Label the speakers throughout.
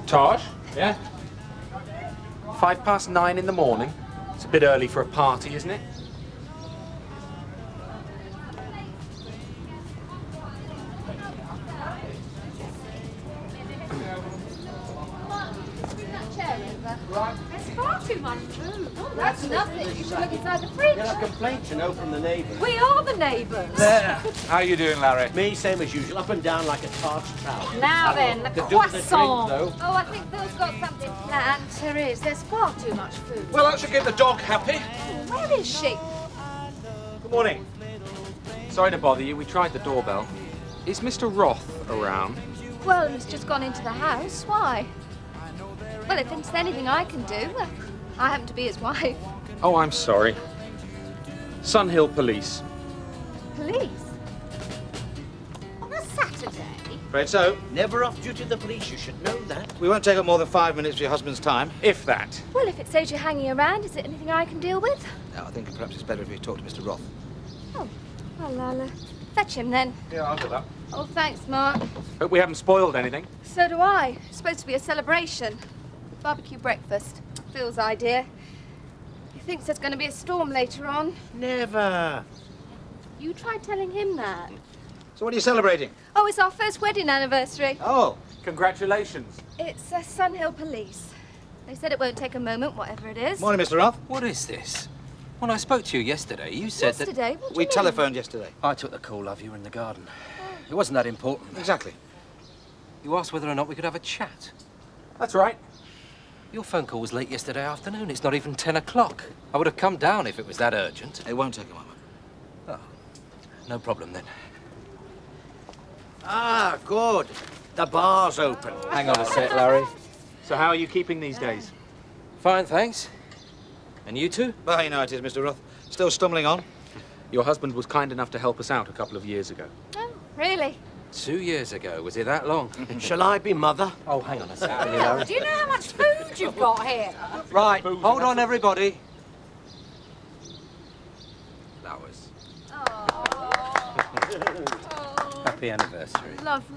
Speaker 1: Taj? Yeah? 9:05 in the morning. It's a bit early for a party, isn't it?
Speaker 2: There's far too much food. Oh, that's nothing. You should look inside the fridge.
Speaker 3: Get a complaint, you know, from the neighbours.
Speaker 2: We are the neighbours.
Speaker 1: There. How you doing, Larry?
Speaker 3: Me, same as usual, up and down like a parched trout.
Speaker 2: Now then, the
Speaker 3: Could do with a
Speaker 2: croissant.
Speaker 3: drink, though.
Speaker 2: Oh, I think Phil's got something planned. There is. There's far too much food.
Speaker 1: Well, that should get the dog happy.
Speaker 2: Oh, where is she?
Speaker 1: Good morning. Sorry to bother you. We tried the doorbell. Is Mr. Roth around?
Speaker 2: Well, he's just gone into the house. Why? Well, if there's anything I can do, I happen to be his wife.
Speaker 1: Oh, I'm sorry. Sunhill Police.
Speaker 2: Police? On a Saturday?
Speaker 4: Afraid so.
Speaker 3: Never off duty the police, you should know that.
Speaker 4: We won't take up more than 5 minutes of your husband's time.
Speaker 1: If that.
Speaker 2: Well, if it saves you hanging around, is it anything I can deal with?
Speaker 4: No, I think perhaps it's better if you talk to Mr. Roth.
Speaker 2: Oh, well, I'll fetch him then.
Speaker 1: Yeah, I'll do that.
Speaker 2: Oh, thanks, Mark.
Speaker 1: Hope we haven't spoiled anything.
Speaker 2: So do I. It's supposed to be a celebration. Barbecue breakfast. Phil's idea. He thinks there's going to be a storm later on.
Speaker 3: Never.
Speaker 2: You tried telling him that.
Speaker 4: So what are you celebrating?
Speaker 2: Oh, it's our first wedding anniversary.
Speaker 4: Oh.
Speaker 1: Congratulations.
Speaker 2: It's Sunhill Police. They said it won't take a moment, whatever it is.
Speaker 4: Morning, Mr. Roth.
Speaker 5: What is this? When I spoke to you yesterday, you said
Speaker 2: Yesterday? What do
Speaker 4: We
Speaker 2: you mean?
Speaker 4: telephoned yesterday.
Speaker 5: that... I took the call, love. You were in the garden. It wasn't that important.
Speaker 4: Exactly.
Speaker 5: You asked whether or not we could have a chat.
Speaker 1: That's right.
Speaker 5: Your phone call was late yesterday afternoon. It's not even 10 o'clock. I would have come down if it was that urgent.
Speaker 4: It won't take a moment.
Speaker 5: Oh, no problem then.
Speaker 3: Ah, good. The bar's open.
Speaker 5: Hang on a sec, Larry.
Speaker 1: So how are you keeping these days?
Speaker 5: Fine, thanks. And you two?
Speaker 4: Well, you know it is, Mr. Roth. Still stumbling on.
Speaker 1: Your husband was kind enough to help us out a couple of years ago.
Speaker 2: Oh, really?
Speaker 5: 2 years ago. Was it that long?
Speaker 3: Shall I be mother?
Speaker 5: Oh, hang on a sec, will you,
Speaker 2: Phil,
Speaker 5: Larry?
Speaker 2: do you know how much food you've got here?
Speaker 5: Right, hold on, everybody. Flowers. Happy anniversary.
Speaker 2: Lovely.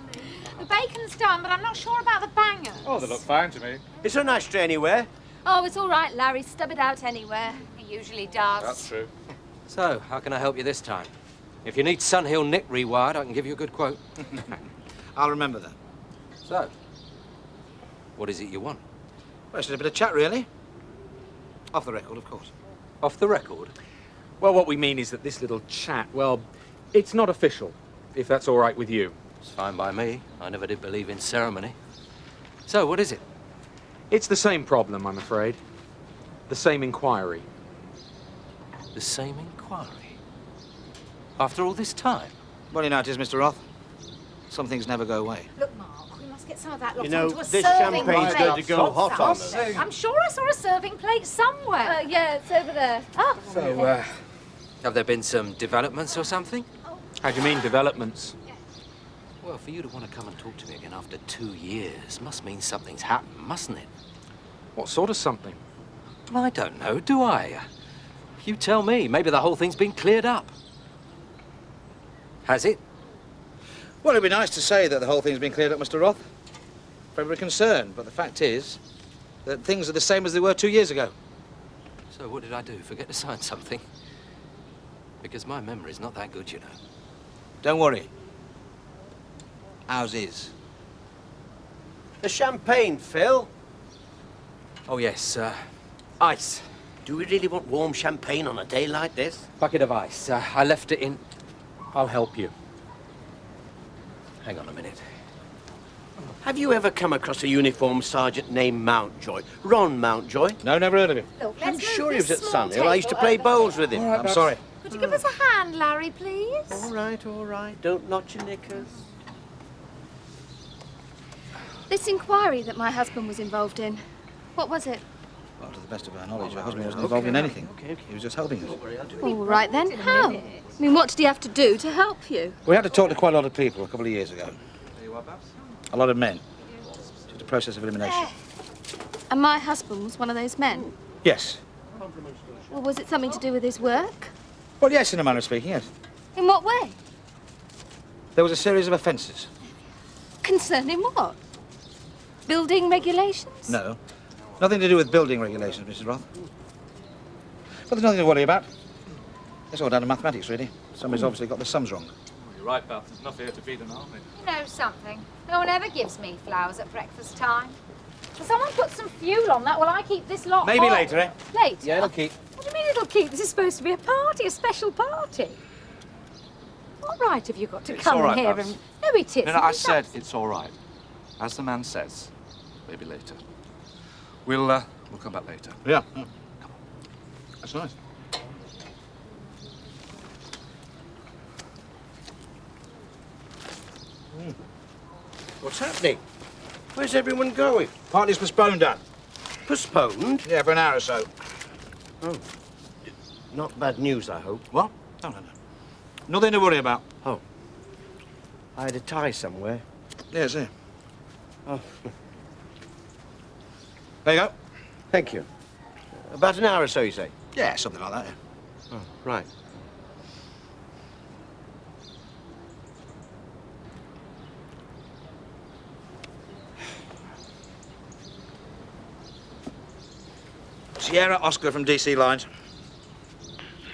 Speaker 6: The bacon's done, but I'm not sure about the bangers.
Speaker 1: Oh, they look fine to me.
Speaker 3: It's a nice stray anywhere.
Speaker 2: Oh, it's all right, Larry. Stub it out anywhere.
Speaker 6: He usually does.
Speaker 1: That's true.
Speaker 5: So, how can I help you this time? If you need Sunhill Nick rewired, I can give you a good quote.
Speaker 4: I'll remember that.
Speaker 5: So, what is it you want?
Speaker 4: Well, it's just a bit of chat, really. Off the record, of course.
Speaker 5: Off the record?
Speaker 1: Well, what we mean is that this little chat, well, it's not official, if that's all right with you.
Speaker 5: It's fine by me. I never did believe in ceremony. So, what is it?
Speaker 1: It's the same problem, I'm afraid. The same inquiry.
Speaker 5: The same inquiry? After all this time?
Speaker 4: Well, you know it is, Mr. Roth. Some things never go away.
Speaker 6: Look, Mark, we must get some of that lot
Speaker 3: You know,
Speaker 6: onto a
Speaker 3: this
Speaker 6: serving
Speaker 3: champagne's
Speaker 6: plate.
Speaker 3: going to go hot on us.
Speaker 6: I'm sure I saw a serving plate somewhere.
Speaker 2: Yeah, it's over there.
Speaker 6: Oh,
Speaker 5: So, have there been some developments or something?
Speaker 1: How do you mean, developments?
Speaker 5: Well, for you to want to come and talk to me again after 2 years must mean something's happened, mustn't it?
Speaker 1: What sort of something?
Speaker 5: Well, I don't know, do I? You tell me. Maybe the whole thing's been cleared up. Has it?
Speaker 4: Well, it'd be nice to say that the whole thing's been cleared up, Mr. Roth. Very concerned, but the fact is that things are the same as they were 2 years ago.
Speaker 5: So what did I do? Forget to sign something? Because my memory's not that good, you know.
Speaker 4: Don't worry. Ours is.
Speaker 3: The champagne, Phil.
Speaker 5: Oh, yes, ice.
Speaker 3: Do we really want warm champagne on a day like this?
Speaker 5: Bucket of ice. I left it in...
Speaker 1: I'll help you.
Speaker 5: Hang on a minute.
Speaker 3: Have you ever come across a uniformed sergeant named Mountjoy? Ron Mountjoy?
Speaker 4: No, never heard of him.
Speaker 6: look,
Speaker 3: I'm
Speaker 6: let's
Speaker 3: sure
Speaker 6: move
Speaker 3: he was at
Speaker 6: this small
Speaker 3: Sunhill. I used to
Speaker 6: table
Speaker 3: play
Speaker 6: over
Speaker 3: bowls
Speaker 6: here.
Speaker 3: with him.
Speaker 4: I'm sorry.
Speaker 6: Could you give us a hand, Larry, please?
Speaker 3: All right. Don't notch your knickers.
Speaker 2: This inquiry that my husband was involved in, what was it?
Speaker 4: Well, to the best of our knowledge, your husband wasn't involved in anything.
Speaker 3: Okay.
Speaker 4: He was just helping us.
Speaker 2: All right then, how? I mean, what did he have to do to help you?
Speaker 4: We had to talk to quite a lot of people a couple of years ago. A lot of men. Just a process of elimination.
Speaker 2: And my husband was one of those men.
Speaker 4: Yes.
Speaker 2: Well, was it something to do with his work?
Speaker 4: Well, yes, in a manner of speaking, yes.
Speaker 2: In what way?
Speaker 4: There was a series of offences.
Speaker 2: Concerning what? Building regulations?
Speaker 4: No. Nothing to do with building regulations, Mrs. Roth. But there's nothing to worry about. It's all down to mathematics, really. Somebody's obviously got the sums wrong.
Speaker 1: You're right, Beth. There's enough here to feed an army.
Speaker 6: You know something? No one ever gives me flowers at breakfast time. Will someone put some fuel on that while I keep this lot
Speaker 4: Maybe
Speaker 6: hot?
Speaker 4: later, eh?
Speaker 6: Later?
Speaker 4: Yeah, it'll keep.
Speaker 6: What do you mean it'll keep? This is supposed to be a party, a special party. What right have you got to
Speaker 1: It's
Speaker 6: come
Speaker 1: all right,
Speaker 6: here
Speaker 1: Babs.
Speaker 6: and... No, it isn't.
Speaker 1: No, I
Speaker 6: It's
Speaker 1: said
Speaker 6: not-
Speaker 1: it's all right. As the man says. Maybe later. We'll come back later.
Speaker 4: Yeah. That's nice.
Speaker 3: What's happening? Where's everyone going?
Speaker 4: Party's postponed, Dad.
Speaker 3: Postponed?
Speaker 4: Yeah, for an hour or so.
Speaker 3: Oh. Not bad news, I hope.
Speaker 4: What? No. Nothing to worry about.
Speaker 3: Oh. I had a tie somewhere.
Speaker 4: Yeah, it's here.
Speaker 3: Oh,
Speaker 4: There you go.
Speaker 3: thank you. About an hour or so, you say?
Speaker 4: Yeah, something like that, yeah.
Speaker 3: Oh, right.
Speaker 4: Sierra Oscar from DC Lines.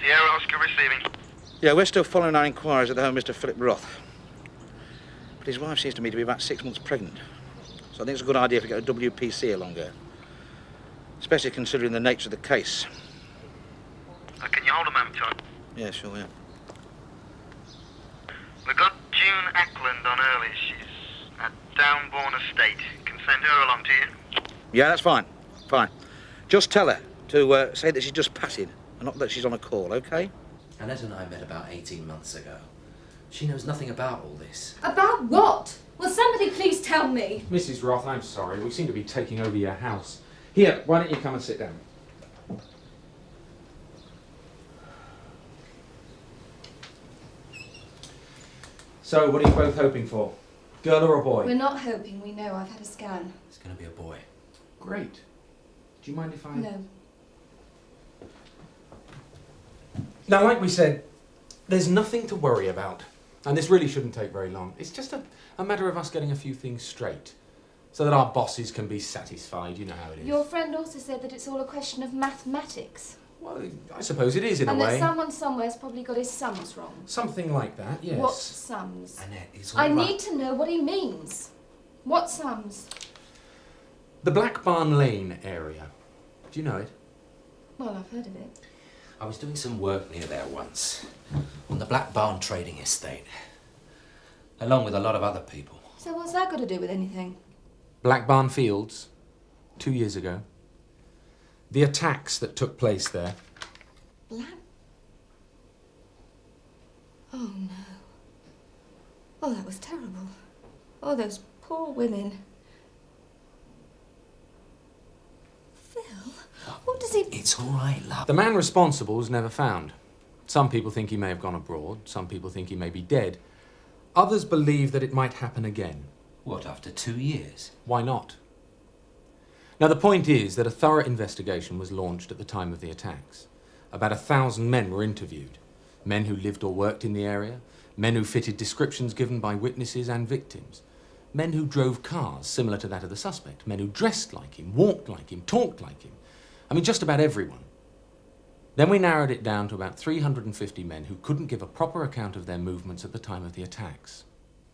Speaker 7: Sierra Oscar receiving.
Speaker 4: Yeah, we're still following our inquiries at the home of Mr. Philip Roth. But his wife seems to me to be about 6 months pregnant. So I think it's a good idea if we get a WPC along here. Especially considering the nature of the case.
Speaker 7: Can you hold a moment, Todd?
Speaker 4: Yeah, sure, yeah.
Speaker 7: We've got June Ackland on Early. She's at Downbourne Estate. Can send her along to you.
Speaker 4: Yeah, that's fine. Fine. Just tell her to say that she's just passing, and not that she's on a call, OK?
Speaker 5: Annette and I met about 18 months ago. She knows nothing about all this.
Speaker 2: About what? Will somebody please tell me?
Speaker 1: Mrs. Roth, I'm sorry. We seem to be taking over your house. Here, why don't you come and sit down? So, what are you both hoping for? Girl or a boy?
Speaker 2: We're not hoping. We know. I've had a scan.
Speaker 5: It's going to be a boy.
Speaker 1: Great. Do you mind if I...
Speaker 2: No.
Speaker 1: Now, like we said, there's nothing to worry about. And this really shouldn't take very long. It's just a matter of us getting a few things straight. So that our bosses can be satisfied. You know how it is.
Speaker 2: Your friend also said that it's all a question of mathematics.
Speaker 1: Well, I suppose it is in
Speaker 2: And
Speaker 1: a
Speaker 2: that
Speaker 1: way.
Speaker 2: someone somewhere's probably got his sums wrong.
Speaker 1: Something like that, yes.
Speaker 2: What sums?
Speaker 5: Annette, it's all
Speaker 2: I
Speaker 5: right.
Speaker 2: need to know what he means. What sums?
Speaker 1: The Black Barn Lane area. Do you know it?
Speaker 2: Well, I've heard of it.
Speaker 5: I was doing some work near there once, on the Black Barn trading estate, along with a lot of other people.
Speaker 2: So what's that got to do with anything?
Speaker 1: Black Barn Fields, 2 years ago. The attacks that took place there.
Speaker 2: Black? Oh, no. Oh, that was terrible. Oh, those poor women. Phil, what does he...
Speaker 5: It's all right, love.
Speaker 1: The man responsible was never found. Some people think he may have gone abroad. Some people think he may be dead. Others believe that it might happen again.
Speaker 5: What, after 2 years?
Speaker 1: Why not? Now, the point is that a thorough investigation was launched at the time of the attacks. About 1,000 men were interviewed. Men who lived or worked in the area, men who fitted descriptions given by witnesses and victims, men who drove cars similar to that of the suspect, men who dressed like him, walked like him, talked like him. I mean, just about everyone. Then we narrowed it down to about 350 men who couldn't give a proper account of their movements at the time of the attacks.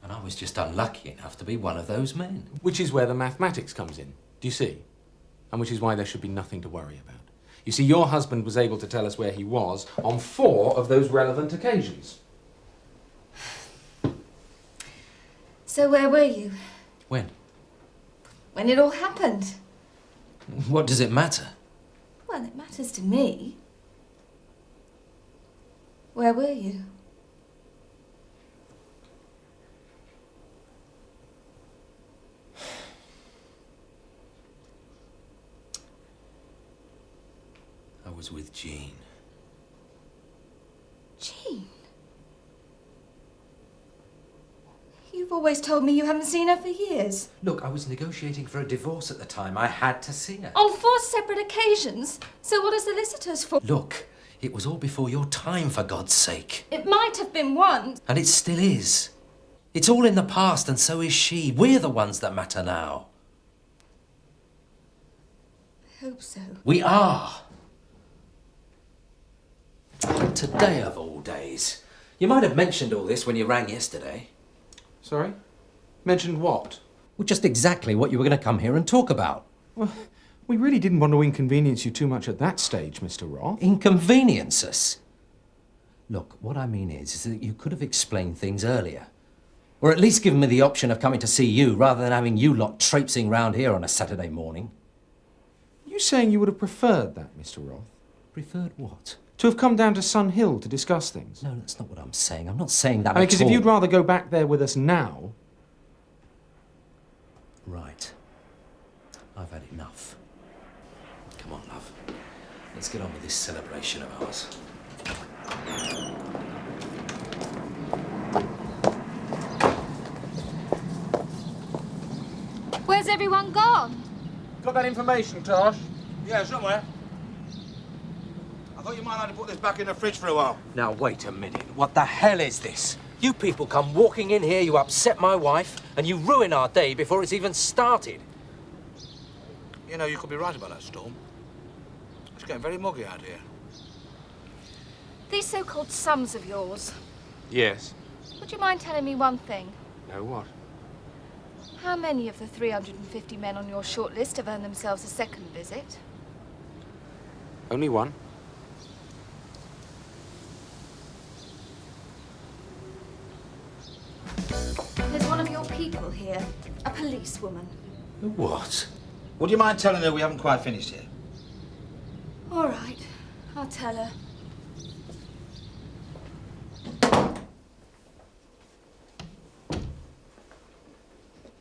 Speaker 5: And I was just unlucky enough to be one of those men.
Speaker 1: Which is where the mathematics comes in, do you see? And which is why there should be nothing to worry about. You see, your husband was able to tell us where he was on 4 of those relevant occasions.
Speaker 2: So where were you?
Speaker 5: When?
Speaker 2: When it all happened?
Speaker 5: What does it matter?
Speaker 2: Well, it matters to me. Where were you?
Speaker 5: I was with Jean.
Speaker 2: Jean? You've always told me you haven't seen her for years.
Speaker 5: Look, I was negotiating for a divorce at the time. I had to see her.
Speaker 2: On 4 separate occasions? So what are solicitors for?
Speaker 5: Look, it was all before your time, for God's sake.
Speaker 2: It might have been once.
Speaker 5: And it still is. It's all in the past, and so is she. We're the ones that matter now.
Speaker 2: hope so.
Speaker 5: We are. Today of all days. You might have mentioned all this when you rang yesterday.
Speaker 1: Sorry? Mentioned what?
Speaker 5: Well, just exactly what you were going to come here and talk about.
Speaker 1: Well, we really didn't want to inconvenience you too much at that stage, Mr. Roth.
Speaker 5: Inconvenience us? Look, what I mean is that you could have explained things earlier. Or at least given me the option of coming to see you rather than having you lot traipsing round here on a Saturday morning.
Speaker 1: You saying you would have preferred that, Mr. Roth?
Speaker 5: Preferred what?
Speaker 1: To have come down to Sun Hill to discuss things?
Speaker 5: No, that's not what I'm saying. I'm not saying that at all.
Speaker 1: Because if you'd rather go back there with us now...
Speaker 5: Right. I've had enough. Come on, love. Let's get on with this celebration of ours.
Speaker 2: Where's everyone gone?
Speaker 4: Got that information, Tosh? Yeah, somewhere. I thought you might like to put this back in the fridge for a while.
Speaker 5: Now, wait a minute. What the hell is this? You people come walking in here, you upset my wife, and you ruin our day before it's even started.
Speaker 4: You know, you could be right about that storm. It's getting very muggy out here.
Speaker 2: These so-called sums of yours.
Speaker 1: Yes.
Speaker 2: Would you mind telling me one thing?
Speaker 1: No, what?
Speaker 2: How many of the 350 men on your short list have earned themselves a second visit?
Speaker 1: Only one.
Speaker 2: There's one of your people here, a policewoman.
Speaker 5: What?
Speaker 4: Would you mind telling her we haven't quite finished yet?
Speaker 2: All right, I'll tell her.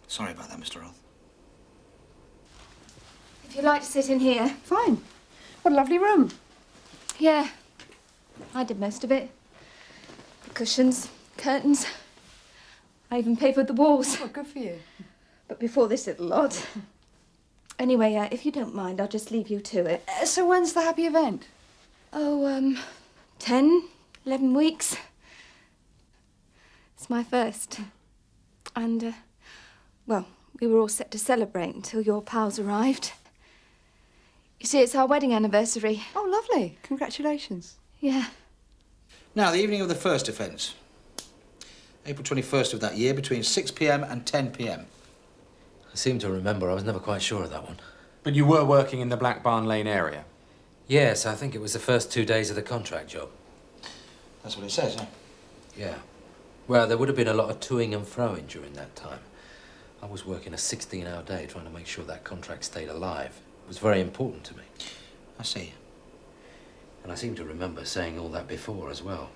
Speaker 4: Sorry about that, Mr. Roth.
Speaker 2: If you'd like to sit in here.
Speaker 8: Fine. What a lovely room.
Speaker 2: Yeah, I did most of it. The cushions, curtains. I even papered the walls.
Speaker 8: Oh, good for you.
Speaker 2: But before this little lot. Anyway, if you don't mind, I'll just leave you to it.
Speaker 8: So when's the happy event?
Speaker 2: Oh, 10, 11 weeks. It's my first. And, well, we were all set to celebrate until your pals arrived. You see, it's our wedding anniversary.
Speaker 8: Oh, lovely. Congratulations.
Speaker 2: Yeah.
Speaker 4: Now, the evening of the first offence. April 21st of that year, between 6 p.m. and 10 p.m.
Speaker 5: I seem to remember I was never quite sure of that one.
Speaker 1: But you were working in the Black Barn Lane area?
Speaker 5: Yes, I think it was the first 2 days of the contract job.
Speaker 4: That's what it says, eh?
Speaker 5: Yeah. Well, there would have been a lot of toing and froing during that time. I was working a 16-hour day trying to make sure that contract stayed alive. It was very important to me.
Speaker 4: I see.
Speaker 5: And I seem to remember saying all that before as well.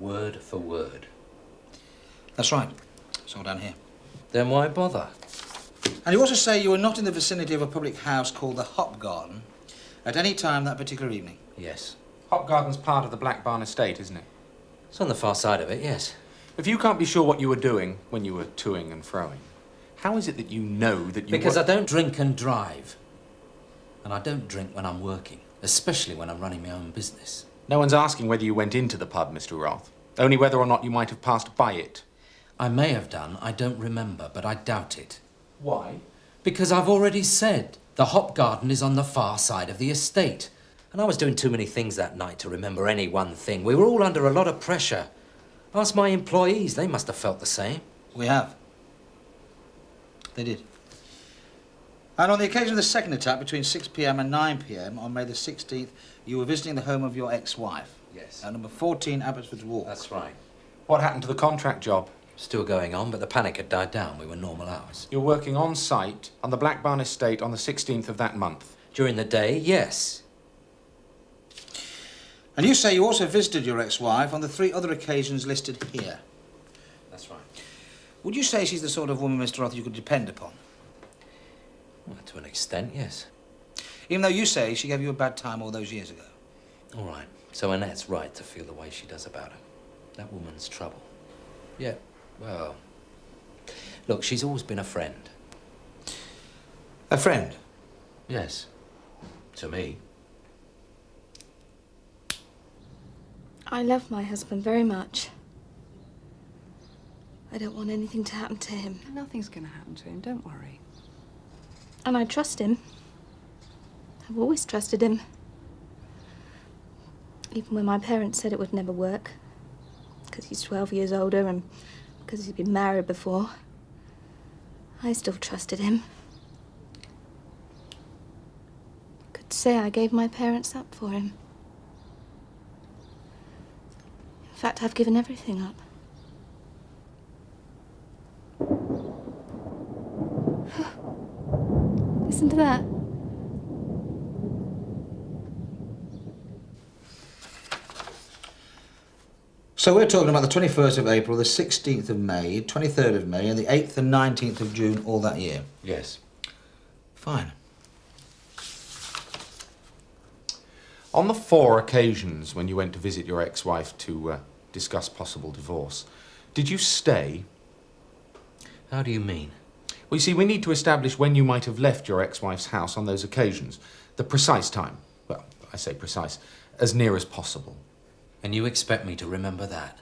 Speaker 5: Word for word.
Speaker 4: That's right. It's all down here.
Speaker 5: Then why bother?
Speaker 4: And you also say you were not in the vicinity of a public house called the Hop Garden at any time that particular evening.
Speaker 5: Yes.
Speaker 1: Hop Garden's part of the Black Barn estate, isn't it?
Speaker 5: It's on the far side of it, yes.
Speaker 1: If you can't be sure what you were doing when you were toing and froing, how is it that you know that you
Speaker 5: Because
Speaker 1: were...
Speaker 5: I don't drink and drive. And I don't drink when I'm working, especially when I'm running my own business.
Speaker 1: No one's asking whether you went into the pub, Mr. Roth. Only whether or not you might have passed by it.
Speaker 5: I may have done, I don't remember, but I doubt it.
Speaker 1: Why?
Speaker 5: Because I've already said the Hop Garden is on the far side of the estate. And I was doing too many things that night to remember any one thing. We were all under a lot of pressure. Ask my employees, they must have felt the same.
Speaker 4: We have. They did. And on the occasion of the second attack between 6 p.m. and 9 p.m. on May the 16th, you were visiting the home of your ex-wife.
Speaker 5: Yes.
Speaker 4: At number 14 Abbotsford Walk.
Speaker 5: That's right.
Speaker 1: What happened to the contract job?
Speaker 5: Still going on, but the panic had died down. We were normal hours.
Speaker 1: You're working on site on the Black Barn estate on the 16th of that month.
Speaker 5: During the day, yes.
Speaker 4: And you say you also visited your ex-wife on the 3 other occasions listed here.
Speaker 5: That's right.
Speaker 4: Would you say she's the sort of woman, Mr. Roth, you could depend upon?
Speaker 5: Well, to an extent, yes.
Speaker 4: Even though you say she gave you a bad time all those years ago.
Speaker 5: All right. So Annette's right to feel the way she does about her. That woman's trouble. Yeah, well... Look, she's always been a friend.
Speaker 4: A friend?
Speaker 5: Yes. To me.
Speaker 2: I love my husband very much. I don't want anything to happen to him.
Speaker 8: Nothing's going to happen to him, don't worry.
Speaker 2: And I trust him. I've always trusted him. Even when my parents said it would never work. Because he's 12 years older and because he's been married before. I still trusted him. Could say I gave my parents up for him. In fact, I've given everything up. Listen to that.
Speaker 4: So we're talking about the 21st of April, the 16th of May, 23rd of May, and the 8th and 19th of June all that year.
Speaker 1: Yes.
Speaker 4: Fine.
Speaker 1: On the 4 occasions when you went to visit your ex-wife to discuss possible divorce, did you stay?
Speaker 5: How do you mean?
Speaker 1: Well, you see, we need to establish when you might have left your ex-wife's house on those occasions. The precise time. Well, I say precise, as near as possible.
Speaker 5: And you expect me to remember that?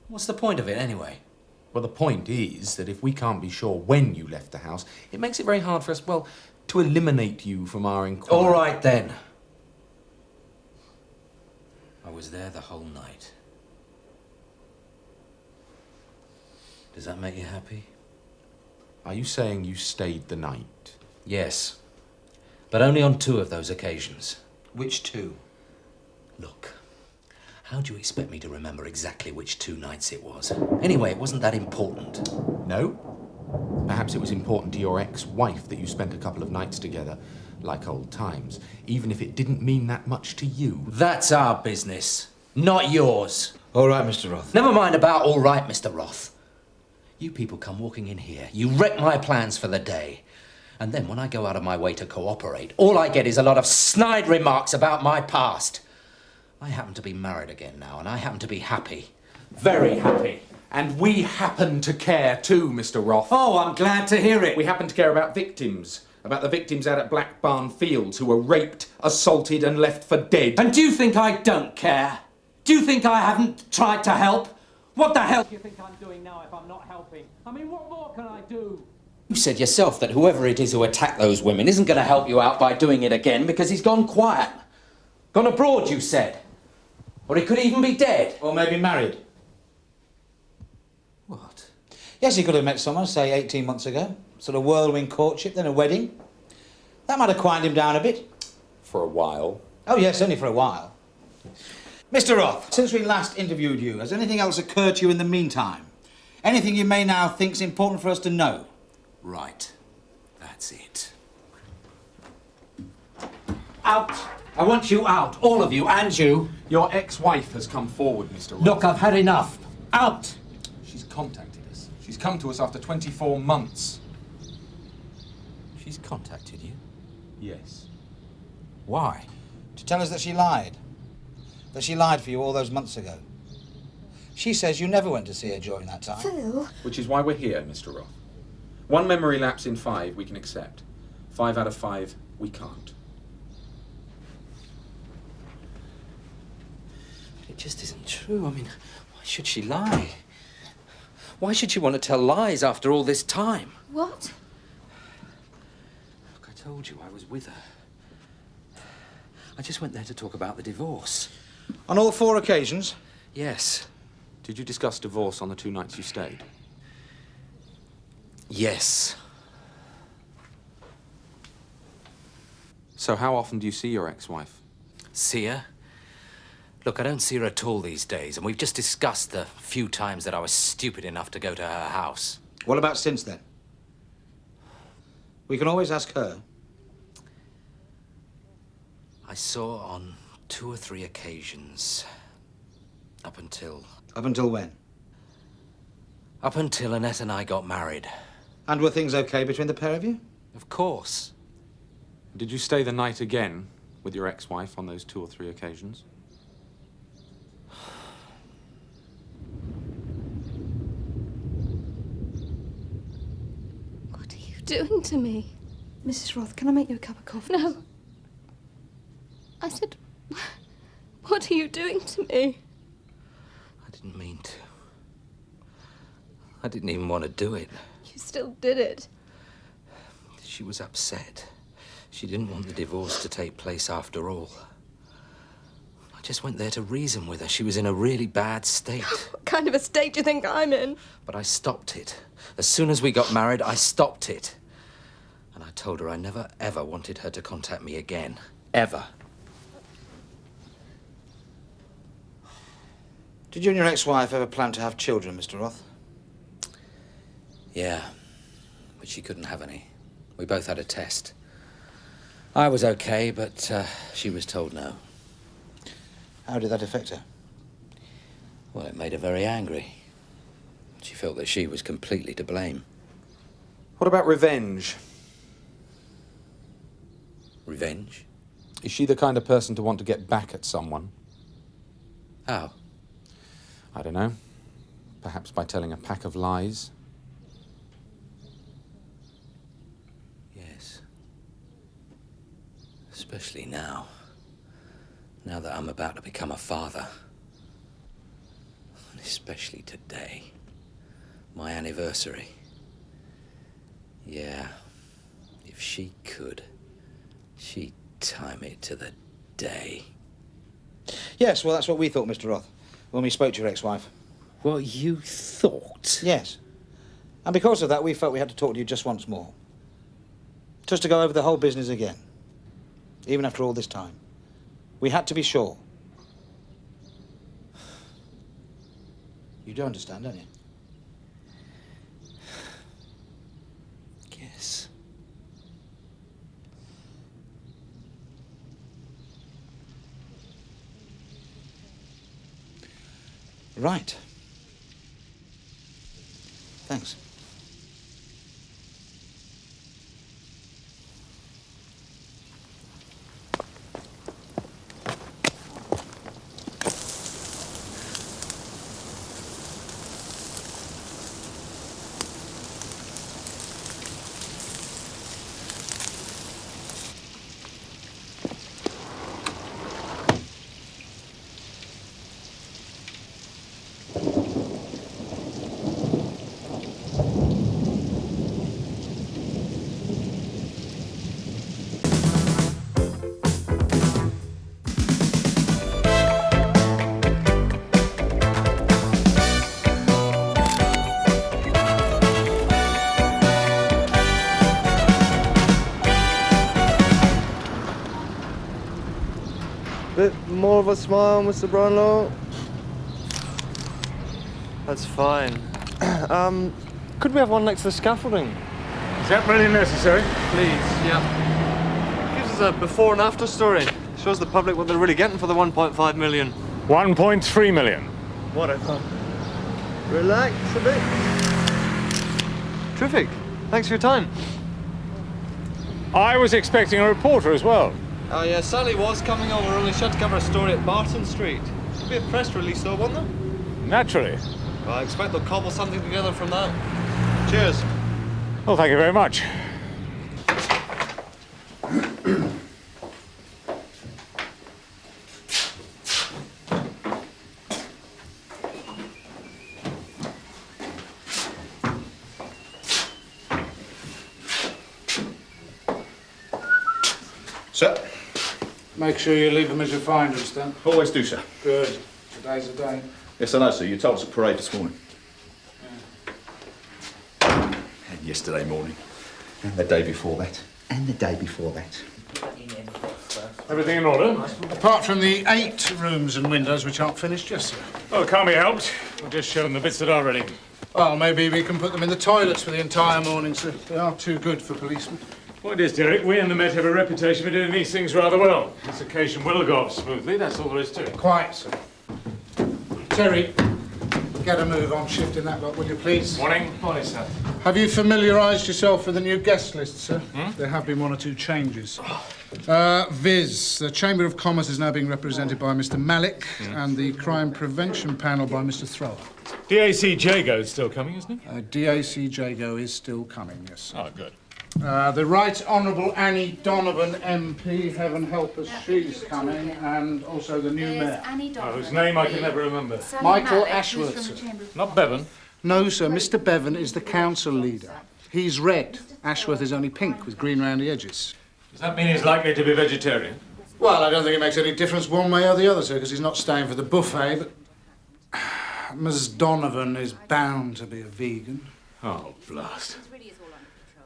Speaker 5: What's the point of it, anyway?
Speaker 1: Well, the point is that if we can't be sure when you left the house, it makes it very hard for us, well, to eliminate you from our inquiry.
Speaker 5: All right, then. I was there the whole night. Does that make you happy?
Speaker 1: Are you saying you stayed the night?
Speaker 5: Yes. But only on 2 of those occasions.
Speaker 4: Which 2?
Speaker 5: Look, how do you expect me to remember exactly which 2 nights it was? Anyway, it wasn't that important.
Speaker 1: No? Perhaps it was important to your ex-wife that you spent a couple of nights together, like old times, even if it didn't mean that much to you.
Speaker 5: That's our business, not yours.
Speaker 4: All right, Mr. Roth.
Speaker 5: Never mind about all right, Mr. Roth. You people come walking in here, you wreck my plans for the day, and then when I go out of my way to cooperate, all I get is a lot of snide remarks about my past. I happen to be married again now, and I happen to be happy. Very happy.
Speaker 1: And we happen to care too, Mr. Roth.
Speaker 5: Oh, I'm glad to hear it.
Speaker 1: We happen to care about victims. About the victims out at Black Barn Fields who were raped, assaulted and left for dead.
Speaker 5: And do you think I don't care? Do you think I haven't tried to help? What the hell do you think I'm doing now if I'm not helping? I mean, what more can I do? You said yourself that whoever it is who attacked those women isn't going to help you out by doing it again because he's gone quiet. Gone abroad, you said. Or he could even be dead.
Speaker 4: Or maybe married.
Speaker 5: What?
Speaker 4: Yes, he could have met someone, say, 18 months ago. Sort of whirlwind courtship, then a wedding. That might have quieted him down a bit.
Speaker 1: For a while.
Speaker 4: Oh, yes, only for a while. Mr. Roth, since we last interviewed you, has anything else occurred to you in the meantime? Anything you may now think's important for us to know?
Speaker 5: Right. That's it.
Speaker 1: Out!
Speaker 5: I want you out, all of you, and you.
Speaker 1: Your ex-wife has come forward, Mr. Roth.
Speaker 5: Look, I've had enough. Out!
Speaker 1: She's contacted us. She's come to us after 24 months.
Speaker 5: She's contacted you?
Speaker 1: Yes.
Speaker 5: Why?
Speaker 4: To tell us that she lied. That she lied for you all those months ago. She says you never went to see her during that time.
Speaker 2: Phil.
Speaker 1: Which is why we're here, Mr. Roth. 1 memory lapse in 5 we can accept. 5 out of 5 we can't.
Speaker 5: It just isn't true. I mean, why should she lie? Why should she want to tell lies after all this time?
Speaker 2: What?
Speaker 5: Look, I told you I was with her. I just went there to talk about the divorce.
Speaker 4: On all 4 occasions?
Speaker 5: Yes.
Speaker 1: Did you discuss divorce on the 2 nights you stayed?
Speaker 5: Yes.
Speaker 1: So how often do you see your ex-wife?
Speaker 5: See her? Look, I don't see her at all these days, and we've just discussed the few times that I was stupid enough to go to her house.
Speaker 4: What about since then? We can always ask her.
Speaker 5: I saw her on 2 or 3 occasions. Up until...
Speaker 4: Up until when?
Speaker 5: Up until Annette and I got married.
Speaker 4: And were things okay between the pair of you?
Speaker 5: Of course.
Speaker 1: Did you stay the night again with your ex-wife on those 2 or 3 occasions?
Speaker 2: What are you doing to me?
Speaker 8: Mrs. Roth, can I make you a cup of coffee?
Speaker 2: No. I said, what are you doing to me?
Speaker 5: I didn't mean to. I didn't even want to do it.
Speaker 2: You still did it.
Speaker 5: She was upset. She didn't want the divorce to take place after all. I just went there to reason with her. She was in a really bad state.
Speaker 2: What kind of a state do you think I'm in?
Speaker 5: But I stopped it. As soon as we got married, I stopped it. And I told her I never, ever wanted her to contact me again. Ever.
Speaker 4: Did you and your ex-wife ever plan to have children, Mr. Roth?
Speaker 5: Yeah, but she couldn't have any. We both had a test. I was okay, but she was told no.
Speaker 4: How did that affect her?
Speaker 5: Well, it made her very angry. She felt that she was completely to blame.
Speaker 1: What about revenge?
Speaker 5: Revenge?
Speaker 1: Is she the kind of person to want to get back at someone?
Speaker 5: How?
Speaker 1: I don't know. Perhaps by telling a pack of lies?
Speaker 5: Yes. Especially now. Now that I'm about to become a father. And especially today. My anniversary. Yeah. If she could, she'd time it to the day.
Speaker 4: Yes, well, that's what we thought, Mr. Roth, when we spoke to your ex-wife.
Speaker 5: What you thought?
Speaker 4: Yes. And because of that, we felt we had to talk to you just once more. Just to go over the whole business again. Even after all this time. We had to be sure. You do understand, don't you?
Speaker 5: Yes.
Speaker 4: Right. Thanks.
Speaker 9: Bit more of a smile, Mr. Brownlow. That's fine. Could we have one next to the scaffolding?
Speaker 10: Is that really necessary?
Speaker 9: Please, yeah. Gives us a before and after story. Shows the public what they're really getting for the 1.5 million.
Speaker 10: 1.3 million.
Speaker 9: Whatever. Relax a bit. Terrific. Thanks for your time.
Speaker 10: I was expecting a reporter as well.
Speaker 9: Oh yeah, Sally was coming over, only she had to cover a story at Barton Street. There'll be a press release though, won't there?
Speaker 10: Naturally.
Speaker 9: Well, I expect they'll cobble something together from that. Cheers.
Speaker 10: Well, thank you very much.
Speaker 11: Sir?
Speaker 12: Make sure you leave them as you find them, Stan.
Speaker 11: Always do, sir.
Speaker 12: Good. Today's the day.
Speaker 11: Yes, I know, sir. You told us at parade this morning.
Speaker 12: Yeah.
Speaker 11: And yesterday morning. And the day before that. And the day before that.
Speaker 10: Everything in order?
Speaker 12: Apart from the 8 rooms and windows which aren't finished, yes, sir.
Speaker 10: Well, can't be helped. We'll just show them the bits that are ready.
Speaker 12: Well, maybe we can put them in the toilets for the entire morning, sir. They are too good for policemen.
Speaker 10: Point is, Derek, we and the Met have a reputation for doing these things rather well. This occasion will go off smoothly, that's all there is to it.
Speaker 12: Quiet, sir. Terry, get a move on shifting that lot, will you, please?
Speaker 10: Morning. Morning, sir.
Speaker 12: Have you familiarised yourself with the new guest list, sir? There have been 1 or 2 changes. Viz, the Chamber of Commerce is now being represented by Mr. Malik and the Crime Prevention Panel by Mr. Thrower.
Speaker 10: DAC Jago's still coming, isn't he?
Speaker 12: DAC Jago is still coming, yes.
Speaker 10: Oh, good.
Speaker 12: The Right Honourable Annie Donovan MP, heaven help us, she's coming, and also the new mayor.
Speaker 10: Whose name I can never remember.
Speaker 12: Michael Ashworth, sir.
Speaker 10: Not Bevan?
Speaker 12: No, sir, Mr. Bevan is the council leader. He's red. Ashworth is only pink with green round the edges.
Speaker 10: Does that mean he's likely to be vegetarian?
Speaker 12: Well, I don't think it makes any difference one way or the other, sir, because he's not staying for the buffet, but Ms. Donovan is bound to be a vegan.
Speaker 10: Oh, blast.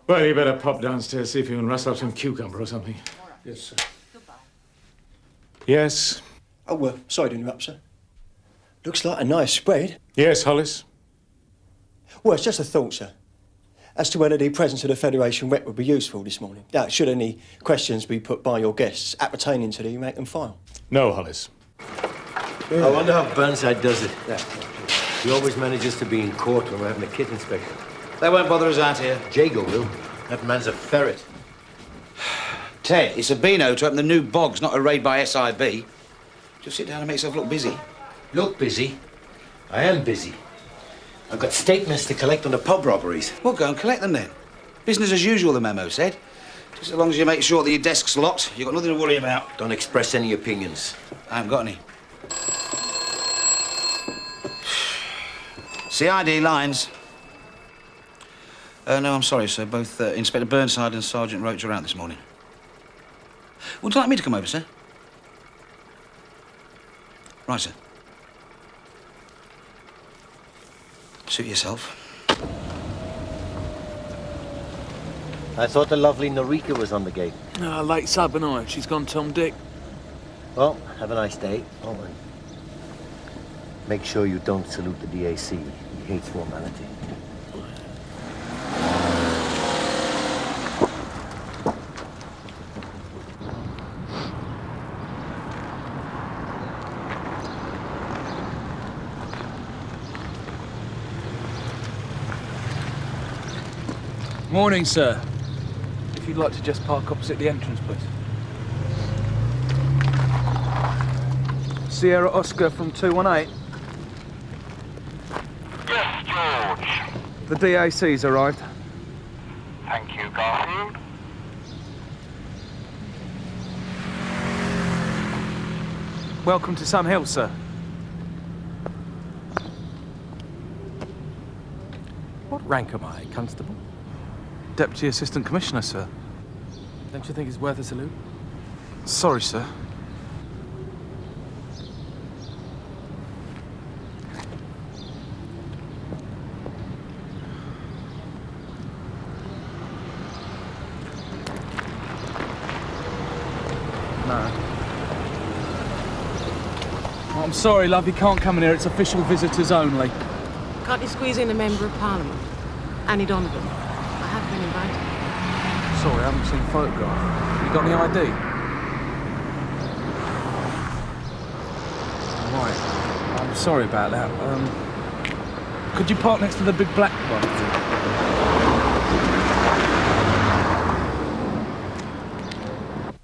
Speaker 10: Well, you better pop downstairs, see if you can rustle up some cucumber or something.
Speaker 12: Yes, sir.
Speaker 10: Yes?
Speaker 3: Oh, sorry to interrupt, sir. Looks like a nice spread.
Speaker 10: Yes, Hollis?
Speaker 3: Well, it's just a thought, sir, as to whether the presence of the Federation rep would be useful this morning. Should any questions be put by your guests appertaining to the rank and file?
Speaker 10: No, Hollis.
Speaker 3: I wonder how Burnside does it. He always manages to be in court when we're having a kit inspection.
Speaker 4: They won't bother us out here.
Speaker 3: Jago will. That man's a ferret.
Speaker 4: Ted, it's a beano to open the new bogs, not a raid by SIB. Just sit down and make yourself look busy.
Speaker 3: Look busy? I am busy. I've got statements to collect on the pub robberies.
Speaker 4: Well, go and collect them then. Business as usual, the memo said. Just as long as you make sure that your desk's locked, you've got nothing to worry about.
Speaker 3: Don't express any opinions.
Speaker 4: I haven't got any. CID lines. No, I'm sorry, sir. Both Inspector Burnside and Sergeant Roach are out this morning. Would you like me to come over, sir? Right, sir. Suit yourself.
Speaker 3: I thought the lovely Norika was on the gate.
Speaker 13: No, late sub and I. She's gone Tom Dick.
Speaker 3: Well, have a nice day. Oh, and make sure you don't salute the DAC. He hates formality.
Speaker 13: Morning, sir. If you'd like to just park opposite the entrance, please. Sierra Oscar from 218.
Speaker 7: Yes, George.
Speaker 13: The DAC's arrived.
Speaker 7: Thank you, Garfield.
Speaker 13: Welcome to Sun Hill, sir.
Speaker 5: What rank am I, Constable?
Speaker 13: Deputy Assistant Commissioner, sir.
Speaker 5: Don't you think it's worth a salute?
Speaker 13: Sorry, sir. No. Oh, I'm sorry, love, you can't come in here. It's official visitors only.
Speaker 14: Can't you squeeze in a Member of Parliament? Annie Donovan. I have been invited.
Speaker 13: Sorry, I haven't seen a photograph. You got any ID? Right. I'm sorry about that. Could you park next to the big black one?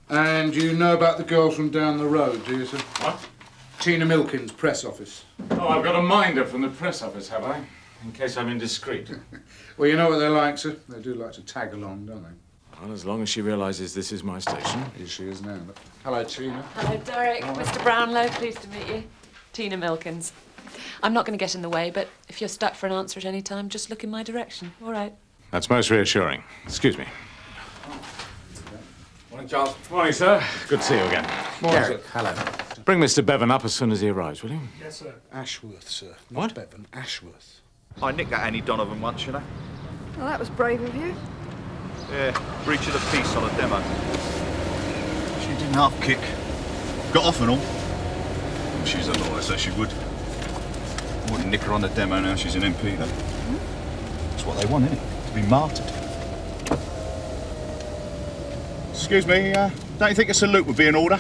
Speaker 12: And you know about the girls from down the road, do you, sir?
Speaker 10: What?
Speaker 12: Tina Milkins, press office.
Speaker 10: Oh, I've got a minder from the press office, have I? In case I'm indiscreet.
Speaker 12: Well, you know what they're like, sir. They do like to tag along, don't they?
Speaker 10: Well, as long as she realises this is my station.
Speaker 12: Here she is now. But... Hello, Tina.
Speaker 15: Hello, Derek. Mr. Brownlow, pleased to meet you. Tina Milkins. I'm not going to get in the way, but if you're stuck for an answer at any time, just look in my direction. All right.
Speaker 10: That's most reassuring. Excuse me.
Speaker 5: Morning, Charles.
Speaker 10: Morning, sir. Good to see you again.
Speaker 12: Morning,
Speaker 5: Derek, hello.
Speaker 10: Bring Mr. Bevan up as soon as he arrives, will you?
Speaker 12: Yes, sir. Ashworth, sir. Not
Speaker 10: What?
Speaker 12: Bevan, Ashworth.
Speaker 11: I nicked that Annie Donovan once, you know.
Speaker 2: Well, that was brave of you.
Speaker 11: Yeah, breach of the peace on a demo. She didn't half kick. Got off and all. She's a lawyer, so she would. Wouldn't nick her on the demo now she's an MP, though. That's what they want, isn't it? To be martyred. Excuse me, don't you think a salute would be in order?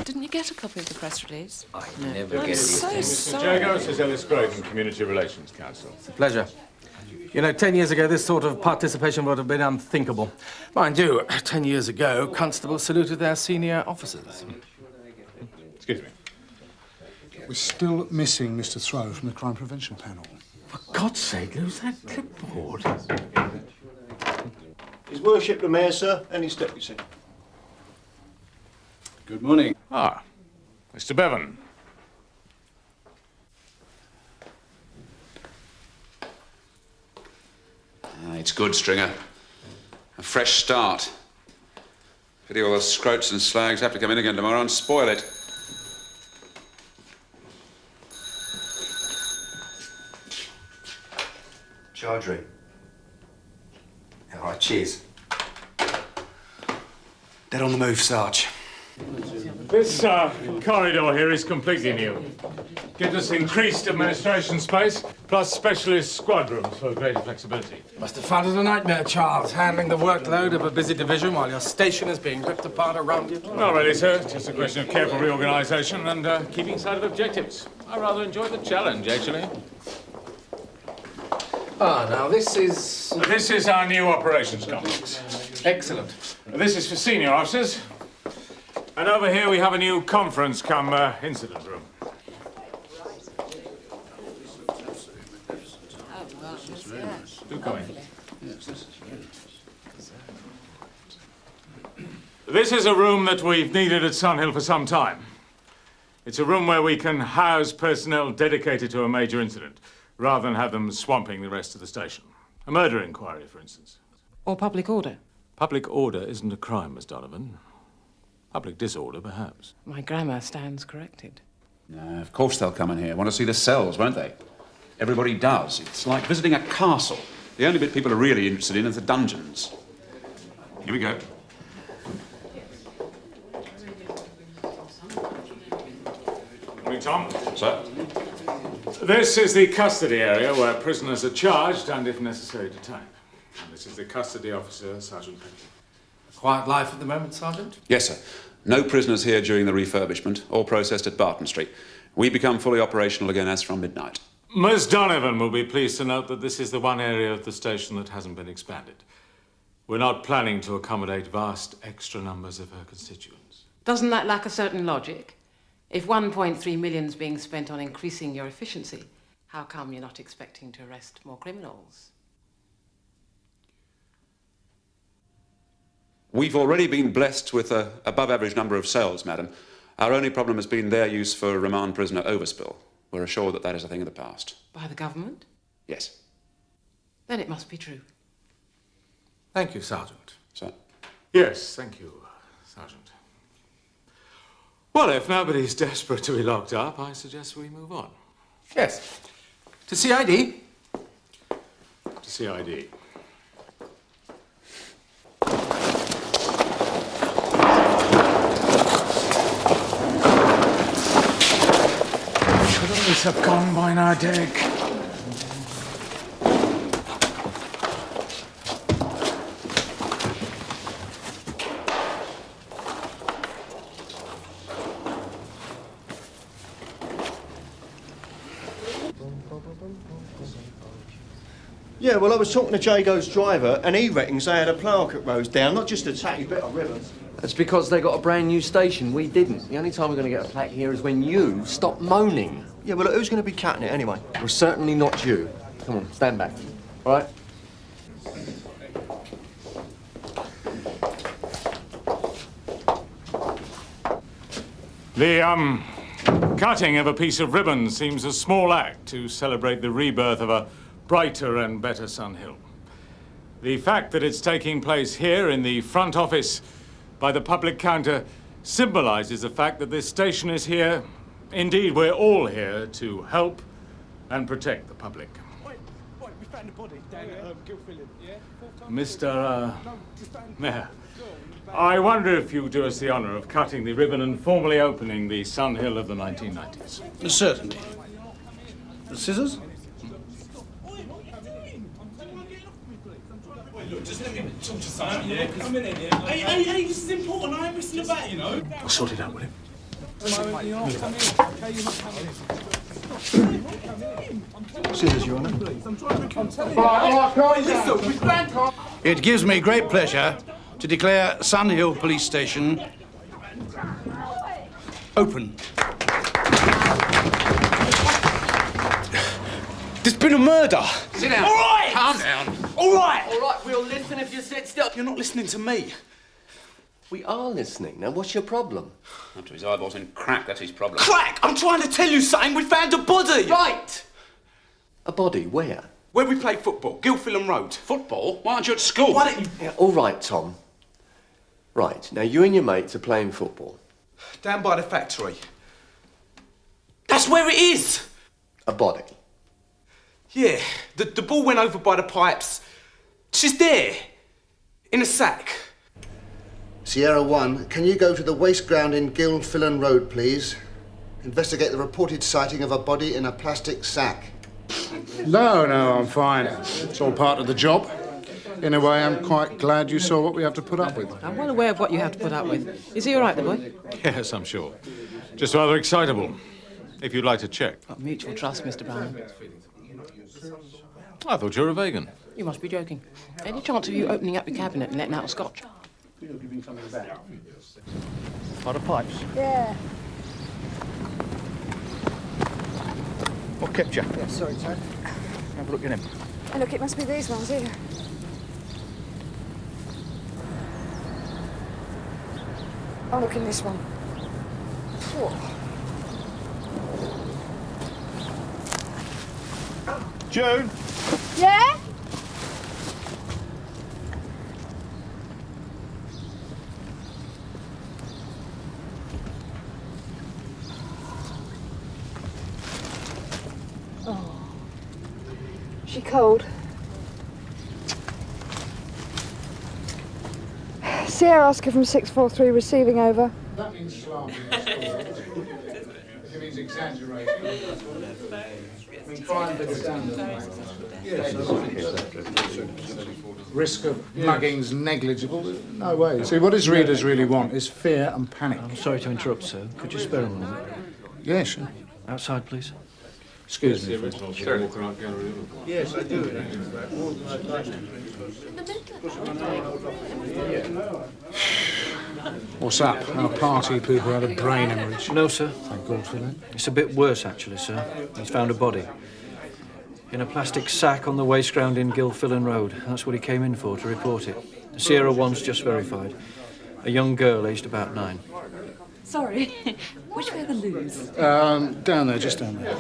Speaker 15: Didn't you get a copy of the press release?
Speaker 5: I never
Speaker 15: I'm
Speaker 5: get
Speaker 15: so
Speaker 5: these things.
Speaker 10: Mr.
Speaker 15: sorry.
Speaker 10: Jago, says Ellis from Community Relations Council.
Speaker 5: It's a pleasure. You know, 10 years ago, this sort of participation would have been unthinkable. Mind you, 10 years ago, constables saluted their senior officers.
Speaker 10: Excuse me.
Speaker 12: We're still missing Mr. Throw from the crime prevention panel.
Speaker 5: For God's sake, lose that clipboard.
Speaker 3: His Worship the Mayor, sir, and his deputy.
Speaker 12: Good morning.
Speaker 10: Ah, Mr. Bevan.
Speaker 16: It's good, Stringer. A fresh start. Pity all those scroats and slags have to come in again tomorrow and spoil it.
Speaker 17: Charge rate. All right, cheers. Dead on the move, Sarge.
Speaker 10: This corridor here is completely new. Gives us increased administration space, plus specialist squad rooms for greater flexibility.
Speaker 13: Must have found it a nightmare, Charles, handling the workload of a busy division while your station is being ripped apart around you.
Speaker 10: Not really, sir. Just a question of careful reorganisation and keeping sight of objectives. I rather enjoy the challenge, actually.
Speaker 13: Ah, now this is...
Speaker 10: This is our new operations complex.
Speaker 13: Excellent.
Speaker 10: This is for senior officers. And over here we have a new conference cum incident room. Do come in. This is a room that we've needed at Sunhill for some time. It's a room where we can house personnel dedicated to a major incident, rather than have them swamping the rest of the station. A murder inquiry, for instance.
Speaker 14: Or public order.
Speaker 10: Public order isn't a crime, Miss Donovan. Public disorder, perhaps.
Speaker 14: My grammar stands corrected.
Speaker 16: Of course they'll come in here. Want to see the cells, won't they? Everybody does. It's like visiting a castle. The only bit people are really interested in is the dungeons. Here we go.
Speaker 10: Morning, Tom.
Speaker 16: Sir?
Speaker 10: This is the custody area where prisoners are charged and, if necessary, detained. And this is the custody officer, Sergeant Petty.
Speaker 13: Quiet life at the moment, Sergeant?
Speaker 16: Yes, sir. No prisoners here during the refurbishment, all processed at Barton Street. We become fully operational again as from midnight.
Speaker 10: Miss Donovan will be pleased to note that this is the one area of the station that hasn't been expanded. We're not planning to accommodate vast extra numbers of her constituents.
Speaker 14: Doesn't that lack a certain logic? If 1.3 million's being spent on increasing your efficiency, how come you're not expecting to arrest more criminals?
Speaker 16: We've already been blessed with an above-average number of cells, madam. Our only problem has been their use for remand prisoner overspill. We're assured that that is a thing of the past.
Speaker 14: By the government?
Speaker 16: Yes.
Speaker 14: Then it must be true.
Speaker 13: Thank you, Sergeant.
Speaker 16: Sir?
Speaker 10: Yes, thank you, Sergeant. Well, if nobody's desperate to be locked up, I suggest we move on.
Speaker 13: Yes. To CID?
Speaker 10: To CID. Could always have gone by now, Dick.
Speaker 3: Yeah, well, I was talking to Jago's driver, and he reckons they had a plaque at Rose Down, not just a tatty bit of ribbon.
Speaker 18: That's because they got a brand new station. We didn't. The only time we're going to get a plaque here is when you stop moaning.
Speaker 3: Yeah, well, who's going to be cutting it anyway?
Speaker 18: Well, certainly not you. Come on, stand back. All right?
Speaker 10: The, cutting of a piece of ribbon seems a small act to celebrate the rebirth of a brighter and better Sunhill. The fact that it's taking place here in the front office by the public counter symbolises the fact that this station is here. Indeed, we're all here to help and protect the public.
Speaker 12: Wait, we found a body down at Gilfillan, yeah?
Speaker 10: Mr. Mayor, I wonder if you'll do us the honour of cutting the ribbon and formally opening the Sunhill of the 1990s.
Speaker 12: Certainly. The scissors?
Speaker 19: Look, just let me talk to Simon, yeah? Come in here. Hey, this is important. I ain't missing about, you know.
Speaker 10: I'll sort it out with him.
Speaker 3: Scissors, Your Honour.
Speaker 12: It gives me great pleasure to declare Sunhill Police Station open.
Speaker 19: There's been a murder.
Speaker 18: Sit down.
Speaker 19: All right.
Speaker 18: Calm down.
Speaker 19: All right.
Speaker 18: All right, we'll listen if you sit still.
Speaker 19: You're not listening to me.
Speaker 18: We are listening. Now, what's your problem?
Speaker 16: Up to his eyeballs in crack, that's his problem.
Speaker 19: Crack! I'm trying to tell you something. We found a body.
Speaker 18: Right. A body? Where?
Speaker 17: Where we play football? Gilfillan Road.
Speaker 16: Football? Why aren't you at school?
Speaker 17: Why don't you...
Speaker 18: Yeah, all right, Tom. Right, now you and your mates are playing football.
Speaker 17: Down by the factory. That's where it is!
Speaker 18: A body.
Speaker 17: Yeah, the ball went over by the pipes. She's there. In a sack.
Speaker 20: Sierra 1, can you go to the waste ground in Gilfillan Road, please? Investigate the reported sighting of a body in a plastic sack.
Speaker 12: No, I'm fine. It's all part of the job. In a way, I'm quite glad you saw what we have to put up with.
Speaker 14: I'm well aware of what you have to put up with. Is he all right, the boy?
Speaker 10: Yes, I'm sure. Just rather excitable. If you'd like to check.
Speaker 14: Mutual trust, Mr. Brownlow.
Speaker 10: I thought you were a vegan.
Speaker 14: You must be joking. Any chance of you opening up your cabinet and letting out a scotch?
Speaker 11: By the pipes?
Speaker 8: Yeah.
Speaker 11: What kept you?
Speaker 8: Yeah, sorry, Ted.
Speaker 11: Have a look at him.
Speaker 8: Oh, look, it must be these ones here. Oh, look in this one. Whoa.
Speaker 11: June?
Speaker 8: Yeah? Oh. She cold. Sierra Oscar from 643 receiving over.
Speaker 12: That means slanting. It means exaggerating. Try and understand risk of mugging's negligible. No way. See, what his readers really want is fear and panic.
Speaker 21: I'm sorry to interrupt, sir. Could you spare a moment?
Speaker 12: Yeah, sure.
Speaker 21: Outside, please.
Speaker 12: Excuse me.
Speaker 21: Sure.
Speaker 11: Yes, I do.
Speaker 12: What's up? Our party people had a brain hemorrhage.
Speaker 21: No, sir.
Speaker 12: Thank God for that.
Speaker 21: It's a bit worse, actually, sir. He's found a body. In a plastic sack on the waste ground in Gilfillan Road. That's what he came in for, to report it. The Sierra 1's just verified. A young girl, aged about 9.
Speaker 15: Sorry. Which way are the loos?
Speaker 12: Down there, just down there.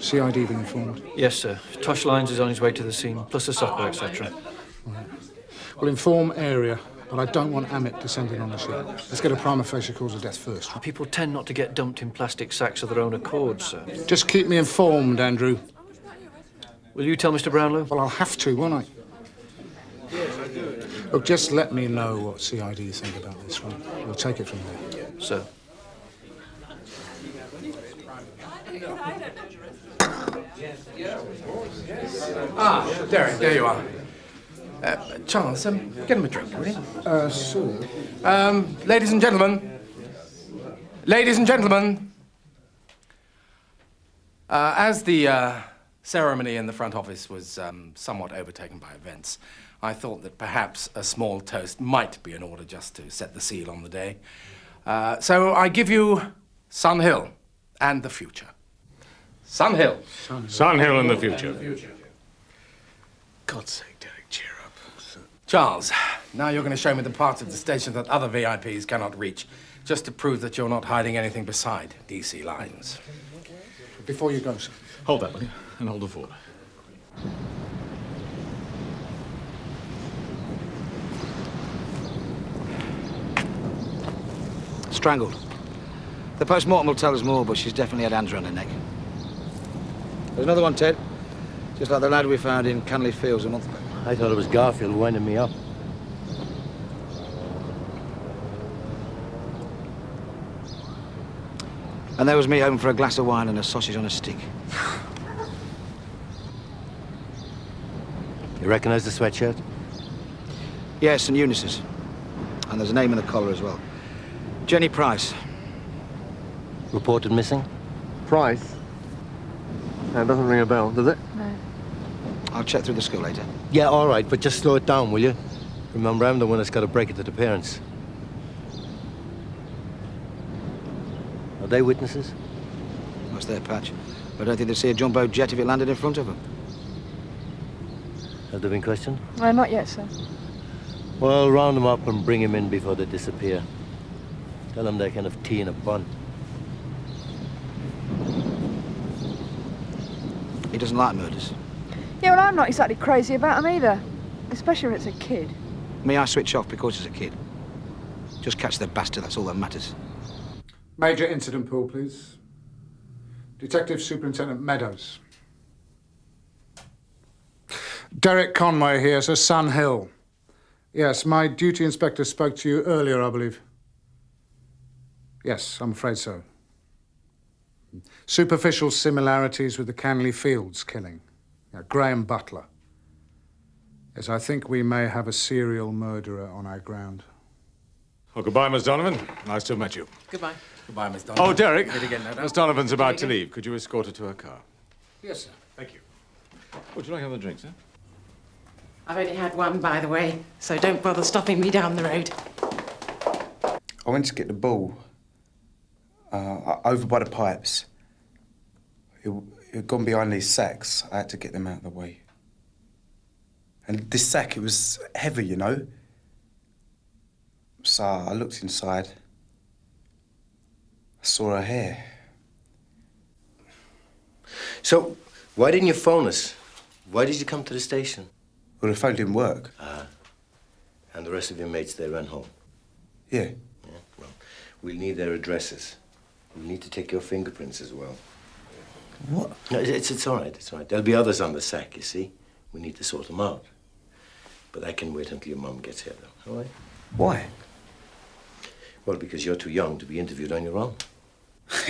Speaker 12: CID been informed?
Speaker 21: Yes, sir. Tosh Lines is on his way to the scene, plus a supper, etc.
Speaker 12: Right. Well, inform area, but I don't want Amit descending on the ship. Let's get a prima facie cause of death first. Right?
Speaker 21: People tend not to get dumped in plastic sacks of their own accord, sir.
Speaker 12: Just keep me informed, Andrew.
Speaker 21: Will you tell Mr. Brownlow?
Speaker 12: Well, I'll have to, won't I? Look, just let me know what CID think about this, right? We'll take it from there.
Speaker 21: Sir.
Speaker 22: Ah, Derek, there you are. Charles, get him a drink, will you?
Speaker 12: Sure.
Speaker 22: Ladies and gentlemen. Ladies and gentlemen. As the ceremony in the front office was somewhat overtaken by events, I thought that perhaps a small toast might be in order just to set the seal on the day. So I give you Sun Hill and the future. Sun Hill.
Speaker 10: Sun Hill and the future.
Speaker 22: God's sake, Derek, cheer up. Charles, now you're going to show me the parts of the station that other VIPs cannot reach, just to prove that you're not hiding anything beside DC lines.
Speaker 12: Before you go, sir.
Speaker 10: Hold that, will you? And hold the fort.
Speaker 4: Strangled. The post-mortem will tell us more, but she's definitely had hands around her neck. There's another one, Ted. Just like the lad we found in Canley Fields a month ago.
Speaker 23: I thought it was Garfield winding me up.
Speaker 4: And there was me home for a glass of wine and a sausage on a stick.
Speaker 23: You recognise the sweatshirt?
Speaker 4: Yes, and Eunice's. And there's a name in the collar as well. Jenny Price.
Speaker 23: Reported missing?
Speaker 22: Price? That doesn't ring a bell, does it?
Speaker 8: No.
Speaker 4: I'll check through the school later.
Speaker 23: Yeah, all right, but just slow it down, will you? Remember, I'm the one that's got to break it to the parents. Are they witnesses?
Speaker 4: What's their patch? I don't think they'd see a jumbo jet if it landed in front of them.
Speaker 23: Have they been questioned?
Speaker 8: No, not yet, sir.
Speaker 23: Well, round them up and bring them in before they disappear. Tell them they're kind of tea in a bun.
Speaker 4: He doesn't like murders.
Speaker 8: Yeah, well, I'm not exactly crazy about him either. Especially when it's a kid.
Speaker 4: Me, I switch off because he's a kid. Just catch the bastard, that's all that matters.
Speaker 12: Major incident pool, please. Detective Superintendent Meadows. Derek Conway here, Sir Sun Hill. Yes, my duty inspector spoke to you earlier, I believe. Yes, I'm afraid so. Superficial similarities with the Canley Fields killing. Yeah, Graham Butler. Yes, I think we may have a serial murderer on our ground.
Speaker 10: Well, goodbye, Miss Donovan. Nice to have met you.
Speaker 14: Goodbye.
Speaker 22: Goodbye, Miss Donovan.
Speaker 10: Oh, Derek.
Speaker 22: Meet again, no doubt.
Speaker 10: Miss Donovan's about to leave. Could you escort her to her car?
Speaker 12: Yes, sir.
Speaker 10: Thank you. Would you like another drink, sir?
Speaker 14: I've only had one, by the way, so don't bother stopping me down the road.
Speaker 1: I went to get the ball over by the pipes. It had gone behind these sacks. I had to get them out of the way. And this sack, it was heavy, you know. So I looked inside. I saw her hair.
Speaker 23: So, why didn't you phone us? Why did you come to the station?
Speaker 1: Well, the phone didn't work.
Speaker 23: And the rest of your mates, they ran home?
Speaker 1: Yeah.
Speaker 23: Well, we'll need their addresses. We'll need to take your fingerprints as well.
Speaker 1: What?
Speaker 23: No, it's all right, it's all right. There'll be others on the sack, you see. We need to sort them out. But I can wait until your mum gets here, though, all right?
Speaker 1: Why?
Speaker 23: Well, because you're too young to be interviewed on your own.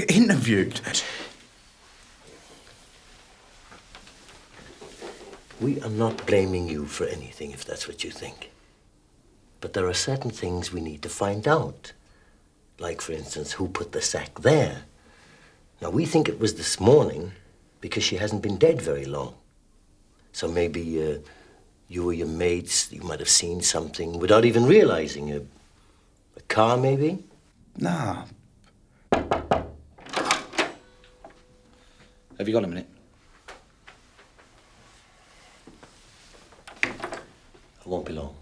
Speaker 1: Interviewed?
Speaker 23: We are not blaming you for anything, if that's what you think. But there are certain things we need to find out. Like, for instance, who put the sack there. Now, we think it was this morning because she hasn't been dead very long. So maybe you or your mates, you might have seen something without even realizing. A car, maybe?
Speaker 1: Nah.
Speaker 4: Have you got a minute?
Speaker 23: I won't be long.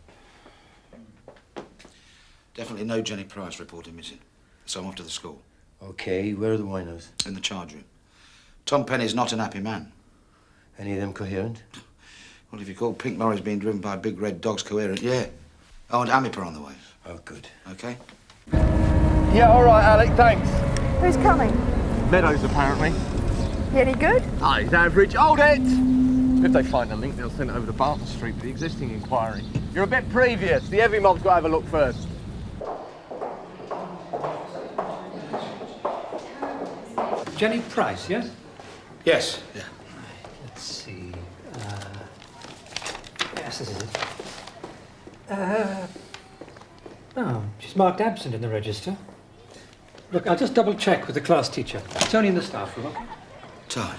Speaker 4: Definitely no Jenny Price reported missing. So I'm off to the school.
Speaker 23: Okay, where are the winos?
Speaker 4: In the charge room. Tom Penny's not an happy man.
Speaker 23: Any of them coherent?
Speaker 4: Well, if you call Pink Lorries being driven by big red dogs coherent, yeah. Oh, and Amipa on the way.
Speaker 23: Oh, good.
Speaker 4: Okay.
Speaker 18: Yeah, all right, Alec, thanks.
Speaker 8: Who's coming?
Speaker 18: Meadows, apparently.
Speaker 8: You any good?
Speaker 18: Ah, he's average. Hold it! If they find a link, they'll send it over to Barton Street for the existing inquiry. You're a bit previous. The heavy mob's got to have a look first.
Speaker 21: Jenny Price, yes?
Speaker 4: Yes. Yeah.
Speaker 21: Let's see. Yes, this is it. Oh, she's marked absent in the register. Look, I'll just double check with the class teacher. It's only in the staff room, okay?
Speaker 4: Time.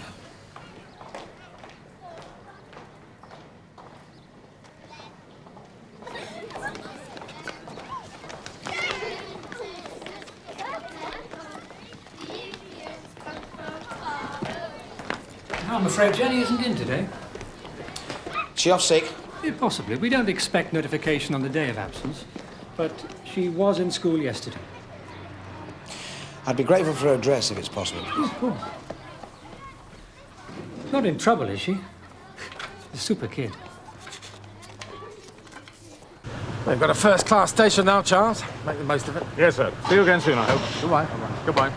Speaker 21: I'm afraid Jenny isn't in today.
Speaker 4: She off sick?
Speaker 21: Yeah, possibly. We don't expect notification on the day of absence, but she was in school yesterday.
Speaker 4: I'd be grateful for her address if it's possible.
Speaker 21: Oh, of course. Not in trouble, is she? A super kid.
Speaker 22: We've got a first-class station now, Charles. Make the most of it.
Speaker 10: Yes, sir. See you again soon, I hope.
Speaker 22: Goodbye. Goodbye.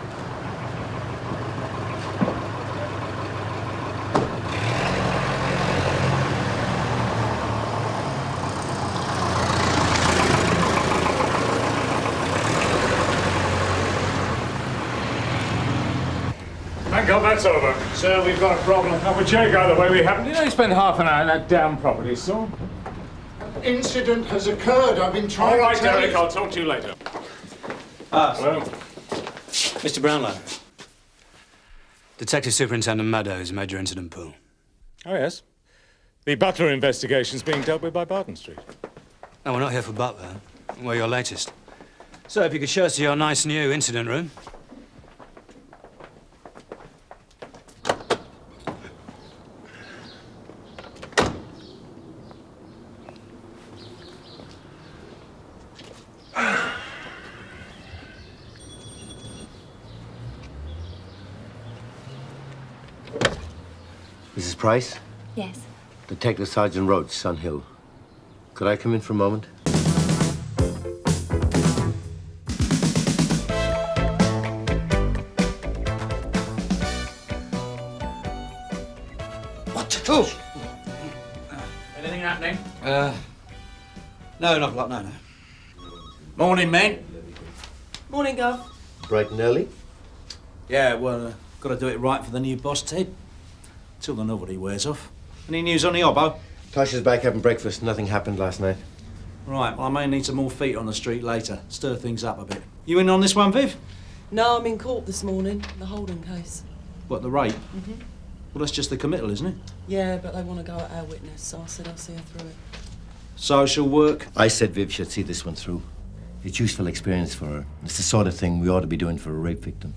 Speaker 10: Thank God that's over. Sir, we've got a problem. Have a check out of the way we haven't. Did they spend half an hour in that damn property store?
Speaker 12: Incident has occurred. I've been trying
Speaker 10: All right,
Speaker 12: to tell
Speaker 10: Derek,
Speaker 12: you.
Speaker 10: I'll talk to you later.
Speaker 6: Well, Mr. Brownlow. Detective Superintendent Meadows, Major Incident Pool.
Speaker 10: Oh, yes. The Butler investigation's being dealt with by Barton Street.
Speaker 6: No, we're not here for Butler. We're your latest. So, if you could show us to your nice new incident room.
Speaker 23: Price?
Speaker 2: Yes.
Speaker 23: Detective Sergeant Roach, Sun Hill. Could I come in for a moment?
Speaker 4: What? Oh!
Speaker 6: Anything happening?
Speaker 4: No, not a lot, no.
Speaker 6: Morning, men.
Speaker 7: Morning, Gov.
Speaker 23: Bright and early?
Speaker 6: Yeah, well, got to do it right for the new boss, Ted. Till the novelty wears off. Any news on the Obbo?
Speaker 23: Tosh is back having breakfast. Nothing happened last night.
Speaker 6: Right, well, I may need some more feet on the street later. Stir things up a bit. You in on this one, Viv?
Speaker 7: No, I'm in court this morning, the Holden case.
Speaker 6: What, the rape? Well, that's just the committal, isn't it?
Speaker 7: Yeah, but they want to go at our witness, so I said I'll see her through it.
Speaker 6: Social work?
Speaker 23: I said Viv should see this one through. It's useful experience for her. It's the sort of thing we ought to be doing for a rape victim.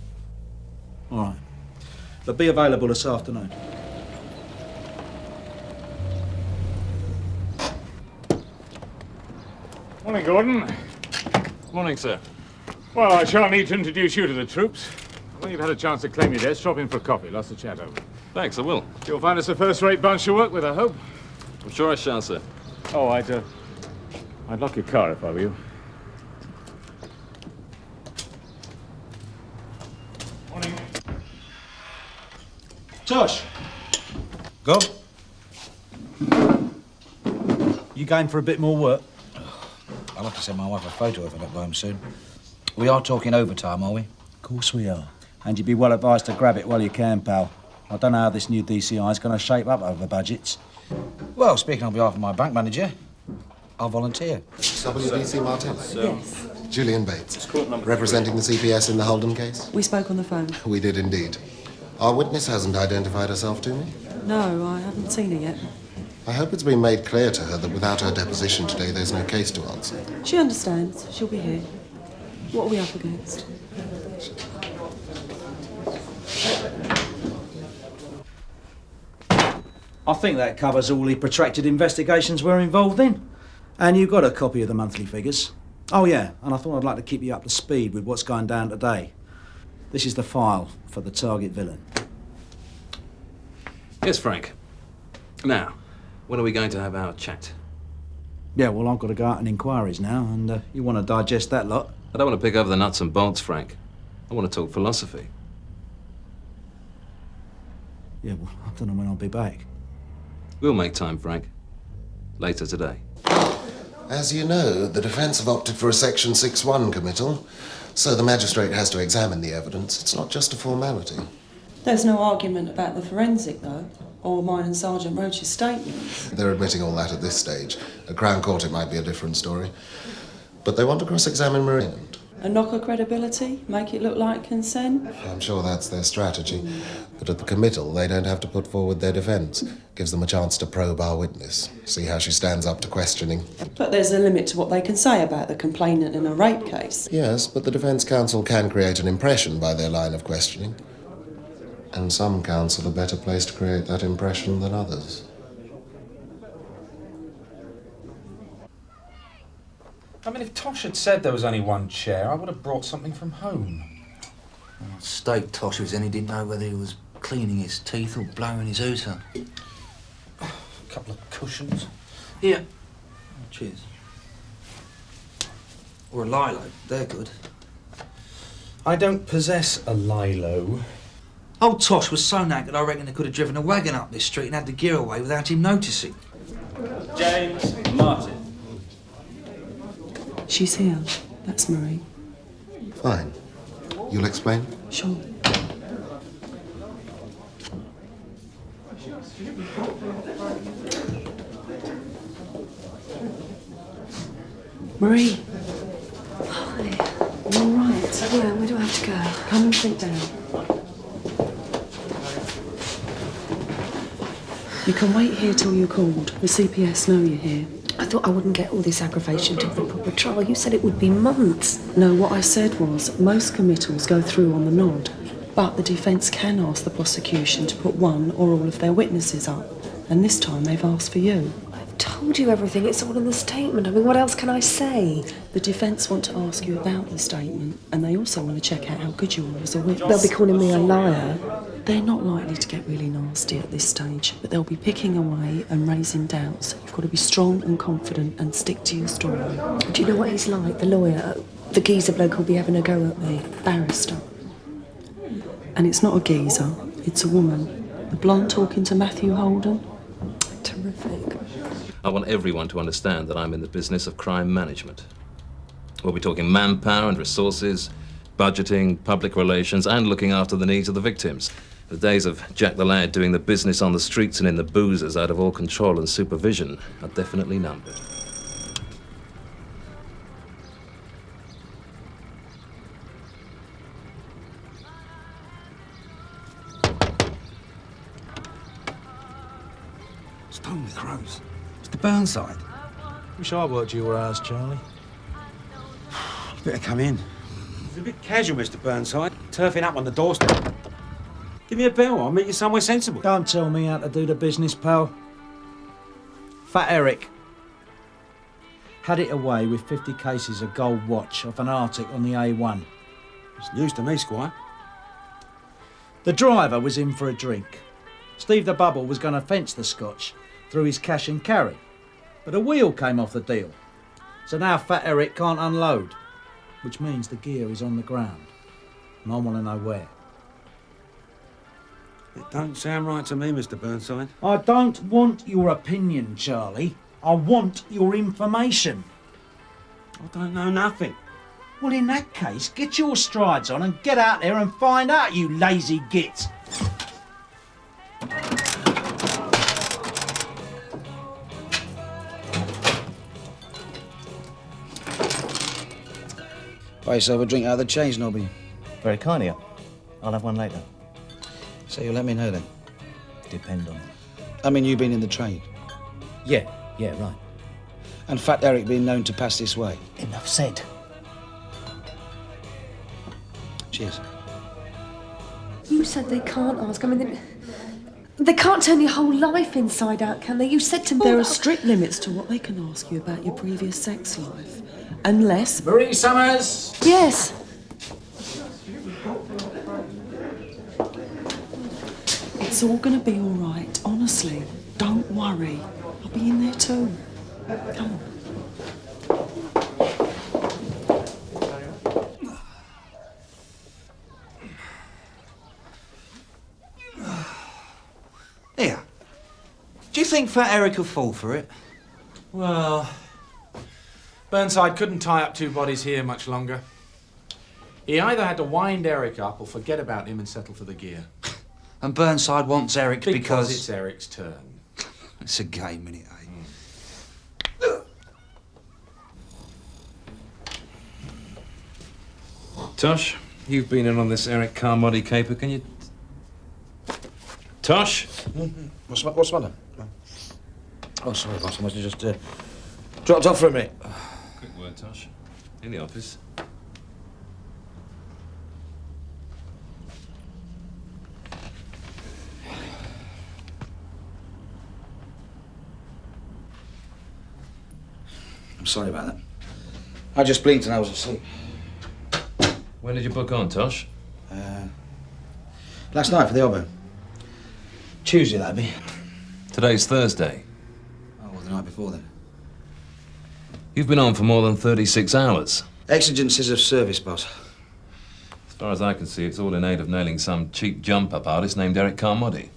Speaker 6: All right. But be available this afternoon.
Speaker 10: Morning, Gordon.
Speaker 9: Morning, sir.
Speaker 10: Well, I shall need to introduce you to the troops. When you've had a chance to claim your desk, drop in for a coffee. Lots to chat over.
Speaker 9: Thanks, I will.
Speaker 10: You'll find us a first-rate bunch to work with, I hope.
Speaker 9: I'm sure I shall, sir.
Speaker 10: Oh, I'd lock your car if I were you. Morning.
Speaker 6: Tosh. Go. You going for a bit more work?
Speaker 4: I'll have to send my wife a photo if I don't go home soon. We are talking overtime, are we?
Speaker 6: Of course we are. And you'd be well advised to grab it while you can, pal. I don't know how this new DCI is going to shape up over budgets.
Speaker 4: Well, speaking on behalf of my bank manager, I'll volunteer.
Speaker 24: WDC Martello?
Speaker 7: Yes.
Speaker 24: Julian Bates, representing the CPS in the Holden case?
Speaker 7: We spoke on the phone.
Speaker 24: We did indeed. Our witness hasn't identified herself to me.
Speaker 7: No, I haven't seen her yet.
Speaker 24: I hope it's been made clear to her that without her deposition today, there's no case to answer.
Speaker 7: She understands. She'll be here. What are we up against?
Speaker 6: I think that covers all the protracted investigations we're involved in. And you got a copy of the monthly figures. Oh, yeah, and I thought I'd like to keep you up to speed with what's going down today. This is the file for the target villain.
Speaker 9: Yes, Frank. Now, when are we going to have our chat?
Speaker 6: Yeah, well, I've got to go out on inquiries now, and you want to digest that lot.
Speaker 9: I don't want to pick over the nuts and bolts, Frank. I want to talk philosophy.
Speaker 6: Yeah, well, I don't know when I'll be back.
Speaker 9: We'll make time, Frank. Later today.
Speaker 24: As you know, the defence have opted for a Section 6-1 committal, so the magistrate has to examine the evidence. It's not just a formality.
Speaker 7: There's no argument about the forensic, though, or mine and Sergeant Roach's statements.
Speaker 24: They're admitting all that at this stage. At Crown Court, it might be a different story. But they want to cross-examine Marie.
Speaker 7: And knock her credibility? Make it look like consent?
Speaker 24: I'm sure that's their strategy. But at the committal, they don't have to put forward their defence. Gives them a chance to probe our witness, see how she stands up to questioning.
Speaker 7: But there's a limit to what they can say about the complainant in a rape case.
Speaker 24: Yes, but the defence counsel can create an impression by their line of questioning. And some counsel are better placed to create that impression than others.
Speaker 25: I mean, if Tosh had said there was only one chair, I would have brought something from home.
Speaker 4: Well, stake Tosh was in, he didn't know whether he was cleaning his teeth or blowing his hooter.
Speaker 25: A couple of cushions.
Speaker 4: Here. Oh, cheers. Or a lilo, they're good.
Speaker 25: I don't possess a lilo.
Speaker 4: Old Tosh was so knackered I reckon they could have driven a wagon up this street and had the gear away without him noticing.
Speaker 25: James Martin.
Speaker 7: She's here. That's Marie.
Speaker 24: Fine. You'll explain?
Speaker 7: Sure. Marie.
Speaker 8: Hi.
Speaker 7: You all right?
Speaker 8: Yeah, where do I have to go?
Speaker 7: Come and sit down. You can wait here till you're called. The CPS know you're here.
Speaker 8: I thought I wouldn't get all this aggravation till the proper trial. You said it would be months.
Speaker 7: No, what I said was most committals go through on the nod, but the defence can ask the prosecution to put one or all of their witnesses up. And this time they've asked for you.
Speaker 8: I've told you everything. It's all in the statement. I mean, what else can I say?
Speaker 7: The defence want to ask you about the statement, and they also want to check out how good you are as a witness.
Speaker 8: They'll be calling me a liar.
Speaker 7: They're not likely to get really nasty at this stage, but they'll be picking away and raising doubts. You've got to be strong and confident and stick to your story.
Speaker 8: Do you know what he's like, the lawyer? The geezer bloke who'll be having a go at me.
Speaker 7: Barrister. And it's not a geezer, it's a woman. The blonde talking to Matthew Holden.
Speaker 8: Terrific.
Speaker 9: I want everyone to understand that I'm in the business of crime management. We'll be talking manpower and resources, budgeting, public relations, and looking after the needs of the victims. The days of Jack the Lad doing the business on the streets and in the boozers out of all control and supervision are definitely numbered.
Speaker 6: Stone with crows. Mr. Burnside. Wish I worked your hours, Charlie. You better come in. It's a bit casual, Mr. Burnside. Turfing up on the doorstep. Give me a bell. I'll meet you somewhere sensible. Don't tell me how to do the business, pal. Fat Eric had it away with 50 cases of gold watch off an Arctic on the A1. It's news to me, Squire. The driver was in for a drink. Steve the Bubble was going to fence the Scotch through his cash and carry, but a wheel came off the deal. So now Fat Eric can't unload, which means the gear is on the ground. And I want to know where. It don't sound right to me, Mr. Burnside. I don't want your opinion, Charlie. I want your information. I don't know nothing. Well, in that case, get your strides on and get out there and find out, you lazy git. Buy yourself a drink out of the change, Nobby.
Speaker 2: Very kind of you. I'll have one later.
Speaker 6: So you'll let me know then?
Speaker 2: Depend on it.
Speaker 6: I mean, you being in the trade.
Speaker 2: Yeah, right.
Speaker 6: And Fat Eric being known to pass this way.
Speaker 2: Enough said.
Speaker 6: Cheers.
Speaker 8: You said they can't ask. I mean, they can't turn your whole life inside out, can they? You said to me...
Speaker 7: There are strict limits to what they can ask you about your previous sex life. Unless...
Speaker 6: Marie Summers!
Speaker 8: Yes.
Speaker 7: It's all going to be all right, honestly. Don't worry. I'll be in there too. Come on.
Speaker 6: Here. Do you think Fat Eric will fall for it?
Speaker 21: Well, Burnside couldn't tie up two bodies here much longer. He either had to wind Eric up or forget about him and settle for the gear.
Speaker 6: And Burnside wants Eric because...
Speaker 21: it's Eric's turn.
Speaker 6: It's a game, innit, eh?
Speaker 9: Tosh, you've been in on this Eric Carmody caper, can you... Tosh?
Speaker 6: What's the matter? Oh, sorry, boss. I must have just dropped off for a minute.
Speaker 9: Quick word, Tosh. In the office.
Speaker 6: I'm sorry about that. I just blinked and I was asleep.
Speaker 9: When did you book on, Tosh?
Speaker 6: Last night for the Obo. Tuesday, that'd be.
Speaker 9: Today's Thursday.
Speaker 6: Oh, well, the night before then.
Speaker 9: You've been on for more than 36 hours.
Speaker 6: Exigencies of service, boss.
Speaker 9: As far as I can see, it's all in aid of nailing some cheap jump-up artist named Eric Carmody.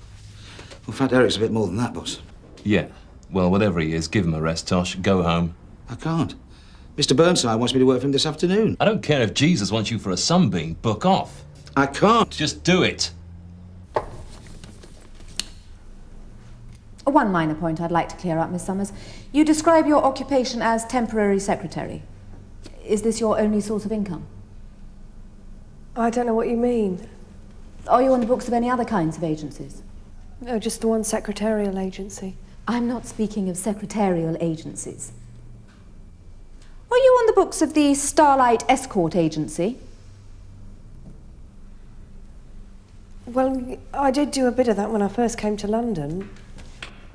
Speaker 6: Well, Fat Eric's a bit more than that, boss.
Speaker 9: Yeah. Well, whatever he is, give him a rest, Tosh. Go home.
Speaker 6: I can't. Mr. Burnside wants me to work for him this afternoon.
Speaker 9: I don't care if Jesus wants you for a sunbeam. Book off.
Speaker 6: I can't.
Speaker 9: Just do it.
Speaker 3: One minor point I'd like to clear up, Miss Summers. You describe your occupation as temporary secretary. Is this your only source of income?
Speaker 8: I don't know what you mean.
Speaker 3: Are you on the books of any other kinds of agencies?
Speaker 8: No, just the one secretarial agency.
Speaker 3: I'm not speaking of secretarial agencies. Are you on the books of the Starlight Escort Agency?
Speaker 8: Well, I did do a bit of that when I first came to London.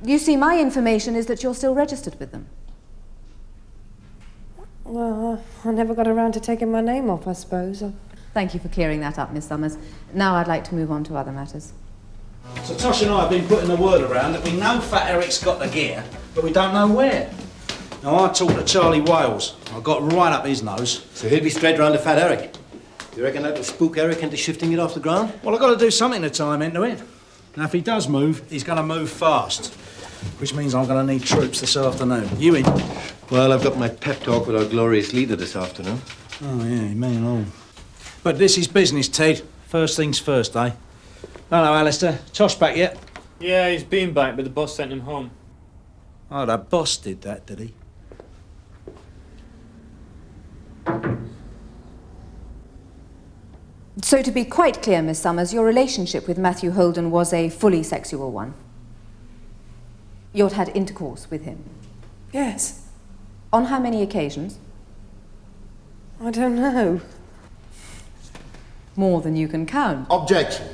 Speaker 3: You see, my information is that you're still registered with them.
Speaker 8: Well, I never got around to taking my name off, I suppose.
Speaker 3: Thank you for clearing that up, Miss Summers. Now I'd like to move on to other matters.
Speaker 6: So Tosh and I have been putting the word around that we know Fat Eric's got the gear, but we don't know where. Now, I talked to Charlie Wales. I got right up his nose.
Speaker 23: So he'll be straight round to Fat Eric. You reckon that'll spook Eric into shifting it off the ground?
Speaker 6: Well, I've got to do something to time into it. Now, if he does move, he's going to move fast, which means I'm going to need troops this afternoon. You in?
Speaker 23: Well, I've got my pep talk with our glorious leader this afternoon.
Speaker 6: Oh, yeah, me and all. But this is business, Ted. First things first, eh? Hello, Alistair. Tosh back yet?
Speaker 5: Yeah, he's been back, but the boss sent him home.
Speaker 6: Oh, the boss did that, did he?
Speaker 3: So to be quite clear, Miss Summers, your relationship with Matthew Holden was a fully sexual one. You'd had intercourse with him?
Speaker 8: Yes.
Speaker 3: On how many occasions?
Speaker 8: I don't know.
Speaker 3: More than you can count.
Speaker 20: Objection.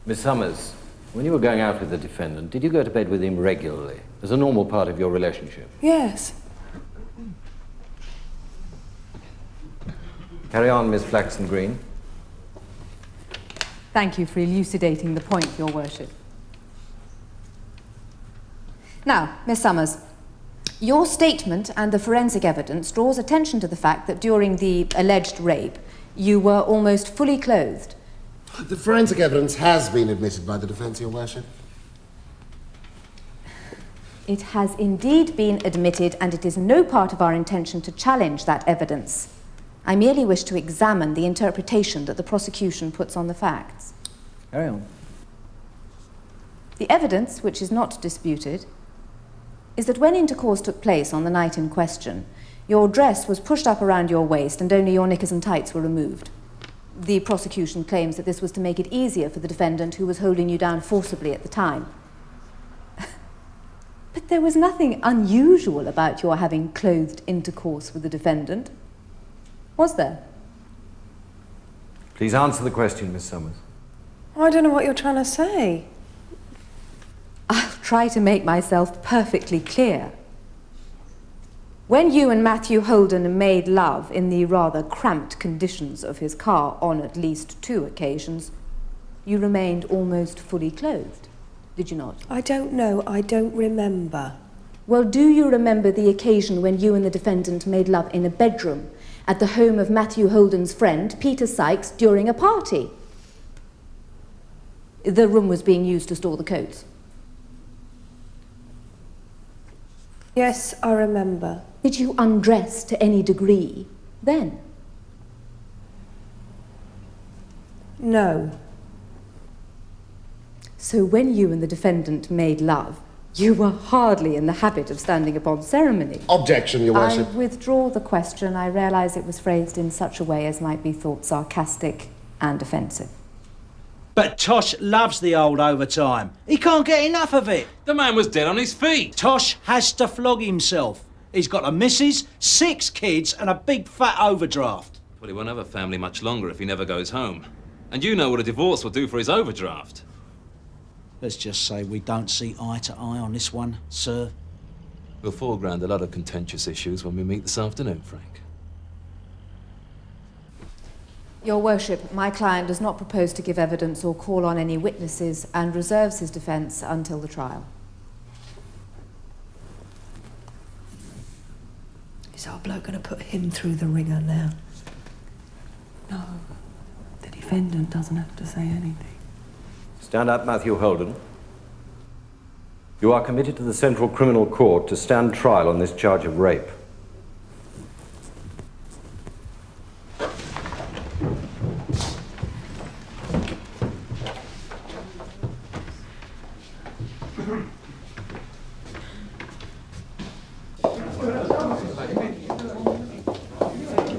Speaker 13: Miss Summers, when you were going out with the defendant, did you go to bed with him regularly, as a normal part of your relationship?
Speaker 8: Yes.
Speaker 13: Carry on, Miss Flaxen Green.
Speaker 3: Thank you for elucidating the point, Your Worship. Now, Miss Summers, your statement and the forensic evidence draws attention to the fact that during the alleged rape, you were almost fully clothed.
Speaker 24: The forensic evidence has been admitted by the defence, Your Worship.
Speaker 3: It has indeed been admitted, and it is no part of our intention to challenge that evidence. I merely wish to examine the interpretation that the prosecution puts on the facts.
Speaker 2: Carry on.
Speaker 3: The evidence, which is not disputed, is that when intercourse took place on the night in question, your dress was pushed up around your waist and only your knickers and tights were removed. The prosecution claims that this was to make it easier for the defendant who was holding you down forcibly at the time. But there was nothing unusual about your having clothed intercourse with the defendant, was there?
Speaker 13: Please answer the question, Miss Summers.
Speaker 8: I don't know what you're trying to say.
Speaker 3: I'll try to make myself perfectly clear. When you and Matthew Holden made love in the rather cramped conditions of his car on at least 2 occasions, you remained almost fully clothed, did you not?
Speaker 8: I don't know. I don't remember.
Speaker 3: Well, do you remember the occasion when you and the defendant made love in a bedroom at the home of Matthew Holden's friend, Peter Sykes, during a party? The room was being used to store the coats.
Speaker 8: Yes, I remember.
Speaker 3: Did you undress to any degree then?
Speaker 8: No.
Speaker 3: So when you and the defendant made love, you were hardly in the habit of standing upon ceremony.
Speaker 24: Objection, Your Worship.
Speaker 3: I withdraw the question. I realise it was phrased in such a way as might be thought sarcastic and offensive.
Speaker 6: But Tosh loves the old overtime. He can't get enough of it.
Speaker 9: The man was dead on his feet.
Speaker 6: Tosh has to flog himself. He's got a missus, 6 kids, and a big fat overdraft.
Speaker 9: Well, he won't have a family much longer if he never goes home. And you know what a divorce will do for his overdraft.
Speaker 6: Let's just say we don't see eye to eye on this one, sir.
Speaker 9: We'll foreground a lot of contentious issues when we meet this afternoon, Frank.
Speaker 3: Your Worship, my client does not propose to give evidence or call on any witnesses and reserves his defence until the trial.
Speaker 7: Is our bloke going to put him through the ringer now? No. The defendant doesn't have to say anything.
Speaker 13: Stand up, Matthew Holden. You are committed to the Central Criminal Court to stand trial on this charge of rape.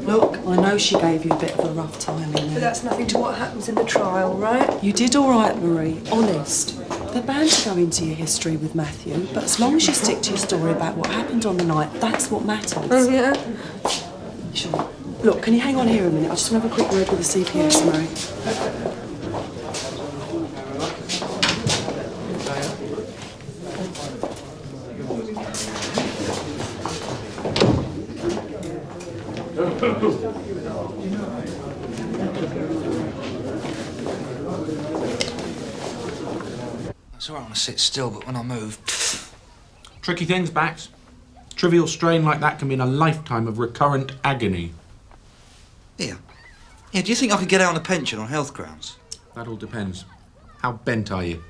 Speaker 7: Look, I know she gave you a bit of a rough time in there.
Speaker 8: But that's nothing to what happens in the trial, right?
Speaker 7: You did all right, Marie. Honest. They're bound to go into your history with Matthew, but as long as you stick to your story about what happened on the night, that's what matters.
Speaker 8: Oh, yeah?
Speaker 7: Sure. Look, can you hang on here a minute? I just want to have a quick word with the CPS, Marie.
Speaker 11: So I want to sit still, but when I move...
Speaker 25: Tricky things, Bax. Trivial strain like that can mean a lifetime of recurrent agony.
Speaker 11: Yeah. Yeah, do you think I could get out on a pension on health grounds?
Speaker 25: That all depends. How bent are you?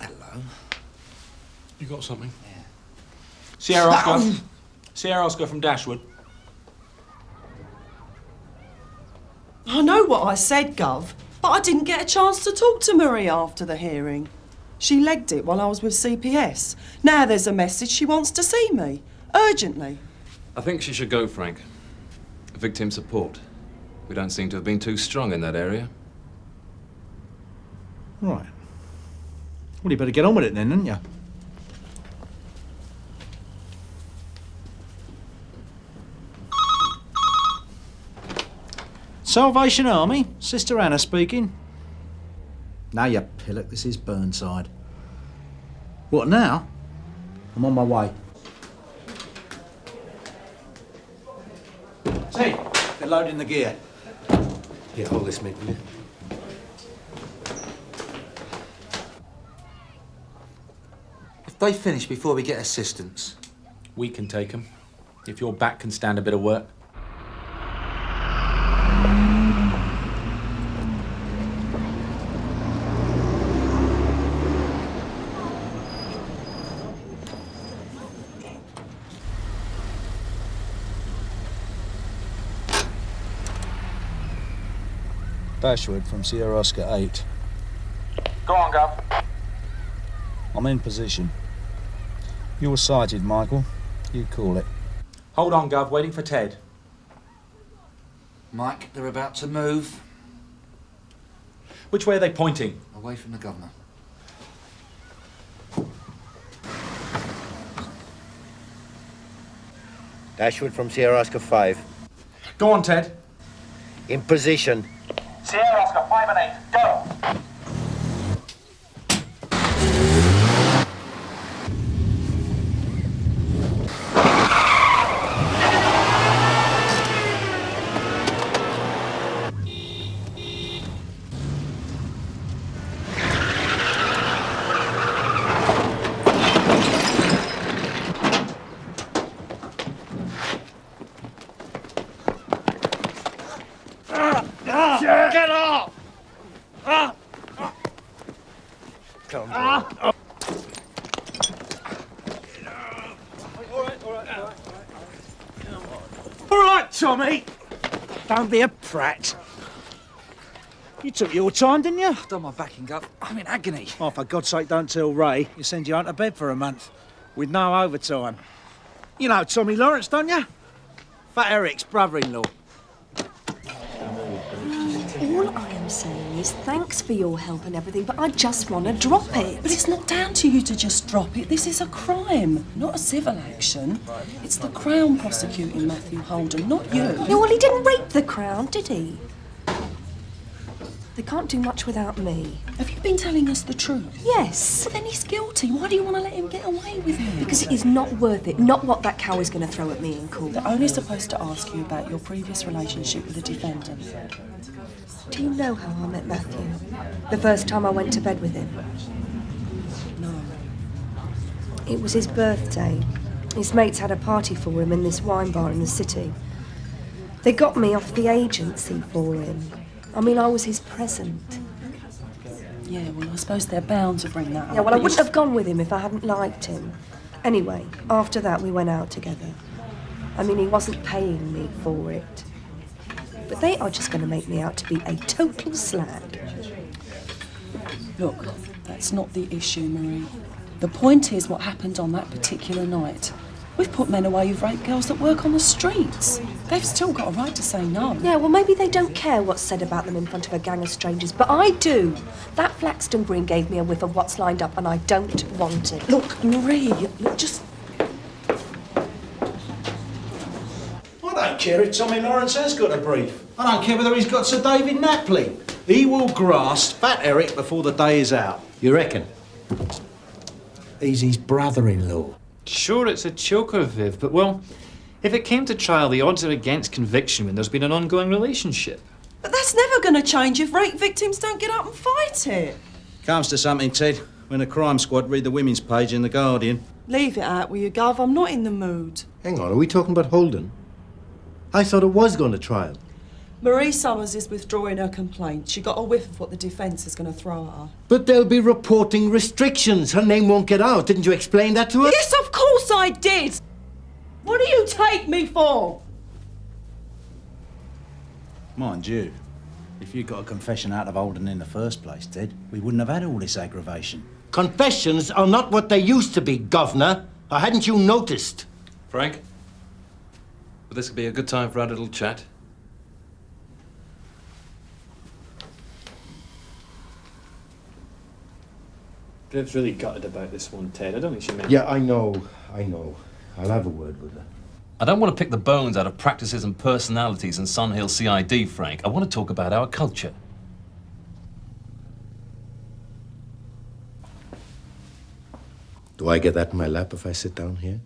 Speaker 11: Hello.
Speaker 25: You got something? Yeah. Sierra Oscar. Sierra Oscar from Dashwood.
Speaker 7: I know what I said, Gov, but I didn't get a chance to talk to Marie after the hearing. She legged it while I was with CPS. Now there's a message she wants to see me. Urgently.
Speaker 9: I think she should go, Frank. Victim support. We don't seem to have been too strong in that area.
Speaker 6: Right. Well, you better get on with it then, hadn't you? Salvation Army, Sister Anna speaking. Now you pillock, this is Burnside. What now? I'm on my way. Say, they're loading the gear.
Speaker 11: Yeah, hold this, mate, will you? If they finish before we get assistance...
Speaker 25: We can take them, if your back can stand a bit of work.
Speaker 6: Dashwood from Sierra Oscar 8.
Speaker 10: Go on, Gov.
Speaker 6: I'm in position. You were sighted, Michael. You call it.
Speaker 25: Hold on, Gov. Waiting for Ted.
Speaker 11: Mike, they're about to move.
Speaker 25: Which way are they pointing?
Speaker 11: Away from the governor.
Speaker 15: Dashwood from Sierra Oscar 5.
Speaker 25: Go on, Ted.
Speaker 15: In position.
Speaker 10: Sierra Oscar 5 and 8. Go!
Speaker 15: Get up! Come on.
Speaker 6: All right, Tommy. Don't be a prat. You took your time, didn't you?
Speaker 11: I've done my backing up. I'm in agony.
Speaker 6: Oh, for God's sake, don't tell Ray. You send you out to bed for a month with no overtime. You know Tommy Lawrence, don't you? Fat Eric's brother-in-law.
Speaker 8: All I am saying is thanks for your help and everything, but I just want to drop it.
Speaker 7: But it's not down to you to just drop it. This is a crime, not a civil action. It's the Crown prosecuting Matthew Holden, not you.
Speaker 8: Yeah, well, he didn't rape the Crown, did he? They can't do much without me.
Speaker 7: Have you been telling us the truth?
Speaker 8: Yes.
Speaker 7: But then he's guilty. Why do you want to let him get away with it?
Speaker 8: Because it is not worth it. Not what that cow is going to throw at me in court.
Speaker 7: They're only supposed to ask you about your previous relationship with the defendant.
Speaker 8: Do you know how I met Matthew? The first time I went to bed with him?
Speaker 7: No.
Speaker 8: It was his birthday. His mates had a party for him in this wine bar in the city. They got me off the agency for him. I mean, I was his present.
Speaker 7: Yeah, well, I suppose they're bound to bring that up.
Speaker 8: Yeah, well, I wouldn't have gone with him if I hadn't liked him. Anyway, after that, we went out together. I mean, he wasn't paying me for it. But they are just going to make me out to be a total slag.
Speaker 7: Look, that's not the issue, Marie. The point is what happened on that particular night. We've put men away who've raped girls that work on the streets. They've still got a right to say no.
Speaker 8: Yeah, well, maybe they don't care what's said about them in front of a gang of strangers, but I do. That Flaxton Green gave me a whiff of what's lined up, and I don't want it.
Speaker 7: Look, Marie, look, just...
Speaker 6: I don't care if Tommy Lawrence has got a brief. I don't care whether he's got Sir David Napley. He will grasp Fat Eric before the day is out.
Speaker 2: You reckon?
Speaker 6: He's his brother-in-law.
Speaker 5: Sure, it's a choker, Viv, but well, if it came to trial, the odds are against conviction when there's been an ongoing relationship.
Speaker 7: But that's never going to change if rape victims don't get up and fight it.
Speaker 6: Comes to something, Ted, when the crime squad read the women's page in The Guardian.
Speaker 7: Leave it out, will you, Gov? I'm not in the mood.
Speaker 15: Hang on, are we talking about Holden? I thought it was going to trial.
Speaker 7: Marie Summers is withdrawing her complaint. She got a whiff of what the defence is going to throw at her.
Speaker 15: But there'll be reporting restrictions. Her name won't get out. Didn't you explain that to her?
Speaker 7: Yes, of course I did! What do you take me for?
Speaker 6: Mind you, if you got a confession out of Holden in the first place, Ted, we wouldn't have had all this aggravation.
Speaker 15: Confessions are not what they used to be, Governor. Or hadn't you noticed?
Speaker 9: Frank? Well, this could be a good time for our little chat.
Speaker 5: Viv's really gutted about this one, Ted. I don't think she meant...
Speaker 15: Yeah, I know. I'll have a word with her.
Speaker 9: I don't want to pick the bones out of practices and personalities in Sunhill CID, Frank. I want to talk about our culture.
Speaker 15: Do I get that in my lap if I sit down here?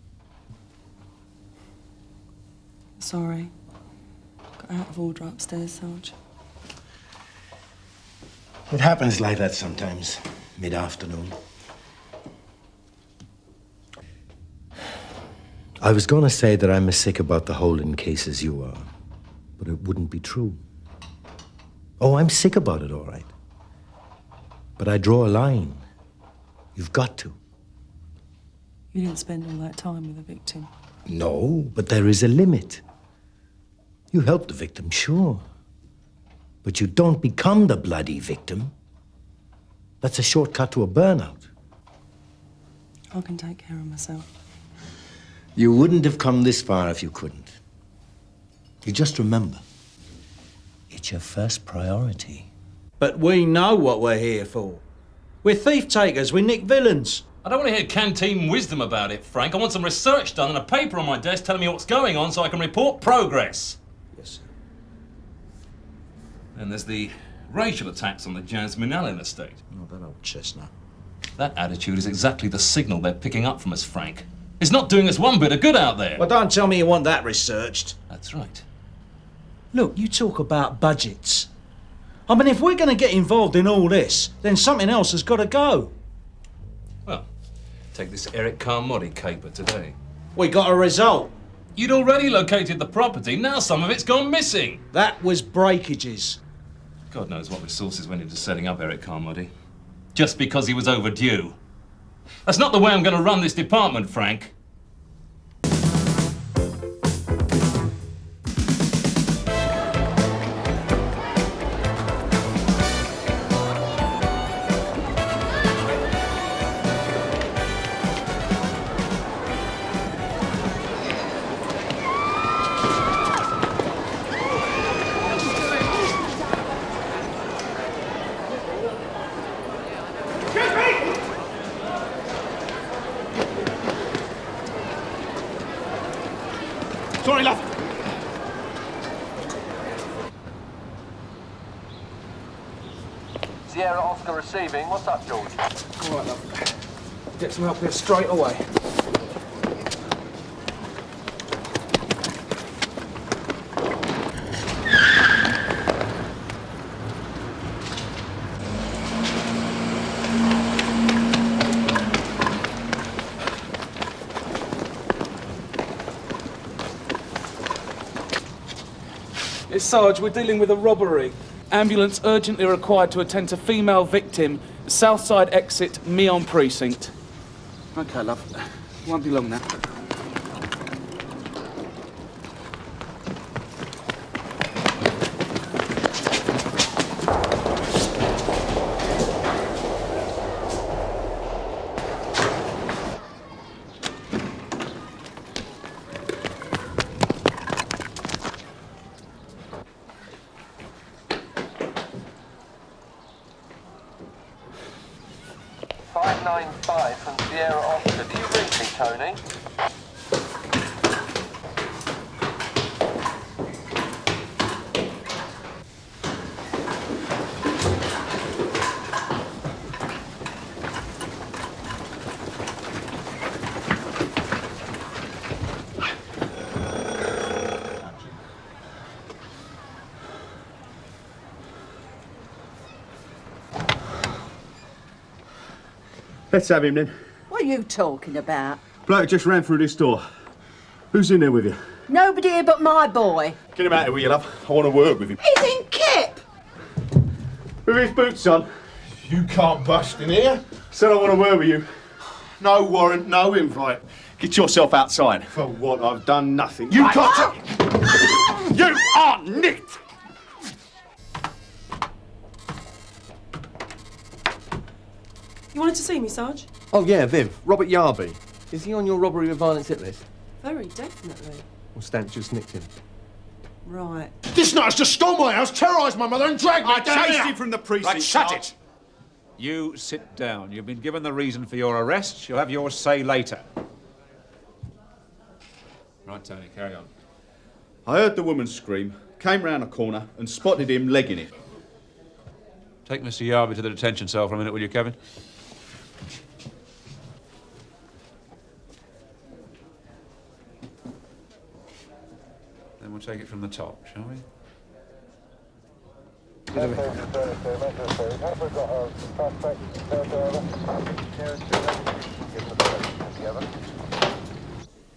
Speaker 7: Sorry. Got out of order upstairs, Sarge.
Speaker 15: It happens like that sometimes, mid-afternoon. I was going to say that I'm as sick about the Holden case as you are, but it wouldn't be true. Oh, I'm sick about it, all right. But I draw a line. You've got to.
Speaker 7: You didn't spend all that time with the victim.
Speaker 15: No, but there is a limit. You help the victim, sure. But you don't become the bloody victim. That's a shortcut to a burnout.
Speaker 7: I can take care of myself.
Speaker 15: You wouldn't have come this far if you couldn't. You just remember, it's your first priority.
Speaker 6: But we know what we're here for. We're thief takers, we nick villains.
Speaker 9: I don't want to hear canteen wisdom about it, Frank. I want some research done and a paper on my desk telling me what's going on so I can report progress.
Speaker 6: Yes, sir.
Speaker 9: And there's the racial attacks on the Jasmine Allen estate.
Speaker 6: Oh, that old chestnut.
Speaker 9: That attitude is exactly the signal they're picking up from us, Frank. It's not doing us one bit of good out there.
Speaker 6: Well, don't tell me you want that researched.
Speaker 9: That's right.
Speaker 6: Look, you talk about budgets. I mean, if we're going to get involved in all this, then something else has got to go.
Speaker 9: Well, take this Eric Carmody caper today.
Speaker 6: We got a result.
Speaker 9: You'd already located the property, now some of it's gone missing.
Speaker 6: That was breakages.
Speaker 9: God knows what resources went into setting up Eric Carmody. Just because he was overdue. That's not the way I'm going to run this department, Frank.
Speaker 10: Sorry, love.
Speaker 18: Sierra Oscar receiving. What's up, George?
Speaker 21: All right, love. Get some help here straight away.
Speaker 1: Sarge, we're dealing with a robbery. Ambulance urgently required to attend to female victim. Southside exit, Meon Precinct. Okay, love. Won't be long now.
Speaker 18: From Sierra Oscar. Do you read me, Tony?
Speaker 14: Let's have him then.
Speaker 16: What are you talking about?
Speaker 14: Bloke just ran through this door. Who's in there with you?
Speaker 16: Nobody here but my boy.
Speaker 14: Get him out here, will you, love? I want to work with him.
Speaker 16: He's in kip.
Speaker 14: With his boots on.
Speaker 12: You can't bust in here.
Speaker 14: Said I want to work with you.
Speaker 12: No warrant, no invite.
Speaker 14: Get yourself outside.
Speaker 12: For what? I've done nothing.
Speaker 14: You can't... You are nicked!
Speaker 7: You wanted to see me, Sarge?
Speaker 18: Oh, yeah, Viv. Robert Yarby. Is he on your robbery with violence hit list?
Speaker 7: Very definitely.
Speaker 18: Or Stamp just nicked him?
Speaker 7: Right.
Speaker 12: This night's just stole my house, terrorised my mother and dragged me
Speaker 14: I
Speaker 12: down
Speaker 14: chased
Speaker 12: here.
Speaker 14: him from the precinct.
Speaker 17: Right, shut it! You sit down. You've been given the reason for your arrest. You'll have your say later. Right, Tony, carry on.
Speaker 14: I heard the woman scream, came round a corner and spotted him legging it.
Speaker 17: Take Mr. Yarby to the detention cell for a minute, will you, Kevin? Then we'll take it from the top, shall we?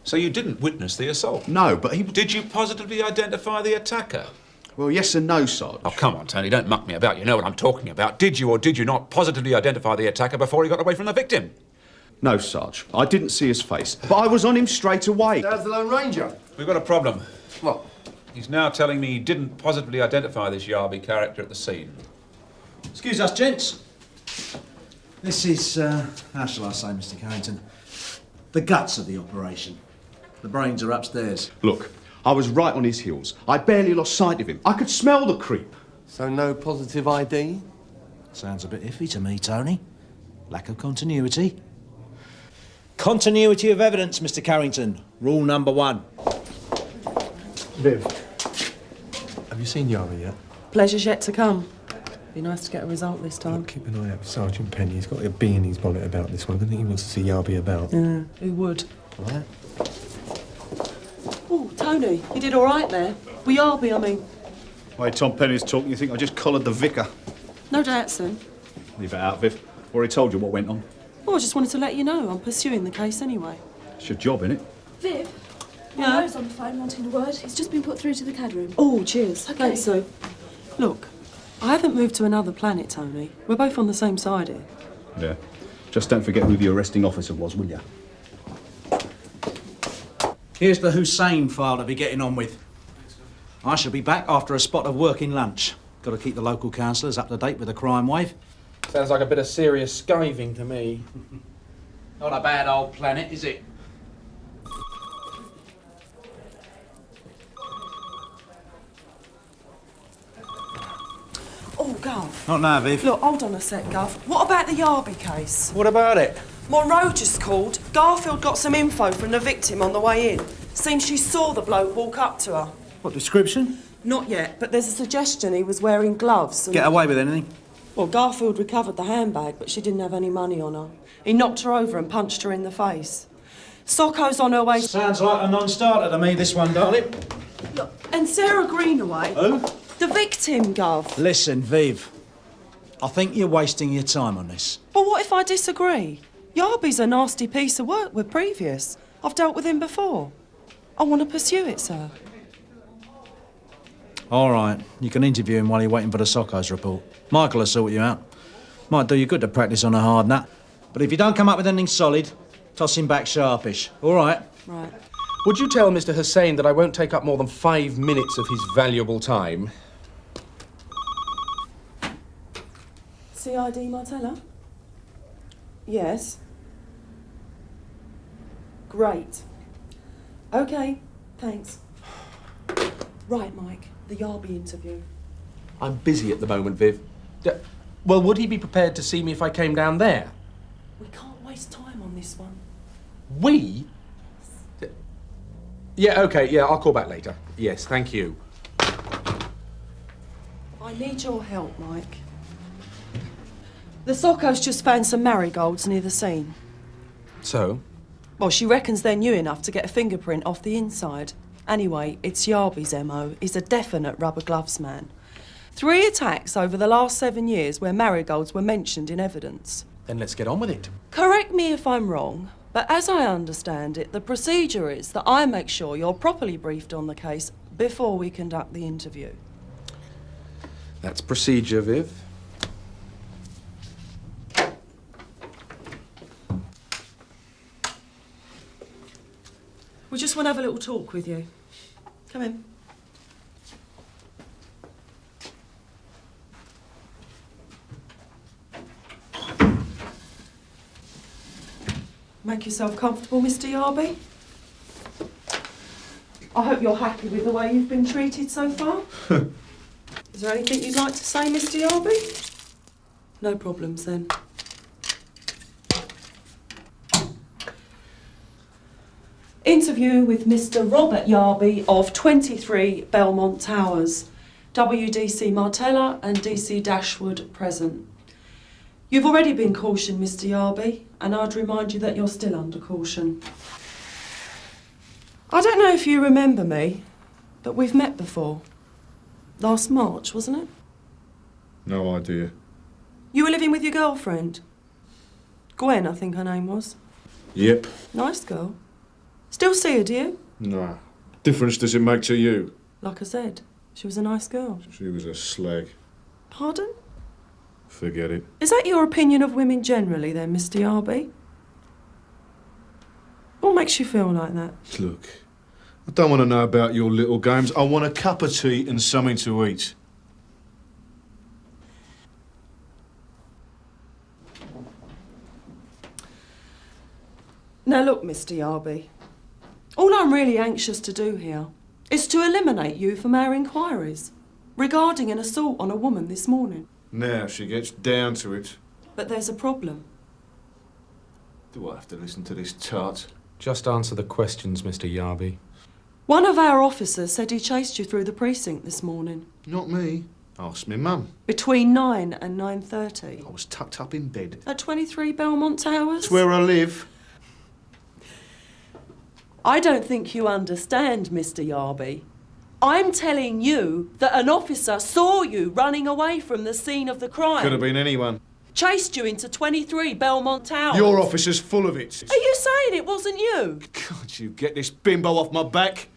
Speaker 17: So you didn't witness the assault?
Speaker 14: No, but he...
Speaker 17: Did you positively identify the attacker?
Speaker 14: Well, yes and no, Sarge.
Speaker 17: Oh, come on, Tony, don't muck me about. You know what I'm talking about. Did you or did you not positively identify the attacker before he got away from the victim?
Speaker 14: No, Sarge. I didn't see his face, but I was on him straight away.
Speaker 12: There's the Lone Ranger.
Speaker 17: We've got a problem.
Speaker 12: What?
Speaker 17: He's now telling me he didn't positively identify this Yarby character at the scene.
Speaker 6: Excuse us, gents. This is, how shall I say, Mr. Carrington? The guts of the operation. The brains are upstairs.
Speaker 14: Look, I was right on his heels. I barely lost sight of him. I could smell the creep.
Speaker 18: So no positive ID?
Speaker 6: Sounds a bit iffy to me, Tony. Lack of continuity. Continuity of evidence, Mr. Carrington. Rule number 1.
Speaker 18: Viv, have you seen Yarby yet?
Speaker 7: Pleasure's yet to come. Be nice to get a result this time.
Speaker 18: Keep an eye out for Sergeant Penny. He's got a bee in his bonnet about this one. I don't think he wants to see Yarby about.
Speaker 7: Yeah, who would?
Speaker 18: All right.
Speaker 7: Oh, Tony, you did all right there. We Yarby, I mean.
Speaker 14: Why, Tom Penny's talking, you think I just collared the vicar?
Speaker 7: No doubt, son.
Speaker 14: Leave it out, Viv. Already told you what went on.
Speaker 7: Oh, I just wanted to let you know I'm pursuing the case anyway.
Speaker 14: It's your job, innit?
Speaker 19: Viv?
Speaker 7: Yeah?
Speaker 19: Mo's on the phone wanting a word. He's just been put through to the CAD room.
Speaker 7: Oh, cheers.
Speaker 19: Okay.
Speaker 7: Thanks, Sue. Look, I haven't moved to another planet, Tony. We're both on the same side here.
Speaker 14: Yeah. Just don't forget who the arresting officer was, will you?
Speaker 6: Here's the Hussein file to be getting on with. I shall be back after a spot of working lunch. Got to keep the local councillors up to date with the crime wave.
Speaker 25: Sounds like a bit of serious skiving to me.
Speaker 1: Not a bad old planet, is it?
Speaker 7: Oh, Gov.
Speaker 6: Not now, Viv.
Speaker 7: Look, hold on a sec, Gov. What about the Yarby case?
Speaker 25: What about it?
Speaker 7: Monroe just called. Garfield got some info from the victim on the way in. Seems she saw the bloke walk up to her.
Speaker 6: What description?
Speaker 7: Not yet, but there's a suggestion he was wearing gloves. And...
Speaker 6: Get away with anything?
Speaker 7: Well, Garfield recovered the handbag, but she didn't have any money on her. He knocked her over and punched her in the face. Socko's on her way...
Speaker 6: Sounds like a non-starter to me, this one, darling.
Speaker 7: Look, and Sarah Greenaway...
Speaker 6: Who?
Speaker 7: The victim, Gov.
Speaker 6: Listen, Viv. I think you're wasting your time on this.
Speaker 7: Well, what if I disagree? Yarby's a nasty piece of work. We're previous. I've dealt with him before. I want to pursue it, sir.
Speaker 6: All right. You can interview him while you're waiting for the Socko's report. Michael will sort you out. Might do you good to practice on a hard nut. But if you don't come up with anything solid, toss him back sharpish. All right?
Speaker 7: Right.
Speaker 25: Would you tell Mr. Hussein that I won't take up more than 5 minutes of his valuable time?
Speaker 7: CID Martella? Yes. Great. OK, thanks. Right, Mike, the Yarby interview.
Speaker 25: I'm busy at the moment, Viv. Well, would he be prepared to see me if I came down there?
Speaker 7: We can't waste time on this one.
Speaker 25: We? Yeah, OK, yeah, I'll call back later. Yes, thank you.
Speaker 7: I need your help, Mike. The Socko's just found some marigolds near the scene.
Speaker 25: So?
Speaker 7: Well, she reckons they're new enough to get a fingerprint off the inside. Anyway, it's Yarby's MO. He's a definite rubber gloves man. 3 attacks over the last 7 years where marigolds were mentioned in evidence.
Speaker 25: Then let's get on with it.
Speaker 7: Correct me if I'm wrong, but as I understand it, the procedure is that I make sure you're properly briefed on the case before we conduct the interview.
Speaker 25: That's procedure, Viv.
Speaker 7: We just want to have a little talk with you. Come in. Make yourself comfortable, Mr. Yarby. I hope you're happy with the way you've been treated so far. Is there anything you'd like to say, Mr. Yarby? No problems, then. Interview with Mr. Robert Yarby of 23 Belmont Towers. WDC Martella and DC Dashwood present. You've already been cautioned, Mr. Yarby, and I'd remind you that you're still under caution. I don't know if you remember me, but we've met before. Last March, wasn't it?
Speaker 14: No idea.
Speaker 7: You were living with your girlfriend. Gwen, I think her name was.
Speaker 14: Yep.
Speaker 7: Nice girl. Still see her, do you?
Speaker 14: No. Difference does it make to you?
Speaker 7: Like I said, she was a nice girl.
Speaker 14: She was a slag.
Speaker 7: Pardon?
Speaker 14: Forget it.
Speaker 7: Is that your opinion of women generally then, Mr. Yarby? What makes you feel like that?
Speaker 14: Look, I don't want to know about your little games. I want a cup of tea and something to eat.
Speaker 7: Now look, Mr. Yarby, all I'm really anxious to do here is to eliminate you from our inquiries regarding an assault on a woman this morning.
Speaker 14: Now she gets down to it.
Speaker 7: But there's a problem.
Speaker 14: Do I have to listen to this tart?
Speaker 25: Just answer the questions, Mr. Yarby.
Speaker 7: One of our officers said he chased you through the precinct this morning.
Speaker 14: Not me. Ask me mum.
Speaker 7: Between 9 and 9:30.
Speaker 14: I was tucked up in bed.
Speaker 7: At 23 Belmont Towers?
Speaker 14: It's where I live.
Speaker 7: I don't think you understand, Mr. Yarby. I'm telling you that an officer saw you running away from the scene of the crime.
Speaker 14: Could have been anyone.
Speaker 7: Chased you into 23 Belmont Towers.
Speaker 14: Your officer's full of it.
Speaker 7: Are you saying it wasn't you?
Speaker 14: Can't you get this bimbo off my back?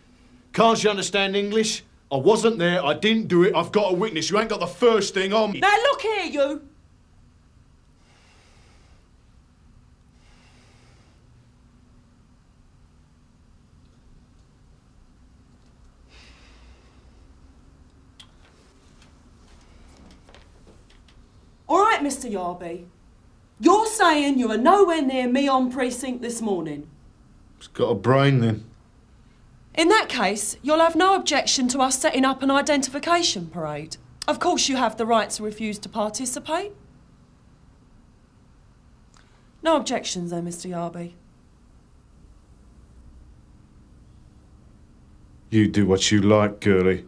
Speaker 14: Can't you understand English? I wasn't there, I didn't do it, I've got a witness. You ain't got the first thing on me.
Speaker 7: Now look here, you! All right, Mr. Yarby. You're saying you were nowhere near me on precinct this morning.
Speaker 14: It's got a brain then.
Speaker 7: In that case, you'll have no objection to us setting up an identification parade. Of course you have the right to refuse to participate. No objections though, Mr. Yarby.
Speaker 14: You do what you like, girlie.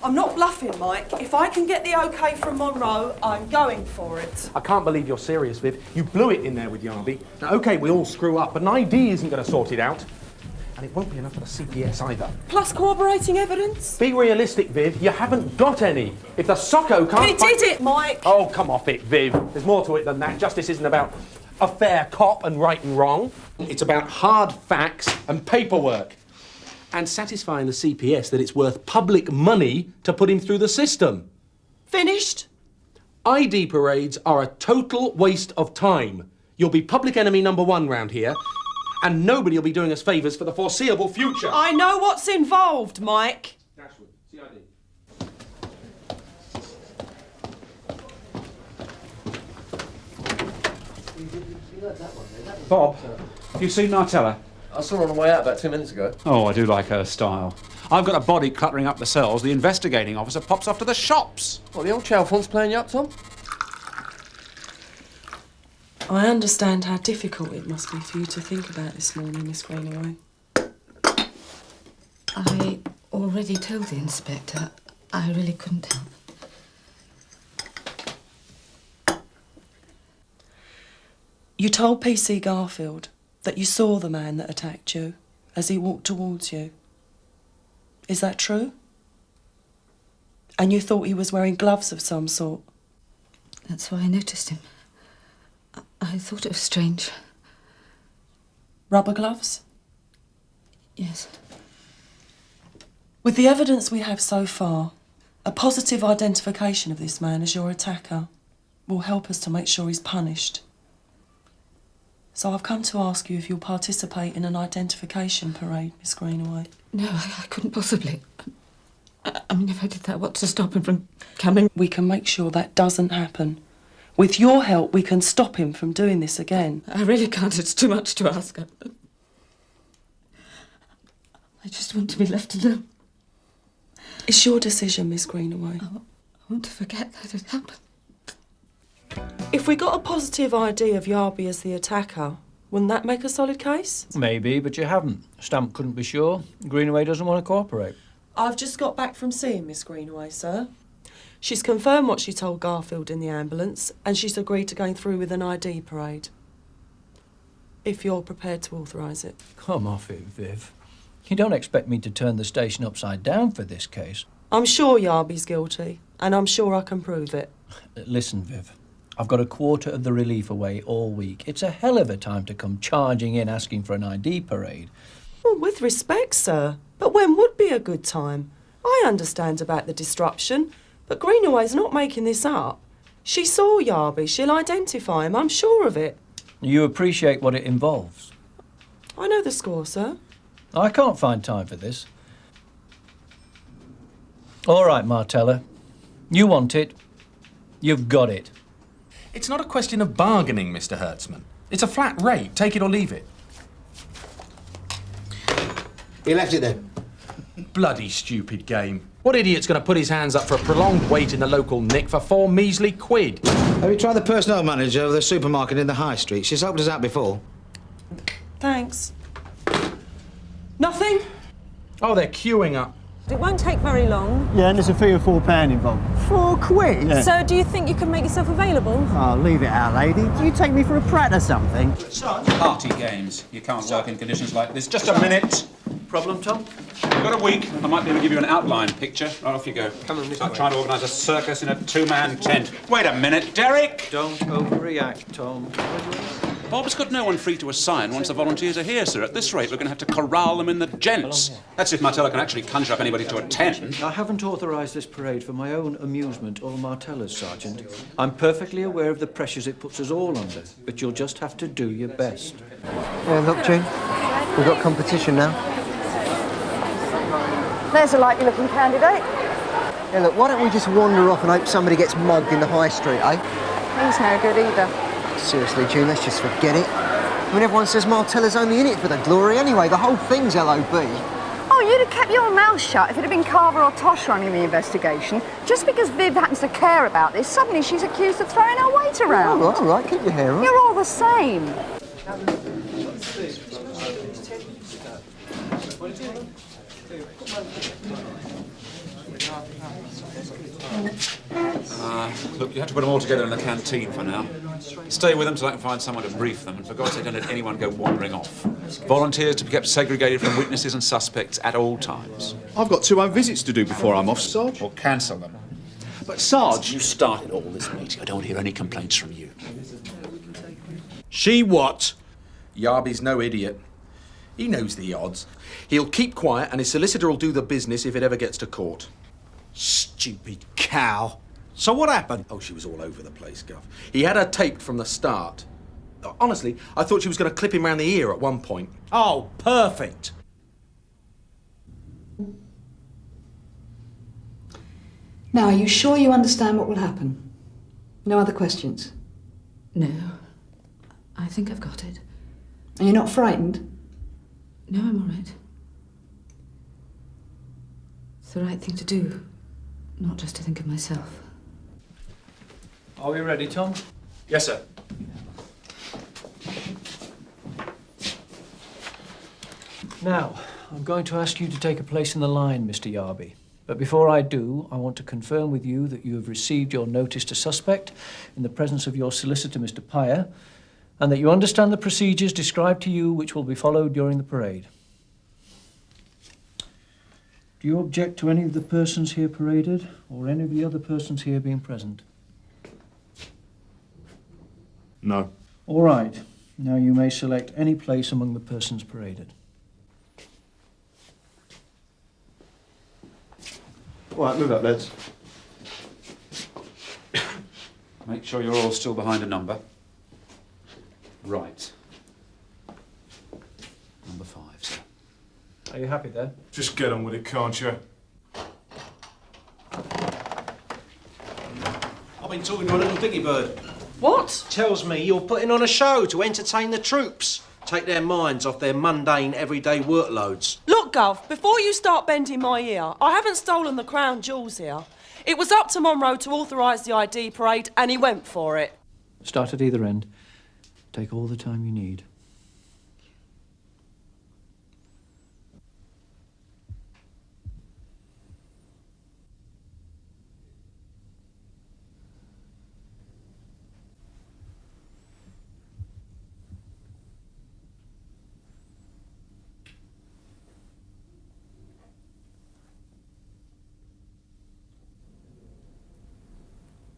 Speaker 7: I'm not bluffing, Mike. If I can get the OK from Monroe, I'm going for it.
Speaker 25: I can't believe you're serious, Viv. You blew it in there with Yarby. Now, OK, we all screw up, but an ID isn't going to sort it out. And it won't be enough for the CPS either.
Speaker 7: Plus corroborating evidence?
Speaker 25: Be realistic, Viv. You haven't got any. If the Socko can't...
Speaker 7: He did it, Mike!
Speaker 25: Oh, come off it, Viv. There's more to it than that. Justice isn't about a fair cop and right and wrong. It's about hard facts and paperwork. And satisfying the CPS that it's worth public money to put him through the system.
Speaker 7: Finished?
Speaker 25: ID parades are a total waste of time. You'll be public enemy #1 round here, and nobody will be doing us favours for the foreseeable future.
Speaker 7: I know what's involved, Mike.
Speaker 25: Dashwood, CID.
Speaker 4: Bob, have you seen Martella?
Speaker 18: I saw her on the way out about 2 minutes ago.
Speaker 4: Oh, I do like her style. I've got a body cluttering up the cells. The investigating officer pops off to the shops.
Speaker 18: Well, the old Chalfont's playing you up, Tom?
Speaker 7: I understand how difficult it must be for you to think about this morning, Miss Greenaway.
Speaker 20: I already told the inspector I really couldn't help.
Speaker 7: You told PC Garfield that you saw the man that attacked you as he walked towards you. Is that true? And you thought he was wearing gloves of some sort?
Speaker 20: That's why I noticed him. I thought it was strange.
Speaker 7: Rubber gloves?
Speaker 20: Yes.
Speaker 7: With the evidence we have so far, a positive identification of this man as your attacker will help us to make sure he's punished. So I've come to ask you if you'll participate in an identification parade, Miss Greenaway.
Speaker 20: No, I couldn't possibly. I mean, if I did that, what's to stop him from coming?
Speaker 7: We can make sure that doesn't happen. With your help, we can stop him from doing this again.
Speaker 20: I really can't. It's too much to ask. I just want to be left alone.
Speaker 7: It's your decision, Miss Greenaway.
Speaker 20: I want to forget that it happened.
Speaker 7: If we got a positive ID of Yarby as the attacker, wouldn't that make a solid case?
Speaker 21: Maybe, but you haven't. Stamp couldn't be sure. Greenaway doesn't want to cooperate.
Speaker 7: I've just got back from seeing Miss Greenaway, sir. She's confirmed what she told Garfield in the ambulance, and she's agreed to going through with an ID parade. If you're prepared to authorise it.
Speaker 21: Come off it, Viv. You don't expect me to turn the station upside down for this case.
Speaker 7: I'm sure Yarby's guilty, and I'm sure I can prove it.
Speaker 21: Listen, Viv. I've got a quarter of the relief away all week. It's a hell of a time to come charging in asking for an ID parade.
Speaker 7: Well, with respect, sir, but when would be a good time? I understand about the disruption, but Greenaway's not making this up. She saw Yarby. She'll identify him, I'm sure of it.
Speaker 21: You appreciate what it involves?
Speaker 7: I know the score, sir.
Speaker 21: I can't find time for this. All right, Martella. You want it. You've got it.
Speaker 3: It's not a question of bargaining, Mr. Hertzman. It's a flat rate. Take it or leave it.
Speaker 14: He left it then.
Speaker 3: Bloody stupid game. What idiot's going to put his hands up for a prolonged wait in the local nick for 4 measly quid?
Speaker 6: Have you tried the personnel manager of the supermarket in the high street? She's helped us out before.
Speaker 7: Thanks. Nothing?
Speaker 3: Oh, they're queuing up.
Speaker 13: It won't take very long.
Speaker 22: Yeah, and there's a fee of £4 involved.
Speaker 13: £4?
Speaker 22: Yeah.
Speaker 13: So do you think you can make yourself available?
Speaker 22: Oh, leave it out, lady. Do you take me for a prat or something?
Speaker 4: Party games. You can't work in conditions like this. Just a minute.
Speaker 21: Problem, Tom?
Speaker 4: You've got a week. I might be able to give you an outline picture. Right, off you go.
Speaker 21: Come on,
Speaker 4: Start trying to organise a circus in a two-man tent. Wait a minute, Derek!
Speaker 21: Don't overreact, Tom.
Speaker 4: Bob's got no one free to assign once the volunteers are here, sir. At this rate, we're going to have to corral them in the gents. That's if Martella can actually conjure up anybody to attend.
Speaker 21: I haven't authorised this parade for my own amusement or Martella's, Sergeant. I'm perfectly aware of the pressures it puts us all under, but you'll just have to do your best.
Speaker 22: Yeah, look, June. We've got competition now.
Speaker 16: There's a likely-looking candidate.
Speaker 22: Yeah, look, why don't we just wander off and hope somebody gets mugged in the high street, eh?
Speaker 16: He's no good either.
Speaker 22: Seriously, June, let's just forget it. I mean, everyone says Martella's only in it for the glory anyway. The whole thing's LOB.
Speaker 16: Oh, you'd have kept your mouth shut if it had been Carver or Tosh running the investigation. Just because Viv happens to care about this, suddenly she's accused of throwing her weight around.
Speaker 22: Oh, all right, keep your hair on.
Speaker 16: You're all the same.
Speaker 4: Look, you have to put them all together in the canteen for now. Stay with them till I can find someone to brief them, and for God's sake, don't let anyone go wandering off. Volunteers to be kept segregated from witnesses and suspects at all times.
Speaker 14: I've got 2 home visits to do before I'm off, Sarge.
Speaker 4: Or cancel them.
Speaker 14: But, Sarge...
Speaker 4: You started all this meeting. I don't want to hear any complaints from you.
Speaker 3: She what? Yarby's no idiot. He knows the odds. He'll keep quiet and his solicitor will do the business if it ever gets to court.
Speaker 6: Stupid cow. So what happened?
Speaker 3: Oh, she was all over the place, Gov. He had her taped from the start. Honestly, I thought she was going to clip him round the ear at one point.
Speaker 6: Oh, perfect.
Speaker 20: Now, are you sure you understand what will happen? No other questions? No. I think I've got it. And you're not frightened? No, I'm all right. It's the right thing to do, not just to think of myself.
Speaker 21: Are we ready, Tom?
Speaker 4: Yes, sir.
Speaker 21: Now, I'm going to ask you to take a place in the line, Mr. Yarby. But before I do, I want to confirm with you that you have received your notice to suspect in the presence of your solicitor, Mr. Pyer, and that you understand the procedures described to you which will be followed during the parade. Do you object to any of the persons here paraded, or any of the other persons here being present?
Speaker 14: No.
Speaker 21: All right. Now you may select any place among the persons paraded.
Speaker 14: All right, move up, lads.
Speaker 4: Make sure you're all still behind a number. Right. Number 5, sir.
Speaker 21: Are you happy there?
Speaker 14: Just get on with it, can't you?
Speaker 6: I've been talking to a little dicky bird.
Speaker 7: What?
Speaker 6: Tells me you're putting on a show to entertain the troops. Take their minds off their mundane, everyday workloads.
Speaker 7: Look, Gov, before you start bending my ear, I haven't stolen the crown jewels here. It was up to Monroe to authorise the ID parade, and he went for it.
Speaker 21: Start at either end. Take all the time you need.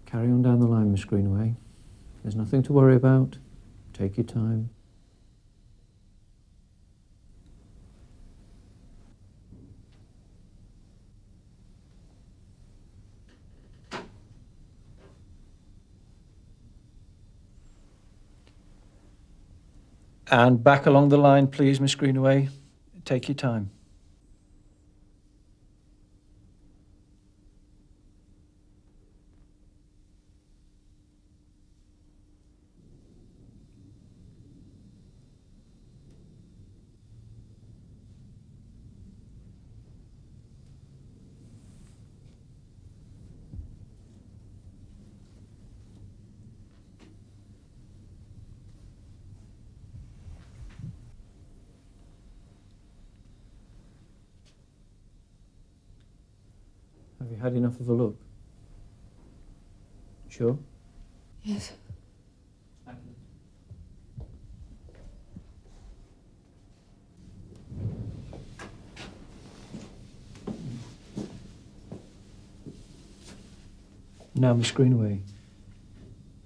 Speaker 21: Carry on down the line, Miss Greenaway. There's nothing to worry about. Take your time. And back along the line, please, Miss Greenaway. Take your time. Have you had enough of a look? Sure?
Speaker 20: Yes.
Speaker 21: Now, Miss Greenaway,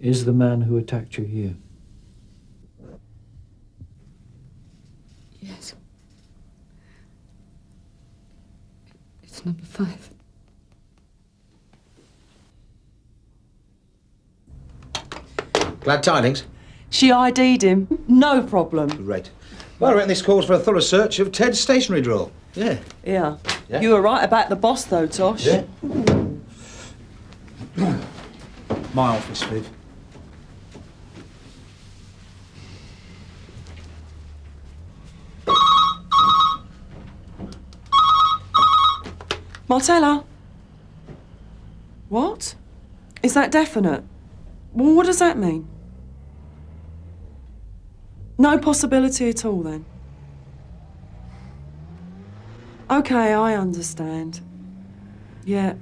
Speaker 21: is the man who attacked you here?
Speaker 20: Yes. It's number 5.
Speaker 6: Glad tidings.
Speaker 7: She ID'd him. No problem.
Speaker 6: Great. Well, I reckon this calls for a thorough search of Ted's stationery drawer. Yeah.
Speaker 7: Yeah.
Speaker 6: Yeah.
Speaker 7: You were right about the boss, though, Tosh.
Speaker 6: Yeah. My office, Viv.
Speaker 7: Martella? What? Is that definite? Well, what does that mean? No possibility at all, then? OK, I understand. Yeah.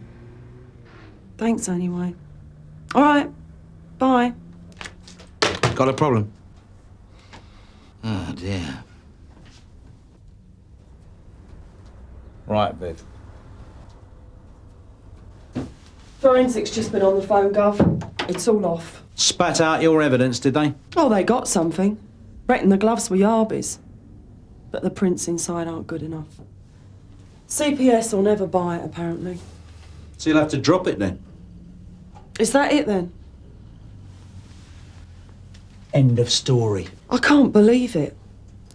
Speaker 7: Thanks, anyway. All right. Bye.
Speaker 6: Got a problem? Oh, dear. Right, Viv.
Speaker 7: Forensics just been on the phone, Gov. It's all off.
Speaker 6: Spat out your evidence, did they?
Speaker 7: Oh, they got something. Reckon the gloves were Yarby's. But the prints inside aren't good enough. CPS will never buy it, apparently.
Speaker 6: So you'll have to drop it then?
Speaker 7: Is that it, then?
Speaker 6: End of story.
Speaker 7: I can't believe it.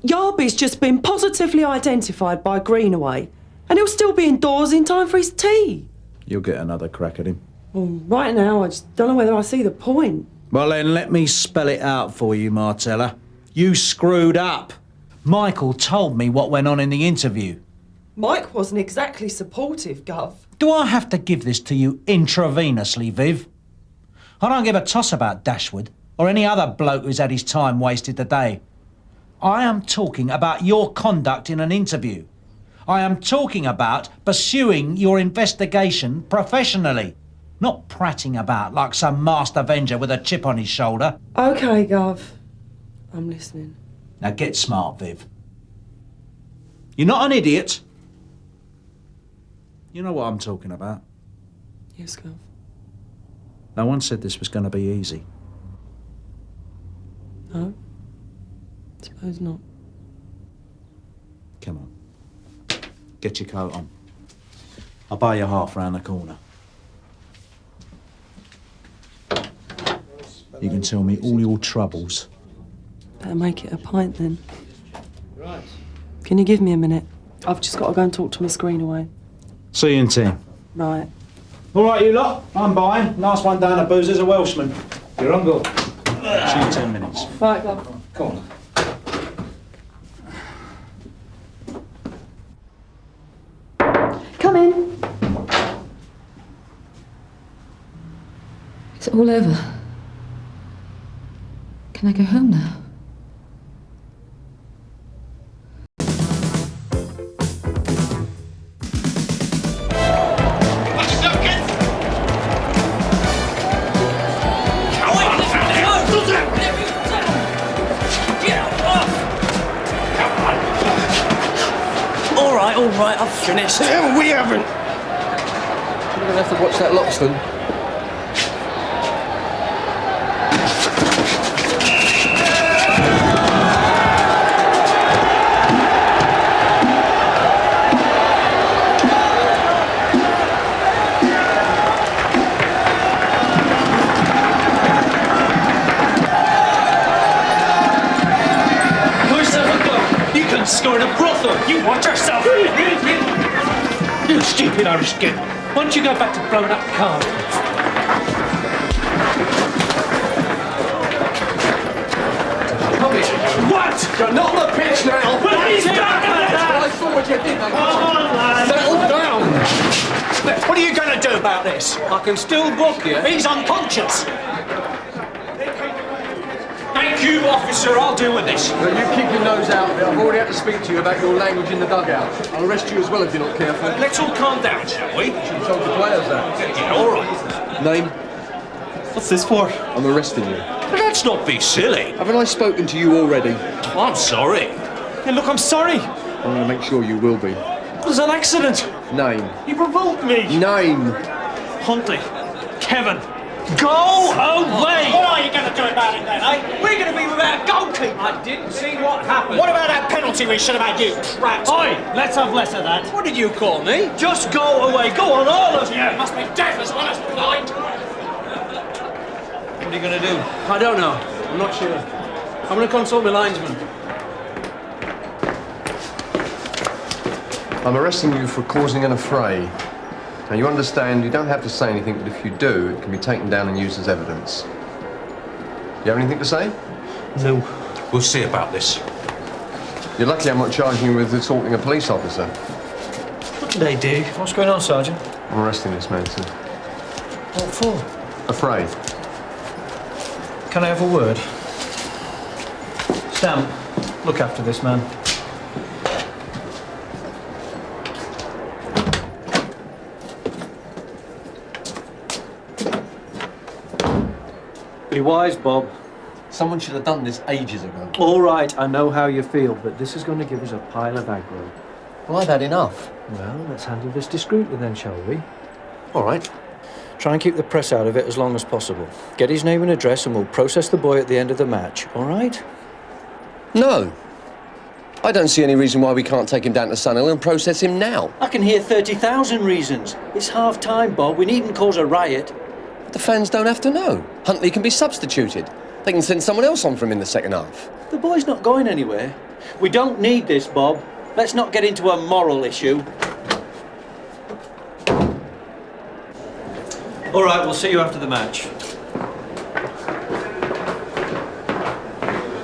Speaker 7: Yarby's just been positively identified by Greenaway, and he'll still be indoors in time for his tea.
Speaker 6: You'll get another crack at him.
Speaker 7: Well, right now, I just don't know whether I see the point.
Speaker 6: Well, then, let me spell it out for you, Martella. You screwed up. Michael told me what went on in the interview.
Speaker 7: Mike wasn't exactly supportive, Gov.
Speaker 6: Do I have to give this to you intravenously, Viv? I don't give a toss about Dashwood or any other bloke who's had his time wasted today. I am talking about your conduct in an interview. I am talking about pursuing your investigation professionally, not prating about like some masked avenger with a chip on his shoulder.
Speaker 7: OK, Gov. I'm listening.
Speaker 6: Now get smart, Viv. You're not an idiot. You know what I'm talking about.
Speaker 7: Yes, Gov.
Speaker 6: No one said this was going to be easy.
Speaker 7: No? Suppose not.
Speaker 6: Come on. Get your coat on. I'll buy you half round the corner. You can tell me all your troubles.
Speaker 7: Better make it a pint then.
Speaker 21: Right.
Speaker 7: Can you give me a minute? I've just got to go and talk to Miss Greenaway.
Speaker 6: See you in 10.
Speaker 7: Right.
Speaker 6: All right, you lot. I'm buying. Last one down the boozer's a Welshman. You're on good. See you in 10 minutes.
Speaker 7: Right, Gov.
Speaker 6: Come on.
Speaker 20: Come in. It's all over. Can I go home now?
Speaker 2: All right, I've finished.
Speaker 18: Yeah, we haven't. We're going to have to watch that Loxton.
Speaker 2: Score in a brothel. You watch yourself. You stupid Irish git. Why don't you go back to blowing up Carver? What?
Speaker 18: You're not on the pitch now.
Speaker 2: Well, he's back at it.
Speaker 18: I saw what you did.
Speaker 2: Settle
Speaker 18: down.
Speaker 2: What are you going to do about this?
Speaker 18: I can still book you.
Speaker 2: He's unconscious. Thank you, officer. I'll deal with this.
Speaker 18: Now, you keep your nose out of it. I've already had to speak to you about your language in the dugout. I'll arrest you as well if you're not careful.
Speaker 2: Let's all calm down, shall we?
Speaker 18: Should have told the players that.
Speaker 2: Yeah, all right.
Speaker 18: Name?
Speaker 2: What's this for?
Speaker 18: I'm arresting you.
Speaker 2: But let's not be silly.
Speaker 18: Haven't I spoken to you already?
Speaker 2: I'm sorry. Hey, look, I'm sorry.
Speaker 18: I'm going to make sure you will be.
Speaker 2: It was an accident.
Speaker 18: Name?
Speaker 2: He provoked me.
Speaker 18: Name?
Speaker 2: Huntley. Kevin. Go away! What are you going to do about it then, eh? We're going to be without a goalkeeper. I didn't see what happened. What about that penalty we should have had, you twat? Oi, let's have less of that. What did you call me? Just go away. Go on, all of you. You must be deaf as well as blind.
Speaker 21: What are you going to do? I don't know. I'm not sure. I'm going to consult my linesman.
Speaker 18: I'm arresting you for causing an affray. Now, you understand you don't have to say anything, but if you do, it can be taken down and used as evidence. You have anything to say?
Speaker 21: No.
Speaker 2: We'll see about this.
Speaker 18: You're lucky I'm not charging you with assaulting a police officer.
Speaker 21: What did they do? What's going on, Sergeant?
Speaker 18: I'm arresting this man, sir.
Speaker 21: What for?
Speaker 18: Affray.
Speaker 21: Can I have a word? Sam, look after this man. Be wise, Bob.
Speaker 18: Someone should have done this ages ago.
Speaker 21: All right, I know how you feel, but this is going to give us a pile of aggro.
Speaker 18: Well, I've had enough.
Speaker 21: Well, let's handle this discreetly then, shall we?
Speaker 18: All right.
Speaker 21: Try and keep the press out of it as long as possible. Get his name and address and we'll process the boy at the end of the match, all right?
Speaker 18: No. I don't see any reason why we can't take him down to Scannell and process him now.
Speaker 21: I can hear 30,000 reasons. It's half-time, Bob. We needn't cause a riot.
Speaker 18: The fans don't have to know. Huntley can be substituted. They can send someone else on for him in the second half.
Speaker 21: The boy's not going anywhere. We don't need this, Bob. Let's not get into a moral issue. All right, we'll see you after the match.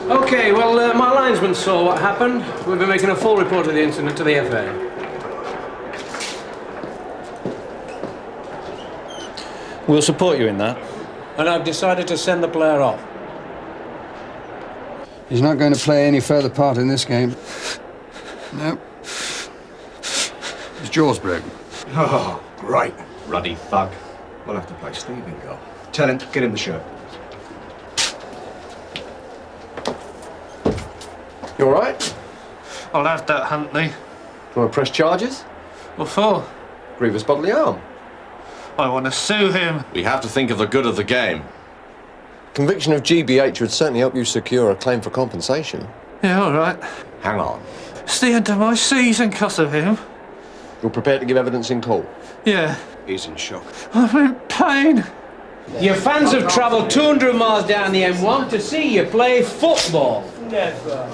Speaker 8: OK, well, my linesman saw what happened. We'll be making a full report of the incident to the FA.
Speaker 21: We'll support you in that.
Speaker 8: And I've decided to send the player off.
Speaker 12: He's not going to play any further part in this game. No. His jaw's broken.
Speaker 3: Oh, great. Ruddy thug. We'll have to play Steve in goal. Tell him, get him the shirt.
Speaker 18: You all right?
Speaker 21: I'll have that, Huntley.
Speaker 18: You want to press charges?
Speaker 21: What for?
Speaker 18: Grievous bodily harm.
Speaker 21: I want to sue him.
Speaker 5: We have to think of the good of the game.
Speaker 18: Conviction of GBH would certainly help you secure a claim for compensation.
Speaker 21: Yeah, all right.
Speaker 5: Hang on.
Speaker 21: It's the end of my season because of him.
Speaker 18: You're prepared to give evidence in court?
Speaker 21: Yeah.
Speaker 5: He's in shock.
Speaker 21: I'm in pain.
Speaker 8: Your fans have travelled 200 miles down the M1 to see you play football. Never.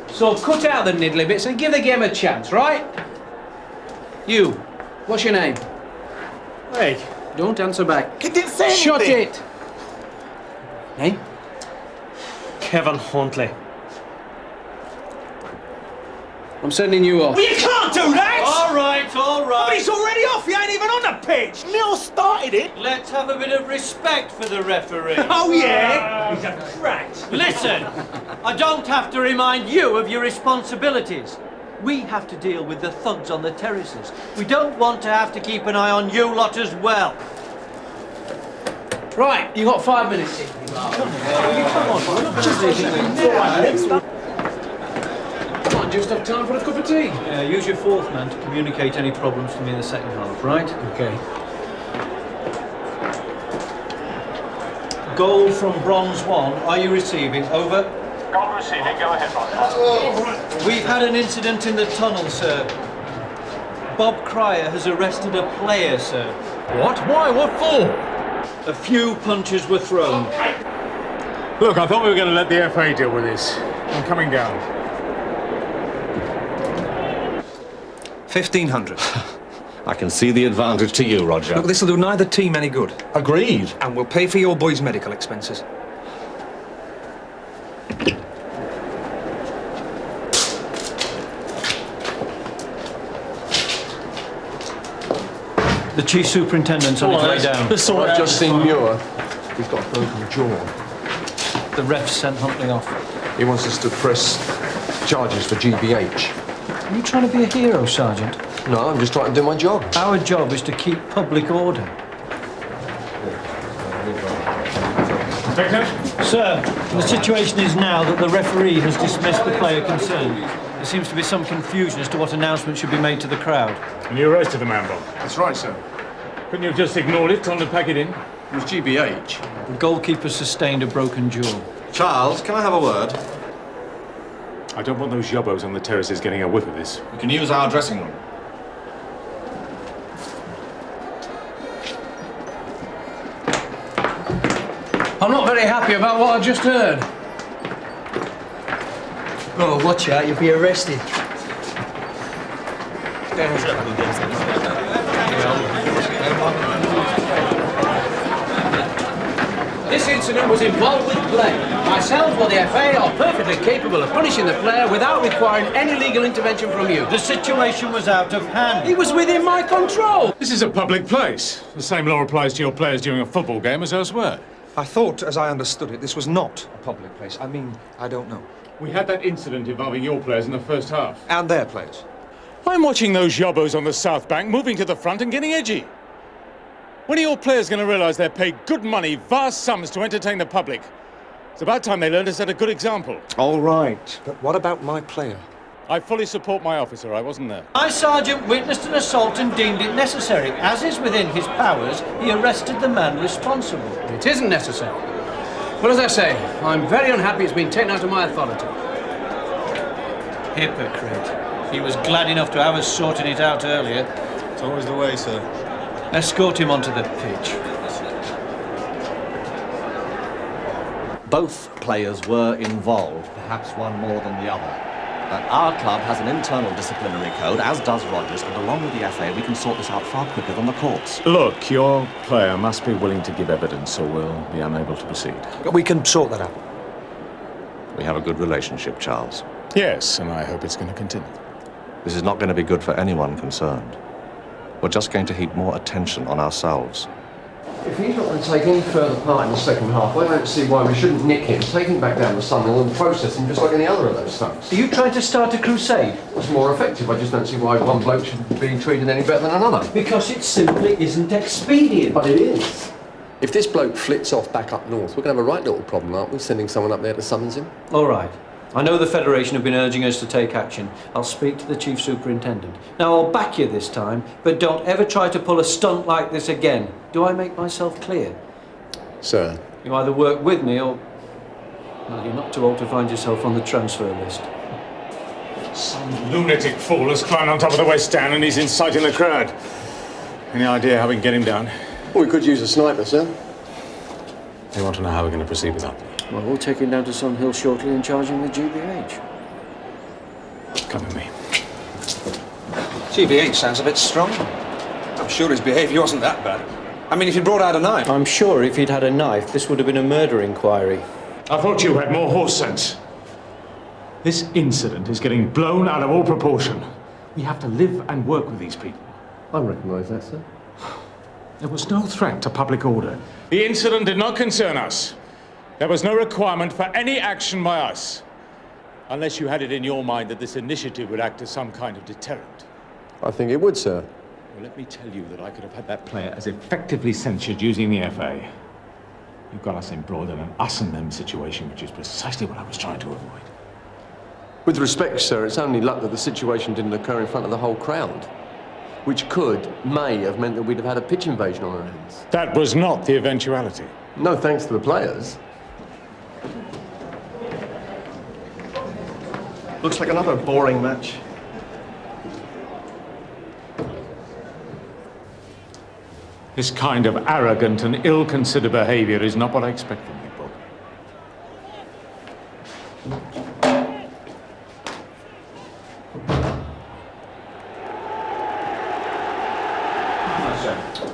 Speaker 8: So cut out the niddly bits and give the game a chance, right? You, what's your name?
Speaker 21: Hey.
Speaker 8: Don't answer back.
Speaker 21: He didn't say
Speaker 8: Shut
Speaker 21: anything.
Speaker 8: it. Name?
Speaker 21: Kevin Huntley.
Speaker 8: I'm sending you off.
Speaker 2: Well, you can't do that!
Speaker 21: All right, all right.
Speaker 2: But he's already off. He ain't even on the pitch. Neil started it.
Speaker 21: Let's have a bit of respect for the referee.
Speaker 2: Oh, yeah? He's a brat.
Speaker 21: Listen, I don't have to remind you of your responsibilities. We have to deal with the thugs on the terraces. We don't want to have to keep an eye on you lot as well.
Speaker 8: Right, you got 5 minutes. Come on, just have time for a cup of tea.
Speaker 21: Yeah, use your fourth man to communicate any problems to me in the second half, right?
Speaker 8: Okay.
Speaker 21: Goal from Bronze 1. Are you receiving? Over.
Speaker 10: Goal receiving. Go ahead, Roger.
Speaker 21: We've had an incident in the tunnel, sir. Bob Cryer has arrested a player, sir.
Speaker 5: What? Why? What for?
Speaker 21: A few punches were thrown.
Speaker 10: Look, I thought we were going to let the FA deal with this. I'm coming down.
Speaker 21: 1,500.
Speaker 5: I can see the advantage to you, Roger.
Speaker 21: Look, this will do neither team any good.
Speaker 5: Agreed.
Speaker 21: And we'll pay for your boys' medical expenses. The chief superintendent's on his way down.
Speaker 18: I've just seen Muir. He's got a broken jaw.
Speaker 21: The ref sent Huntley off.
Speaker 18: He wants us to press charges for GBH.
Speaker 21: Are you trying to be a hero, Sergeant?
Speaker 18: No, I'm just trying to do my job.
Speaker 21: Our job is to keep public order.
Speaker 10: Inspector?
Speaker 21: Sir, the situation is now that the referee has dismissed the player concerned. There seems to be some confusion as to what announcement should be made to the crowd.
Speaker 10: And you arrested the man, Bob?
Speaker 12: That's right, sir.
Speaker 10: Couldn't you have just ignored it, told him to pack it in?
Speaker 12: It was GBH.
Speaker 21: The goalkeeper sustained a broken jaw.
Speaker 5: Charles, can I have a word?
Speaker 10: I don't want those yobbos on the terraces getting a whiff of this.
Speaker 5: You can use our dressing room.
Speaker 8: I'm not very happy about what I just heard.
Speaker 21: Oh, watch out, you'll be arrested.
Speaker 8: This incident was involved with play. Myself or the FA are perfectly capable of punishing the player without requiring any legal intervention from you.
Speaker 21: The situation was out of hand.
Speaker 8: It was within my control.
Speaker 10: This is a public place. The same law applies to your players during a football game as elsewhere.
Speaker 21: I thought, as I understood it, this was not a public place. I mean, I don't know.
Speaker 10: We had that incident involving your players in the first half.
Speaker 21: And their players.
Speaker 10: I'm watching those yobbos on the South Bank moving to the front and getting edgy. When are your players going to realise they're paid good money, vast sums to entertain the public? It's about time they learned to set a good example.
Speaker 21: All right, but what about my player?
Speaker 10: I fully support my officer. I wasn't there.
Speaker 21: My sergeant witnessed an assault and deemed it necessary. As is within his powers, he arrested the man responsible.
Speaker 8: It isn't necessary. But as I say, I'm very unhappy it's been taken out of my authority.
Speaker 21: Hypocrite. He was glad enough to have us sorting it out earlier.
Speaker 5: It's always the way, sir.
Speaker 21: Escort him onto the pitch.
Speaker 11: Both players were involved, perhaps one more than the other. But our club has an internal disciplinary code, as does Rogers, and along with the FA, we can sort this out far quicker than the courts.
Speaker 10: Look, your player must be willing to give evidence or we'll be unable to proceed.
Speaker 21: We can sort that out.
Speaker 5: We have a good relationship, Charles.
Speaker 10: Yes, and I hope it's going to continue.
Speaker 5: This is not going to be good for anyone concerned. We're just going to heap more attention on ourselves.
Speaker 18: If he's not going to take any further part in the second half, I don't see why we shouldn't nick him, take him back down to Scannell and process him just like any other of those thugs.
Speaker 21: Are you trying to start a crusade?
Speaker 18: It's more effective. I just don't see why one bloke should be treated any better than another.
Speaker 21: Because it simply isn't expedient.
Speaker 18: But it is. If this bloke flits off back up north, we're going to have a right little problem, aren't we, sending someone up there to summons him?
Speaker 21: All right. I know the Federation have been urging us to take action. I'll speak to the Chief Superintendent. Now, I'll back you this time, but don't ever try to pull a stunt like this again. Do I make myself clear?
Speaker 18: Sir.
Speaker 21: You either work with me or... well, you're not too old to find yourself on the transfer list.
Speaker 10: Some lunatic fool has climbed on top of the West Stand and he's inciting the crowd. Any idea how we can get him down?
Speaker 18: Well, we could use a sniper, sir.
Speaker 10: You want to know how we're going to proceed with that?
Speaker 21: Well, we'll take him down to Sun Hill shortly and charge him with GBH.
Speaker 10: Come with me.
Speaker 9: GBH sounds a bit strong. I'm sure his behaviour wasn't that bad. I mean, if he'd brought out a knife...
Speaker 21: I'm sure if he'd had a knife, this would have been a murder inquiry.
Speaker 10: I thought you had more horse sense. This incident is getting blown out of all proportion. We have to live and work with these people.
Speaker 18: I recognise that, sir.
Speaker 10: There was no threat to public order. The incident did not concern us. There was no requirement for any action by us. Unless you had it in your mind that this initiative would act as some kind of deterrent.
Speaker 18: I think it would, sir.
Speaker 10: Well, let me tell you that I could have had that player as effectively censured using the FA. You've got us embroiled in an us and them situation, which is precisely what I was trying to avoid.
Speaker 18: With respect, sir, it's only luck that the situation didn't occur in front of the whole crowd, which may have meant that we'd have had a pitch invasion on our hands.
Speaker 10: That was not the eventuality.
Speaker 18: No thanks to the players. Looks like another boring match.
Speaker 10: This kind of arrogant and ill-considered behaviour is not what I expect from you, Bob.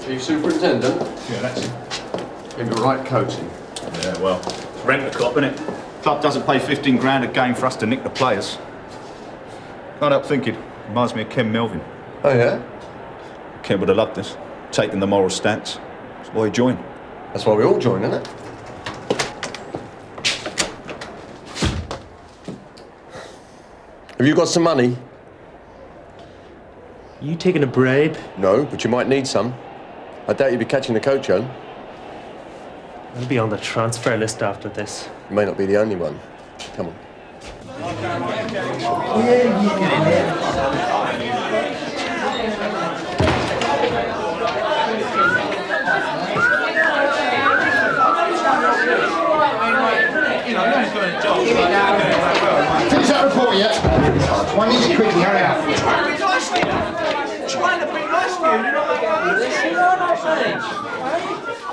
Speaker 18: Chief Superintendent?
Speaker 14: Yeah, that's it.
Speaker 18: Give the right coaching.
Speaker 14: Yeah, well, it's rent the cop, innit? Club doesn't pay 15 grand a game for us to nick the players. Can't help thinking. Reminds me of Ken Melvin.
Speaker 18: Oh, yeah?
Speaker 14: Ken would have loved this. Taking the moral stance. That's why he joined.
Speaker 18: That's why we all join, isn't it? Have you got some money?
Speaker 15: You taking a bribe?
Speaker 18: No, but you might need some. I doubt you'll be catching the coach home.
Speaker 15: I'll be on the transfer list after this.
Speaker 18: You may not be the only one. Come on.
Speaker 12: Finish that report yet? One needs it quickly, hurry up.
Speaker 8: Trying to be nice to you, you're not getting this. You know what I'm saying?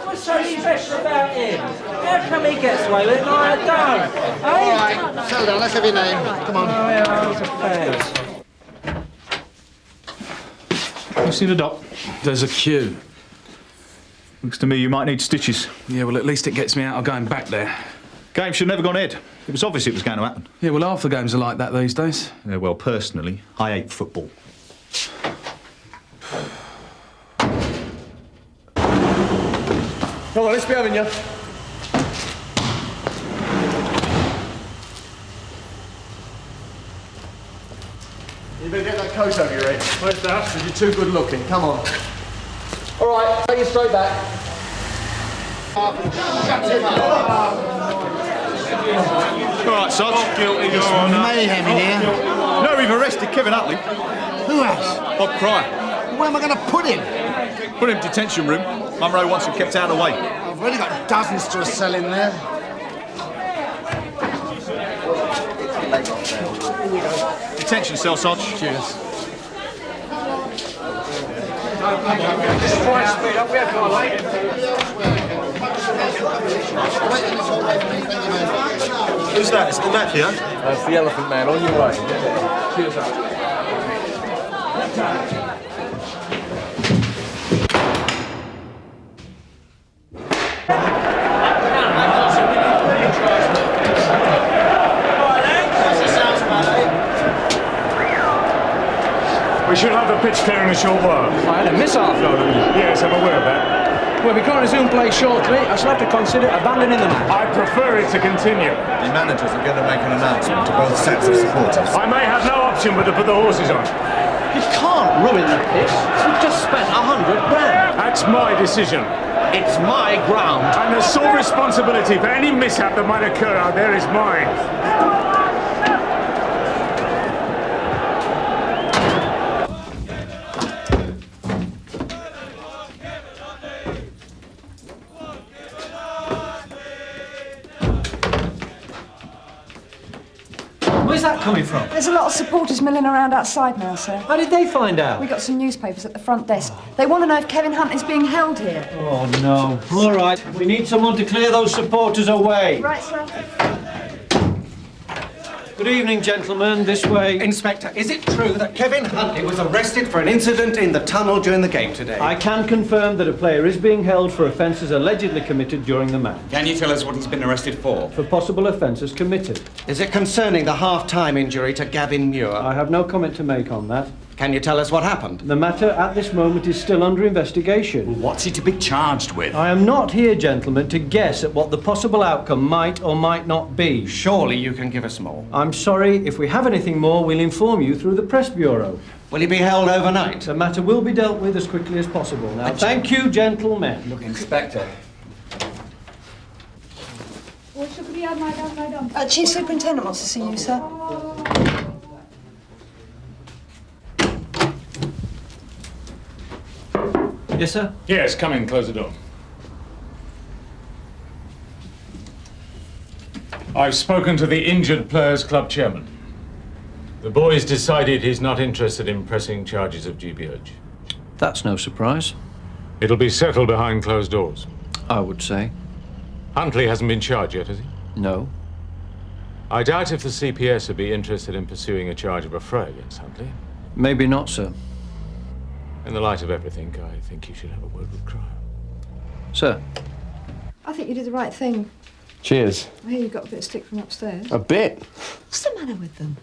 Speaker 8: What's so special about him? How come he gets away with it and I don't?
Speaker 12: All right, settle down, let's have your name. Come on.
Speaker 8: Oh, yeah, he's a fan.
Speaker 14: You seen the doc?
Speaker 1: There's a queue.
Speaker 14: Looks to me you might need stitches.
Speaker 1: Yeah, well, at least it gets me out of going back there.
Speaker 14: Game should never gone ahead. It was obvious it was going to happen.
Speaker 1: Yeah, well, half the games are like that these days.
Speaker 14: Yeah, well, personally, I hate football.
Speaker 18: Come on, let's be having you. You better get that coat over your head. Where's that? Because you're too good looking. Come on. All right, take it straight back.
Speaker 12: Shut him up.
Speaker 14: All right, Sarge. Guilty.
Speaker 12: Mayhem in here.
Speaker 14: No, we've arrested Kevin Utley.
Speaker 12: Who has?
Speaker 14: Bob Cryer.
Speaker 12: Where am I going to put him?
Speaker 14: Put him in detention room. Munro wants him kept out of the way.
Speaker 12: I've already got dozens to sell in there.
Speaker 14: Detention cell, Sarge. Cheers.
Speaker 8: Just try and speed up, we have got late.
Speaker 14: Who's that? Is it the Mafia?
Speaker 18: That's the Elephant Man, on your way.
Speaker 1: Cheers,
Speaker 10: We should have the pitch clear in a short while.
Speaker 21: I had a miss half load on you.
Speaker 10: Yes, I'm aware of that.
Speaker 21: Well, we can't resume play shortly. I shall have to consider abandoning the match.
Speaker 10: I prefer it to continue.
Speaker 17: The managers are going to make an announcement to both sets of supporters.
Speaker 10: I may have no option but to put the horses on.
Speaker 15: You can't ruin the pitch. We've just spent 100 grand.
Speaker 10: That's my decision.
Speaker 15: It's my ground.
Speaker 10: And the sole responsibility for any mishap that might occur out there is mine.
Speaker 21: Where's that coming from?
Speaker 16: There's a lot of supporters milling around outside now, sir.
Speaker 21: How did they find out?
Speaker 16: We got some newspapers at the front desk. They want to know if Kevin Hunt is being held here.
Speaker 21: Oh, no. All right, we need someone to clear those supporters away.
Speaker 16: Right, sir.
Speaker 21: Good evening, gentlemen. This way.
Speaker 11: Inspector, is it true that Kevin Huntley was arrested for an incident in the tunnel during the game today?
Speaker 21: I can confirm that a player is being held for offences allegedly committed during the match.
Speaker 13: Can you tell us what he's been arrested for?
Speaker 21: For possible offences committed.
Speaker 11: Is it concerning the half-time injury to Gavin Muir?
Speaker 21: I have no comment to make on that.
Speaker 11: Can you tell us what happened?
Speaker 21: The matter at this moment is still under investigation.
Speaker 13: What's he to be charged with?
Speaker 21: I am not here, gentlemen, to guess at what the possible outcome might or might not be.
Speaker 11: Surely you can give us more.
Speaker 21: I'm sorry, if we have anything more, we'll inform you through the Press Bureau.
Speaker 11: Will he be held overnight?
Speaker 21: The matter will be dealt with as quickly as possible. Now, thank you, gentlemen.
Speaker 13: Look, Inspector.
Speaker 16: Chief Superintendent wants to see you, sir.
Speaker 21: Yes, sir?
Speaker 10: Yes, come in, close the door. I've spoken to the Injured Players Club chairman. The boy's decided he's not interested in pressing charges of GBH.
Speaker 21: That's no surprise.
Speaker 10: It'll be settled behind closed doors.
Speaker 21: I would say.
Speaker 10: Huntley hasn't been charged yet, has he?
Speaker 21: No.
Speaker 10: I doubt if the CPS would be interested in pursuing a charge of affray against Huntley.
Speaker 21: Maybe not, sir.
Speaker 10: In the light of everything, I think you should have a word with Cryer.
Speaker 21: Sir?
Speaker 16: I think you did the right thing.
Speaker 18: Cheers.
Speaker 16: I hear you got a bit of stick from upstairs.
Speaker 18: A bit?
Speaker 16: What's the matter with them?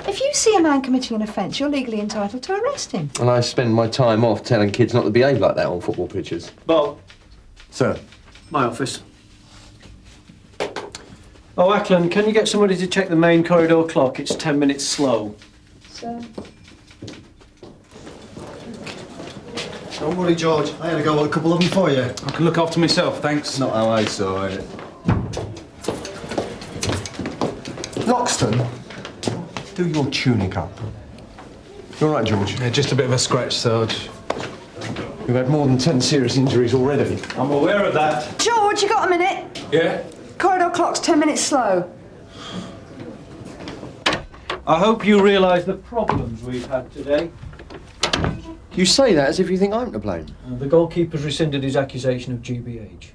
Speaker 16: If you see a man committing an offence, you're legally entitled to arrest him.
Speaker 18: And I spend my time off telling kids not to behave like that on football pitches.
Speaker 21: Bob.
Speaker 18: Sir.
Speaker 21: My office. Oh, Ackland, can you get somebody to check the main corridor clock? It's 10 minutes slow.
Speaker 16: Sir.
Speaker 6: Don't worry, George. I had to go with a couple of them for you.
Speaker 1: I can look after myself, thanks.
Speaker 18: Not how I saw it. Loxton, do your tunic up. You all right, George?
Speaker 1: Yeah, just a bit of a scratch, Sarge.
Speaker 18: We've had more than 10 serious injuries already.
Speaker 21: I'm aware of that.
Speaker 16: George, you got a minute?
Speaker 1: Yeah?
Speaker 16: Corridor clock's 10 minutes slow.
Speaker 21: I hope you realise the problems we've had today.
Speaker 18: You say that as if you think I'm to blame.
Speaker 21: The goalkeeper's rescinded his accusation of GBH.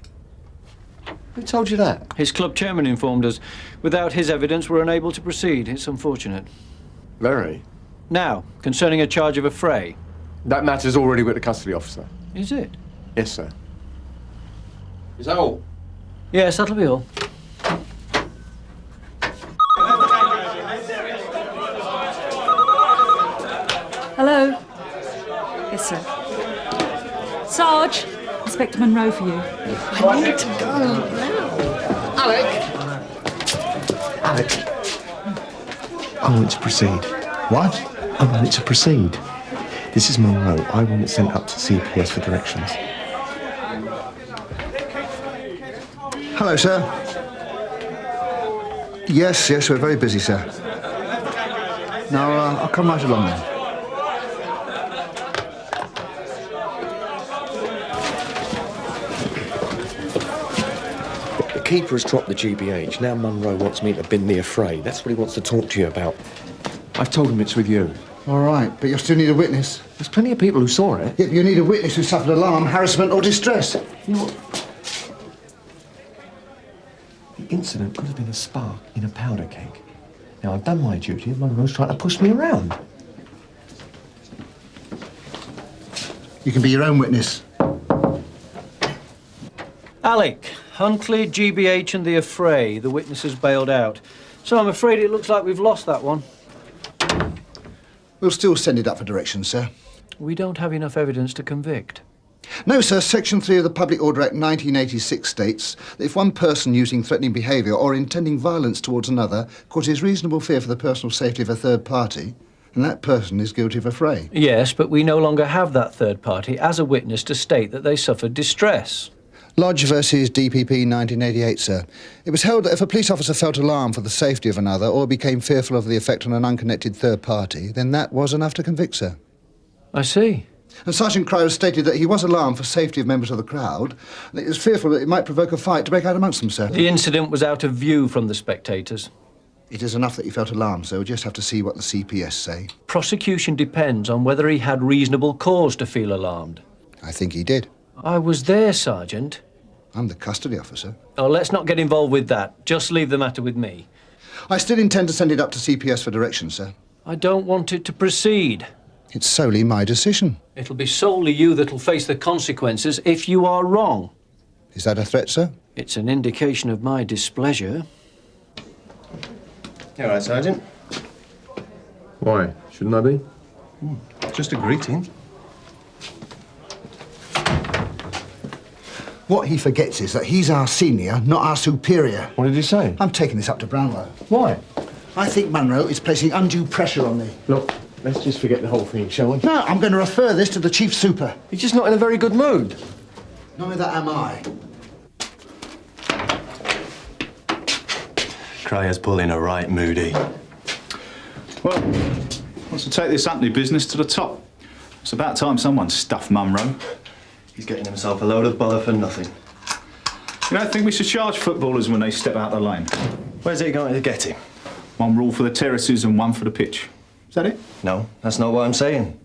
Speaker 18: Who told you that?
Speaker 21: His club chairman informed us. Without his evidence, we're unable to proceed. It's unfortunate.
Speaker 18: Very.
Speaker 21: Now, concerning a charge of affray.
Speaker 18: That matter's already with the custody officer.
Speaker 21: Is it?
Speaker 18: Yes, sir.
Speaker 3: Is that all?
Speaker 21: Yes, that'll be all.
Speaker 19: Hello? Yes, sir. Sarge, Inspector Monroe for you.
Speaker 18: I need to go now. Alec, I want to proceed. What? I want it to proceed. This is Monroe. I want it sent up to CPS for directions.
Speaker 23: Hello, sir. Yes, we're very busy, sir. Now, I'll come right along then.
Speaker 18: The keeper has dropped the GBH. Now Monroe wants me to bin the affray. That's what he wants to talk to you about. I've told him it's with you.
Speaker 23: All right, but you'll still need a witness.
Speaker 18: There's plenty of people who saw it.
Speaker 23: Yeah, but you need a witness who suffered alarm, harassment or distress.
Speaker 18: You know what? The incident could have been a spark in a powder keg. Now, I've done my duty and Monroe's trying to push me around.
Speaker 23: You can be your own witness.
Speaker 21: Alec, Huntley, GBH and the affray. The witnesses bailed out. So I'm afraid it looks like we've lost that one.
Speaker 23: We'll still send it up for direction, sir.
Speaker 21: We don't have enough evidence to convict.
Speaker 23: No, sir. Section 3 of the Public Order Act 1986 states that if one person using threatening behaviour or intending violence towards another causes reasonable fear for the personal safety of a third party, then that person is guilty of affray.
Speaker 21: Yes, but we no longer have that third party as a witness to state that they suffered distress.
Speaker 23: Lodge versus DPP 1988, sir. It was held that if a police officer felt alarm for the safety of another or became fearful of the effect on an unconnected third party, then that was enough to convict, sir.
Speaker 21: I see.
Speaker 23: And Sergeant Cryer stated that he was alarmed for safety of members of the crowd, and that he was fearful that it might provoke a fight to break out amongst them, sir.
Speaker 21: The incident was out of view from the spectators.
Speaker 23: It is enough that he felt alarmed, so we'll just have to see what the CPS say.
Speaker 21: Prosecution depends on whether he had reasonable cause to feel alarmed.
Speaker 23: I think he did.
Speaker 21: I was there, Sergeant.
Speaker 23: I'm the custody officer.
Speaker 21: Oh, let's not get involved with that. Just leave the matter with me.
Speaker 23: I still intend to send it up to CPS for direction, sir.
Speaker 21: I don't want it to proceed.
Speaker 23: It's solely my decision.
Speaker 21: It'll be solely you that'll face the consequences if you are wrong.
Speaker 23: Is that a threat, sir?
Speaker 21: It's an indication of my displeasure.
Speaker 18: You all right, Sergeant?
Speaker 5: Why? Shouldn't I be?
Speaker 18: Just a greeting.
Speaker 23: What he forgets is that he's our senior, not our superior.
Speaker 5: What did he say?
Speaker 23: I'm taking this up to Brownlow.
Speaker 5: Why?
Speaker 23: I think Munro is placing undue pressure on me.
Speaker 5: Look, let's just forget the whole thing, shall we?
Speaker 23: No, I'm going to refer this to the Chief Super.
Speaker 5: He's just not in a very good mood.
Speaker 23: Neither am I.
Speaker 4: Cryer's pulling a right moody.
Speaker 13: Well, wants to take this Anthony business to the top. It's about time someone stuffed Munro.
Speaker 4: He's getting himself a load of bother for nothing.
Speaker 13: You don't think we should charge footballers when they step out the lane?
Speaker 4: Where's he going to get him?
Speaker 13: One rule for the terraces and one for the pitch. Is that it?
Speaker 4: No, that's not what I'm saying.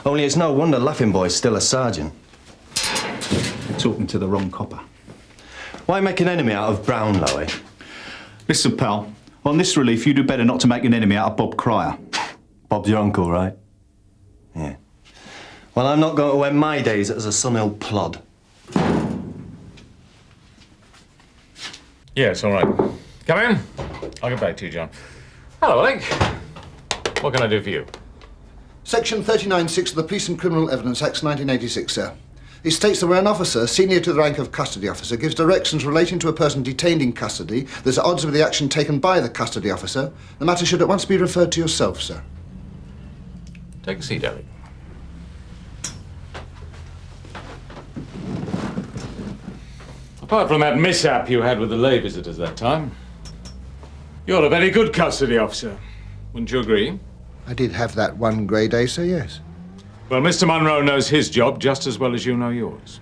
Speaker 4: Only it's no wonder Laughing Boy's still a sergeant.
Speaker 13: You're talking to the wrong copper.
Speaker 4: Why make an enemy out of Brownlow, eh?
Speaker 13: Listen, pal, on this relief, you do better not to make an enemy out of Bob Cryer.
Speaker 4: Bob's your uncle, right? Yeah. Well, I'm not going to end my days as a Sunhill plod.
Speaker 10: Yes, all right. Come in. I'll get back to you, John. Hello, Alec. What can I do for you?
Speaker 23: Section 39(6) of the Police and Criminal Evidence Act 1986, sir. It states that where an officer, senior to the rank of custody officer, gives directions relating to a person detained in custody that's at odds with the action taken by the custody officer, the matter should at once be referred to yourself, sir.
Speaker 10: Take a seat, Alec. Apart from that mishap you had with the lay visitors that time, you're a very good custody officer. Wouldn't you agree?
Speaker 23: I did have that one grey day, sir, yes.
Speaker 10: Well, Mr. Munro knows his job just as well as you know yours.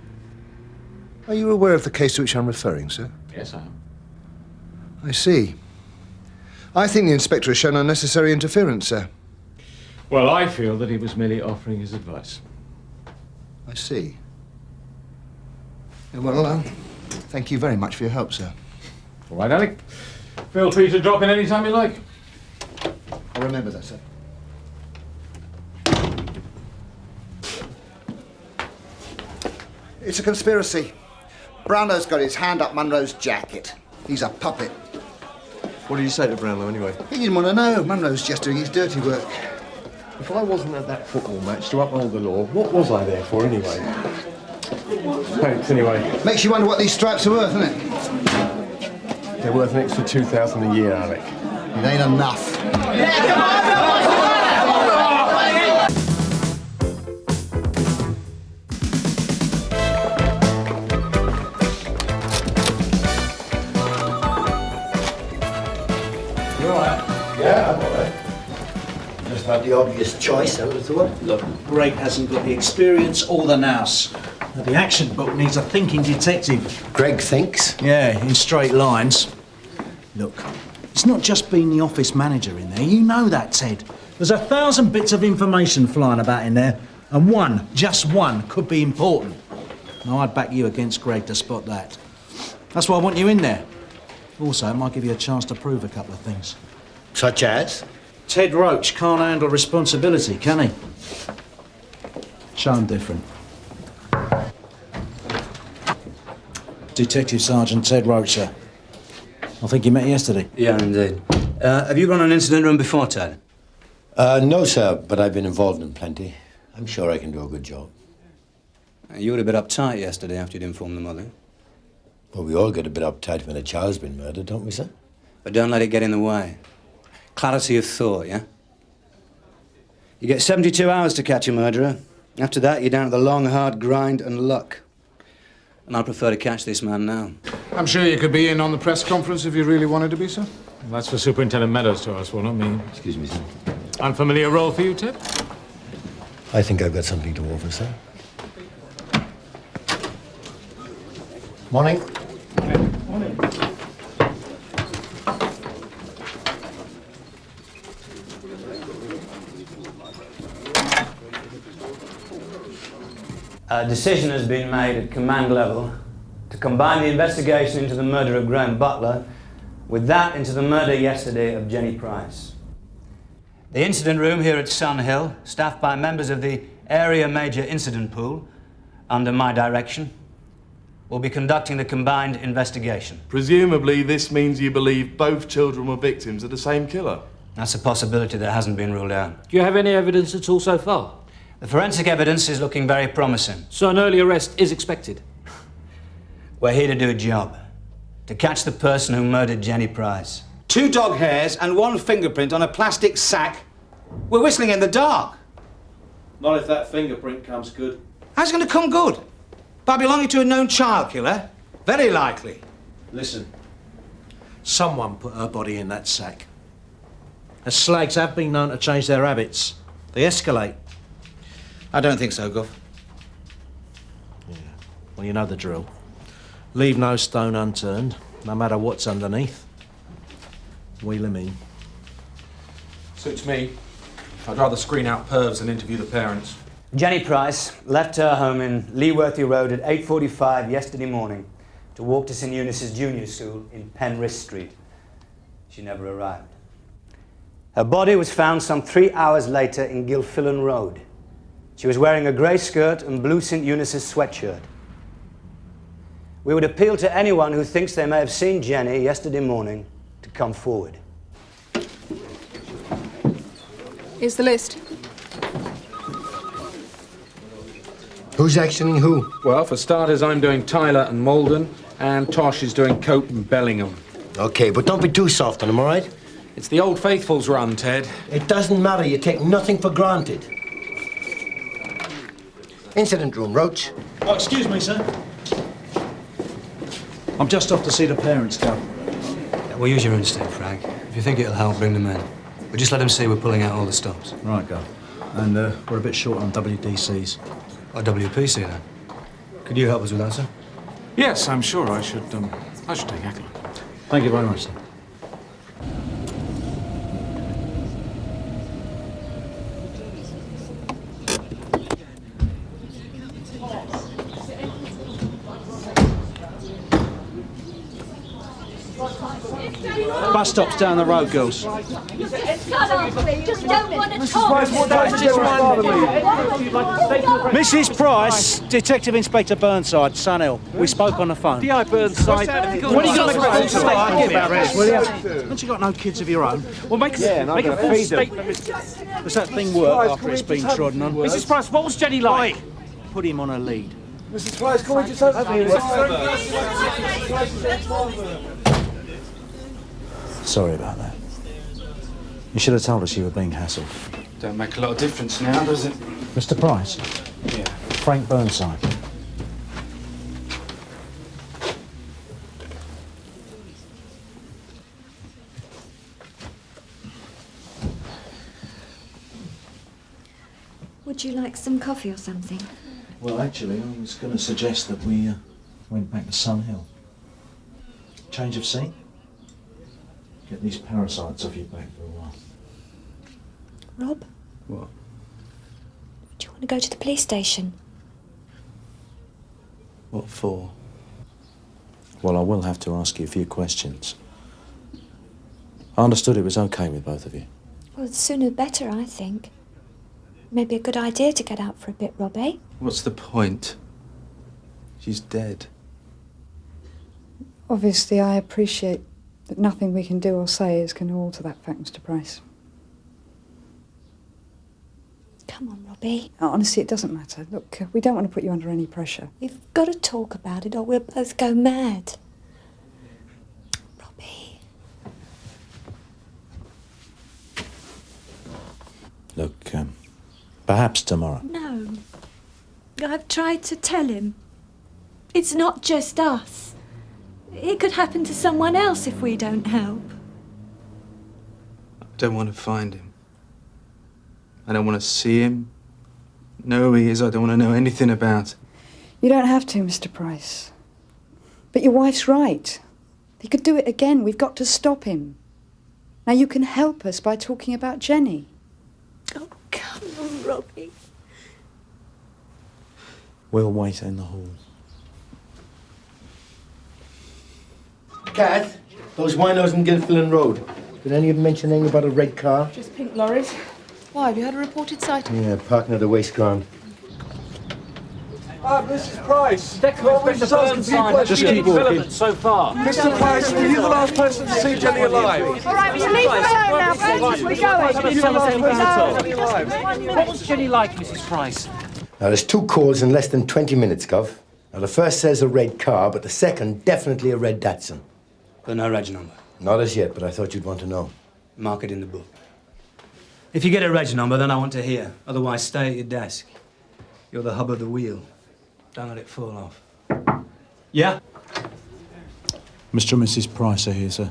Speaker 23: Are you aware of the case to which I'm referring, sir?
Speaker 10: Yes, I am.
Speaker 23: I see. I think the inspector has shown unnecessary interference, sir.
Speaker 10: Well, I feel that he was merely offering his advice.
Speaker 23: I see. Well, thank you very much for your help, sir.
Speaker 10: All right, Alec. Feel free to drop in any time you like.
Speaker 23: I'll remember that, sir. It's a conspiracy. Brownlow's got his hand up Munro's jacket. He's a puppet.
Speaker 18: What did you say to Brownlow, anyway?
Speaker 23: He didn't want to know. Munro's just doing his dirty work.
Speaker 18: If I wasn't at that football match to uphold the law, what was I there for, anyway? Thanks, anyway.
Speaker 23: Makes you wonder what these stripes are worth, isn't it?
Speaker 18: They're worth an extra $2,000 a year, Alec.
Speaker 23: It ain't enough.
Speaker 6: Yeah, I'm all right. Just about the obvious choice, I would have thought. Look, Greg hasn't got the experience or the nous. The action book needs a thinking detective.
Speaker 15: Greg thinks?
Speaker 6: Yeah, in straight lines. Look, it's not just been the office manager in there. You know that, Ted. There's 1,000 bits of information flying about in there, and one, just one, could be important. Now, I'd back you against Greg to spot that. That's why I want you in there. Also, it might give you a chance to prove a couple of things.
Speaker 15: Such as?
Speaker 6: Ted Roach can't handle responsibility, can he? Show him different. Detective Sergeant Ted Roach, sir. I think you met yesterday.
Speaker 15: Yeah, indeed. Have you run an incident room before, Ted? No, sir, but I've been involved in plenty. I'm sure I can do a good job. You were a bit uptight yesterday after you'd informed the mother. Well, we all get a bit uptight when a child's been murdered, don't we, sir? But don't let it get in the way. Clarity of thought, yeah? You get 72 hours to catch a murderer. After that, you're down to the long, hard grind and luck. And I'd prefer to catch this man now.
Speaker 12: I'm sure you could be in on the press conference if you really wanted to be, sir.
Speaker 10: Well, that's for Superintendent Meadows to ask for, not me.
Speaker 15: Excuse me, sir.
Speaker 10: Unfamiliar role for you, Ted?
Speaker 15: I think I've got something to offer, sir. Morning.
Speaker 12: Morning.
Speaker 7: A decision has been made at command level to combine the investigation into the murder of Graham Butler with that into the murder yesterday of Jenny Price. The incident room here at Sun Hill, staffed by members of the Area Major Incident Pool, under my direction, will be conducting the combined investigation.
Speaker 20: Presumably this means you believe both children were victims of the same killer.
Speaker 7: That's a possibility that hasn't been ruled out.
Speaker 8: Do you have any evidence at all so far?
Speaker 7: The forensic evidence is looking very promising.
Speaker 8: So an early arrest is expected?
Speaker 7: We're here to do a job. To catch the person who murdered Jenny Price.
Speaker 6: 2 dog hairs and 1 fingerprint on a plastic sack. We're whistling in the dark.
Speaker 14: Not if that fingerprint comes good.
Speaker 6: How's it going to come good? By belonging to a known child killer? Very likely.
Speaker 14: Listen, someone put her body in that sack. As slags have been known to change their habits. They escalate.
Speaker 6: I don't think so, Gov.
Speaker 14: Yeah. Well, you know the drill. Leave no stone unturned, no matter what's underneath. Wheel 'em in.
Speaker 3: Suits me. I'd rather screen out pervs than interview the parents.
Speaker 7: Jenny Price left her home in Leeworthy Road at 8:45 yesterday morning to walk to St Eunice's Junior School in Penrith Street. She never arrived. Her body was found some 3 hours later in Gilfillan Road. She was wearing a grey skirt and blue St Eunice's sweatshirt. We would appeal to anyone who thinks they may have seen Jenny yesterday morning to come forward.
Speaker 22: Here's the list.
Speaker 15: Who's actioning who?
Speaker 3: Well, for starters, I'm doing Tyler and Malden, and Tosh is doing Cope and Bellingham.
Speaker 15: Okay, but don't be too soft on them, all right?
Speaker 3: It's the Old Faithful's run, Ted.
Speaker 15: It doesn't matter. You take nothing for granted. Incident room, Roach.
Speaker 6: Oh, excuse me, sir. I'm just off to see the parents, Gov.
Speaker 7: Yeah, we'll use your instinct, Frank. If you think it'll help, bring them in. But just let them see we're pulling out all the stops.
Speaker 6: Right, Gov. And we're a bit short on WDCs.
Speaker 7: Or WPC, then. Could you help us with that, sir?
Speaker 10: Yes, I'm sure I should take Ackland.
Speaker 6: Thank you very much, sir. Bus stop's down the road, girls.
Speaker 22: Cut off, please. Just don't want to talk.
Speaker 6: Mrs. Price, Detective Inspector Burnside, Sun Hill. We spoke on the phone.
Speaker 8: D.I. Burnside.
Speaker 6: What are you going to make a full statement about this, will you? Haven't you got no kids of your own?
Speaker 8: Well, make a full statement.
Speaker 6: Does that thing work after it's been trodden on?
Speaker 8: Mrs. Price, what was Jenny like?
Speaker 6: Put him on a lead.
Speaker 14: Mrs. Price, can we just have
Speaker 6: Sorry about that. You should have told us you were being hassled.
Speaker 1: Don't make a lot of difference now, does it?
Speaker 6: Mr. Price?
Speaker 1: Yeah.
Speaker 6: Frank Burnside.
Speaker 22: Would you like some coffee or something?
Speaker 6: Well, actually, I was going to suggest that we went back to Sun Hill. Change of scene? Get these parasites off your back for a while.
Speaker 22: Rob?
Speaker 3: What?
Speaker 22: Do you want to go to the police station?
Speaker 6: What for? Well, I will have to ask you a few questions. I understood it was okay with both of you.
Speaker 22: Well, the sooner the better, I think. Maybe a good idea to get out for a bit, Rob, eh?
Speaker 1: What's the point? She's dead.
Speaker 24: Obviously, I appreciate that nothing we can do or say is going to alter that fact, Mr. Price.
Speaker 22: Come on, Robbie.
Speaker 24: Honestly, it doesn't matter. Look, we don't want to put you under any pressure.
Speaker 22: We've got to talk about it or we'll both go mad. Robbie.
Speaker 6: Look, perhaps tomorrow.
Speaker 22: No. I've tried to tell him. It's not just us. It could happen to someone else if we don't help.
Speaker 1: I don't want to find him. I don't want to see him. Know who he is. I don't want to know anything about him.
Speaker 24: You don't have to, Mr. Price. But your wife's right. He could do it again. We've got to stop him. Now, you can help us by talking about Jenny.
Speaker 22: Oh, come on, Robbie.
Speaker 6: We'll wait in the hall.
Speaker 2: Kath, those winos in Gilfillan Road. Did any of them mention anything about a red car?
Speaker 9: Just pink lorries. Why, have you had a reported sighting?
Speaker 2: Yeah, parking at the waste ground.
Speaker 8: Mrs. Price. Burnside.
Speaker 2: Just keep walking.
Speaker 8: So far.
Speaker 9: Mr.
Speaker 8: Price, were you the last person to see Jenny alive?
Speaker 9: All right, will you leave them alone now, please? We're going.
Speaker 8: What was Jenny like, Mrs. Price?
Speaker 2: Now, there's 2 calls in less than 20 minutes, Gov. Now, the first says a red car, but the second, definitely a red Datsun.
Speaker 7: Got no reg number?
Speaker 2: Not as yet, but I thought you'd want to know.
Speaker 7: Mark it in the book. If you get a reg number, then I want to hear. Otherwise, stay at your desk. You're the hub of the wheel. Don't let it fall off. Yeah?
Speaker 6: Mr. and Mrs. Price are here, sir.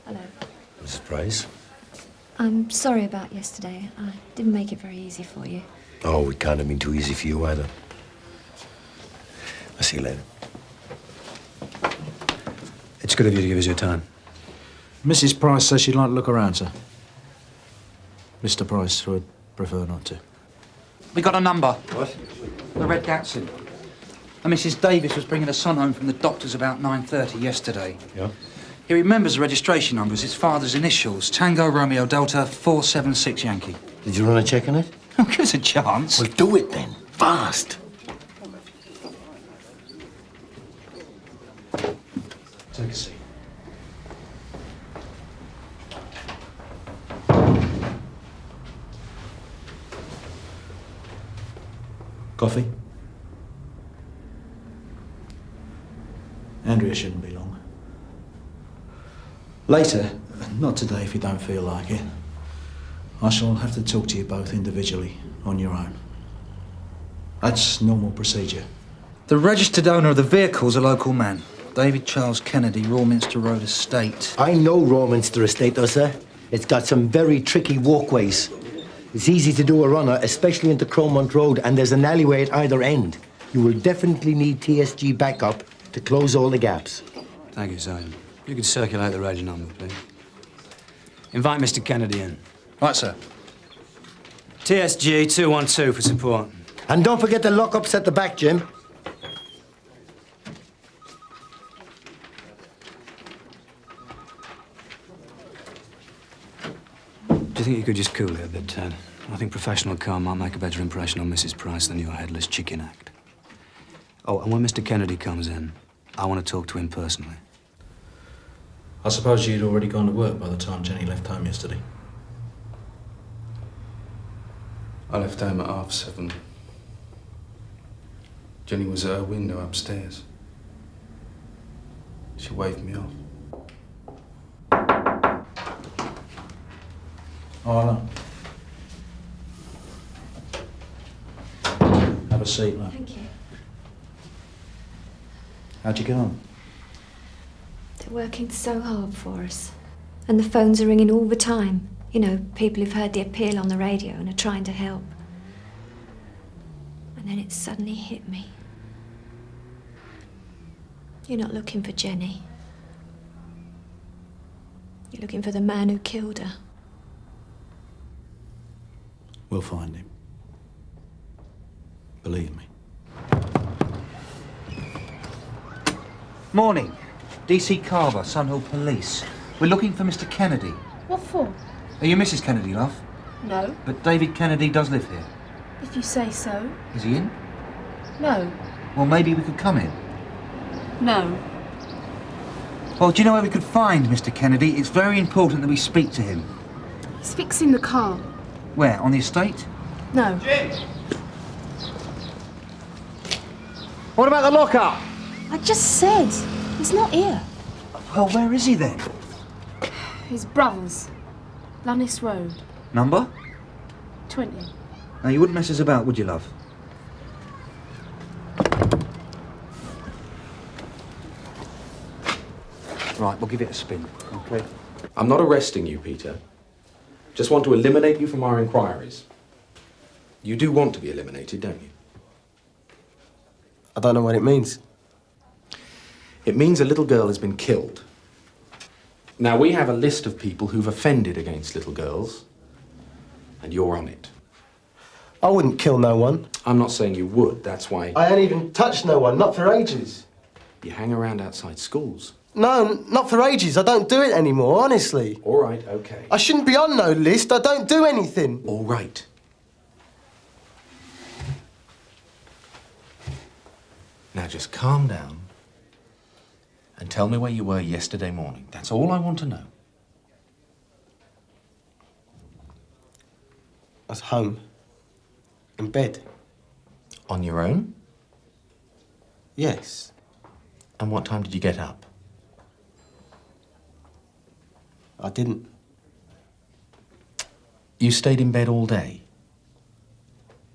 Speaker 22: Hello.
Speaker 2: Mrs. Price?
Speaker 22: I'm sorry about yesterday. I didn't make it very easy for you.
Speaker 2: Oh, it can't have been too easy for you either. I'll see you later.
Speaker 7: It's good of you to give us your time.
Speaker 6: Mrs. Price says she'd like to look around, sir. Mr. Price would prefer not to.
Speaker 11: We got a number.
Speaker 2: What?
Speaker 11: The red Datsun. And Mrs. Davis was bringing her son home from the doctor's about 9:30 yesterday.
Speaker 2: Yeah?
Speaker 11: He remembers the registration numbers, his father's initials. Tango Romeo Delta 476 Yankee.
Speaker 2: Did you run a check on it?
Speaker 11: Oh, give us a chance.
Speaker 2: Well, do it then. Fast.
Speaker 6: Take a seat. Coffee? Andrea shouldn't be long. Later, not today if you don't feel like it, I shall have to talk to you both individually, on your own. That's normal procedure.
Speaker 11: The registered owner of the vehicle's a local man. David Charles Kennedy, Rawminster Road Estate.
Speaker 2: I know Rawminster Estate, though, sir. It's got some very tricky walkways. It's easy to do a runner, especially into Cromont Road, and there's an alleyway at either end. You will definitely need TSG backup to close all the gaps.
Speaker 7: Thank you, Sergeant. You could circulate the reg number, please. Invite Mr. Kennedy in.
Speaker 11: Right, sir.
Speaker 7: TSG 212 for support.
Speaker 2: And don't forget the lockups at the back, Jim.
Speaker 7: Do you think you could just cool it a bit, Ted? I think professional calm might make a better impression on Mrs. Price than your headless chicken act. Oh, and when Mr. Kennedy comes in, I want to talk to him personally.
Speaker 6: I suppose you'd already gone to work by the time Jenny left home yesterday.
Speaker 17: I left home at 7:30. Jenny was at her window upstairs. She waved me off.
Speaker 6: Oh, hello. Have a seat, love.
Speaker 22: Thank you.
Speaker 6: How'd you get on?
Speaker 22: They're working so hard for us. And the phones are ringing all the time. You know, people who've heard the appeal on the radio and are trying to help. And then it suddenly hit me. You're not looking for Jenny. You're looking for the man who killed her.
Speaker 6: We'll find him. Believe me.
Speaker 11: Morning. DC Carver, Sunhill Police. We're looking for Mr. Kennedy.
Speaker 9: What for?
Speaker 11: Are you Mrs. Kennedy, love?
Speaker 9: No.
Speaker 11: But David Kennedy does live here.
Speaker 9: If you say so.
Speaker 11: Is he in?
Speaker 9: No.
Speaker 11: Well, maybe we could come in.
Speaker 9: No.
Speaker 11: Well, do you know where we could find Mr. Kennedy? It's very important that we speak to him.
Speaker 9: He's fixing the car.
Speaker 11: Where? On the estate?
Speaker 9: No.
Speaker 8: What about the lockup?
Speaker 9: I just said. He's not here.
Speaker 11: Well, where is he then?
Speaker 9: His brother's. Lunnis Road.
Speaker 11: Number?
Speaker 9: 20.
Speaker 11: Now, you wouldn't mess us about, would you, love? Right, we'll give it a spin, okay?
Speaker 3: I'm not arresting you, Peter. Just want to eliminate you from our inquiries. You do want to be eliminated, don't you?
Speaker 2: I don't know what it means.
Speaker 3: It means a little girl has been killed. Now, we have a list of people who've offended against little girls, and you're on it.
Speaker 4: I wouldn't kill no one.
Speaker 3: I'm not saying you would, that's why...
Speaker 4: I ain't even touched no one, not for ages.
Speaker 3: You hang around outside schools.
Speaker 4: No, not for ages. I don't do it anymore, honestly.
Speaker 3: All right, OK.
Speaker 4: I shouldn't be on no list. I don't do anything.
Speaker 3: All right. Now just calm down and tell me where you were yesterday morning. That's all I want to know.
Speaker 4: I was home. In bed.
Speaker 3: On your own?
Speaker 4: Yes.
Speaker 3: And what time did you get up?
Speaker 4: I didn't.
Speaker 3: You stayed in bed all day?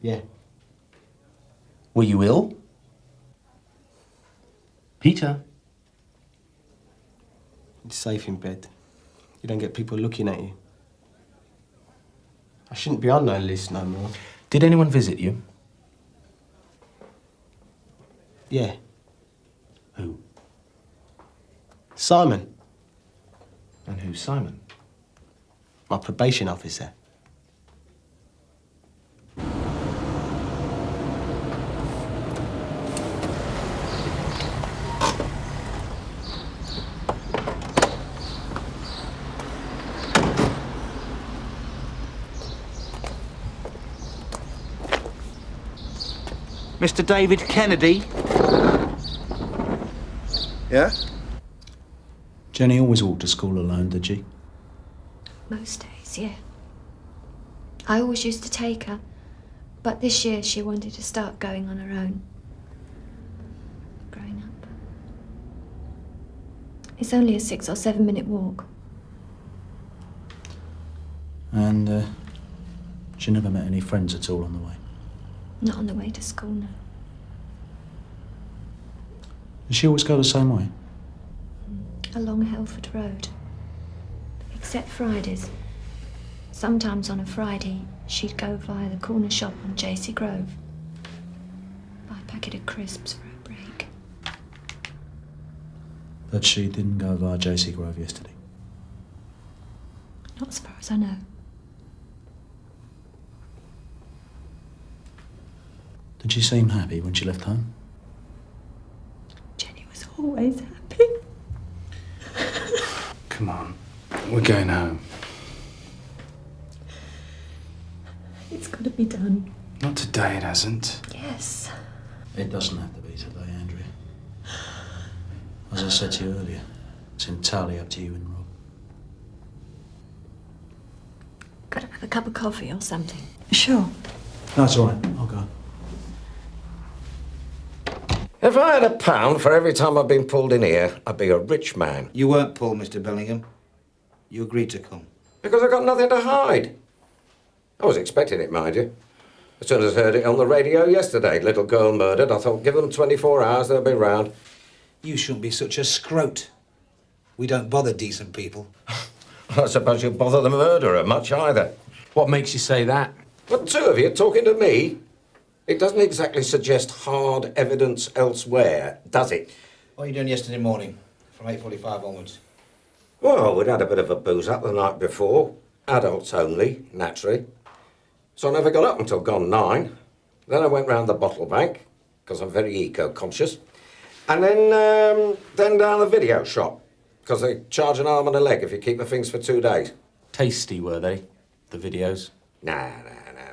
Speaker 4: Yeah.
Speaker 3: Were you ill? Peter?
Speaker 4: You're safe in bed. You don't get people looking at you. I shouldn't be on no list no more.
Speaker 3: Did anyone visit you?
Speaker 4: Yeah.
Speaker 3: Who?
Speaker 4: Simon.
Speaker 3: And who's Simon?
Speaker 4: My probation officer.
Speaker 6: Mr. David Kennedy?
Speaker 23: Yeah?
Speaker 6: Jenny always walked to school alone, did she?
Speaker 22: Most days, yeah. I always used to take her, but this year she wanted to start going on her own. Growing up. It's only a 6 or 7 minute walk.
Speaker 6: And she never met any friends at all on the way?
Speaker 22: Not on the way to school, no.
Speaker 6: Does she always go the same way?
Speaker 22: Along Helford Road. Except Fridays. Sometimes on a Friday, she'd go via the corner shop on JC Grove. Buy a packet of crisps for a break.
Speaker 6: But she didn't go via JC Grove yesterday?
Speaker 22: Not as far as I know.
Speaker 6: Did she seem happy when she left home?
Speaker 22: Jenny was always happy.
Speaker 17: Come on, we're going home.
Speaker 22: It's got to be done.
Speaker 17: Not today, it hasn't.
Speaker 22: Yes.
Speaker 6: It doesn't have to be today, Andrea. As I said to you earlier, it's entirely up to you and Rob.
Speaker 22: Got to have a cup of coffee or something.
Speaker 24: Sure.
Speaker 6: No, it's all right. I'll go.
Speaker 5: If I had £1 for every time I've been pulled in here, I'd be a rich man.
Speaker 7: You weren't pulled, Mr. Bellingham. You agreed to come.
Speaker 5: Because I've got nothing to hide. I was expecting it, mind you. As soon as I heard it on the radio yesterday, little girl murdered, I thought, give them 24 hours, they'll be round.
Speaker 7: You shouldn't be such a scrote. We don't bother decent people.
Speaker 5: I suppose you bother the murderer much either.
Speaker 3: What makes you say that?
Speaker 5: Well, two of you talking to me? It doesn't exactly suggest hard evidence elsewhere, does it?
Speaker 7: What are you doing yesterday morning, from 8:45 onwards?
Speaker 5: Well, we'd had a bit of a booze up the night before. Adults only, naturally. So I never got up until gone 9. Then I went round the bottle bank, because I'm very eco-conscious. And then down the video shop, because they charge an arm and a leg if you keep the things for 2 days.
Speaker 3: Tasty, were they, the videos?
Speaker 5: Nah,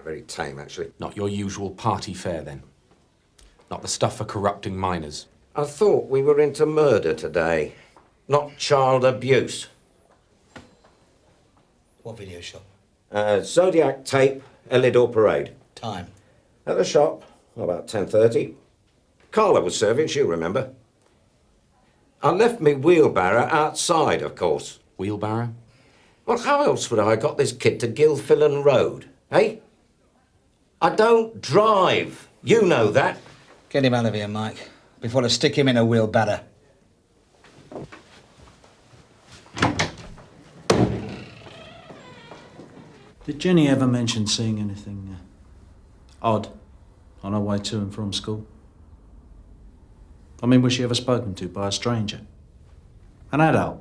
Speaker 5: very tame, actually.
Speaker 3: Not your usual party fare, then? Not the stuff for corrupting minors?
Speaker 5: I thought we were into murder today, not child abuse.
Speaker 7: What video shop?
Speaker 5: Zodiac Tape, Elidor Parade.
Speaker 7: Time?
Speaker 5: At the shop, about 10:30. Carla was serving, she'll remember. I left me wheelbarrow outside, of course.
Speaker 3: Wheelbarrow?
Speaker 5: Well, how else would I have got this kid to Gilfillan Road, eh? I don't drive. You know that.
Speaker 7: Get him out of here, Mike, before I stick him in a wheelbarrow.
Speaker 6: Did Jenny ever mention seeing anything odd on her way to and from school? I mean, was she ever spoken to by a stranger? An adult?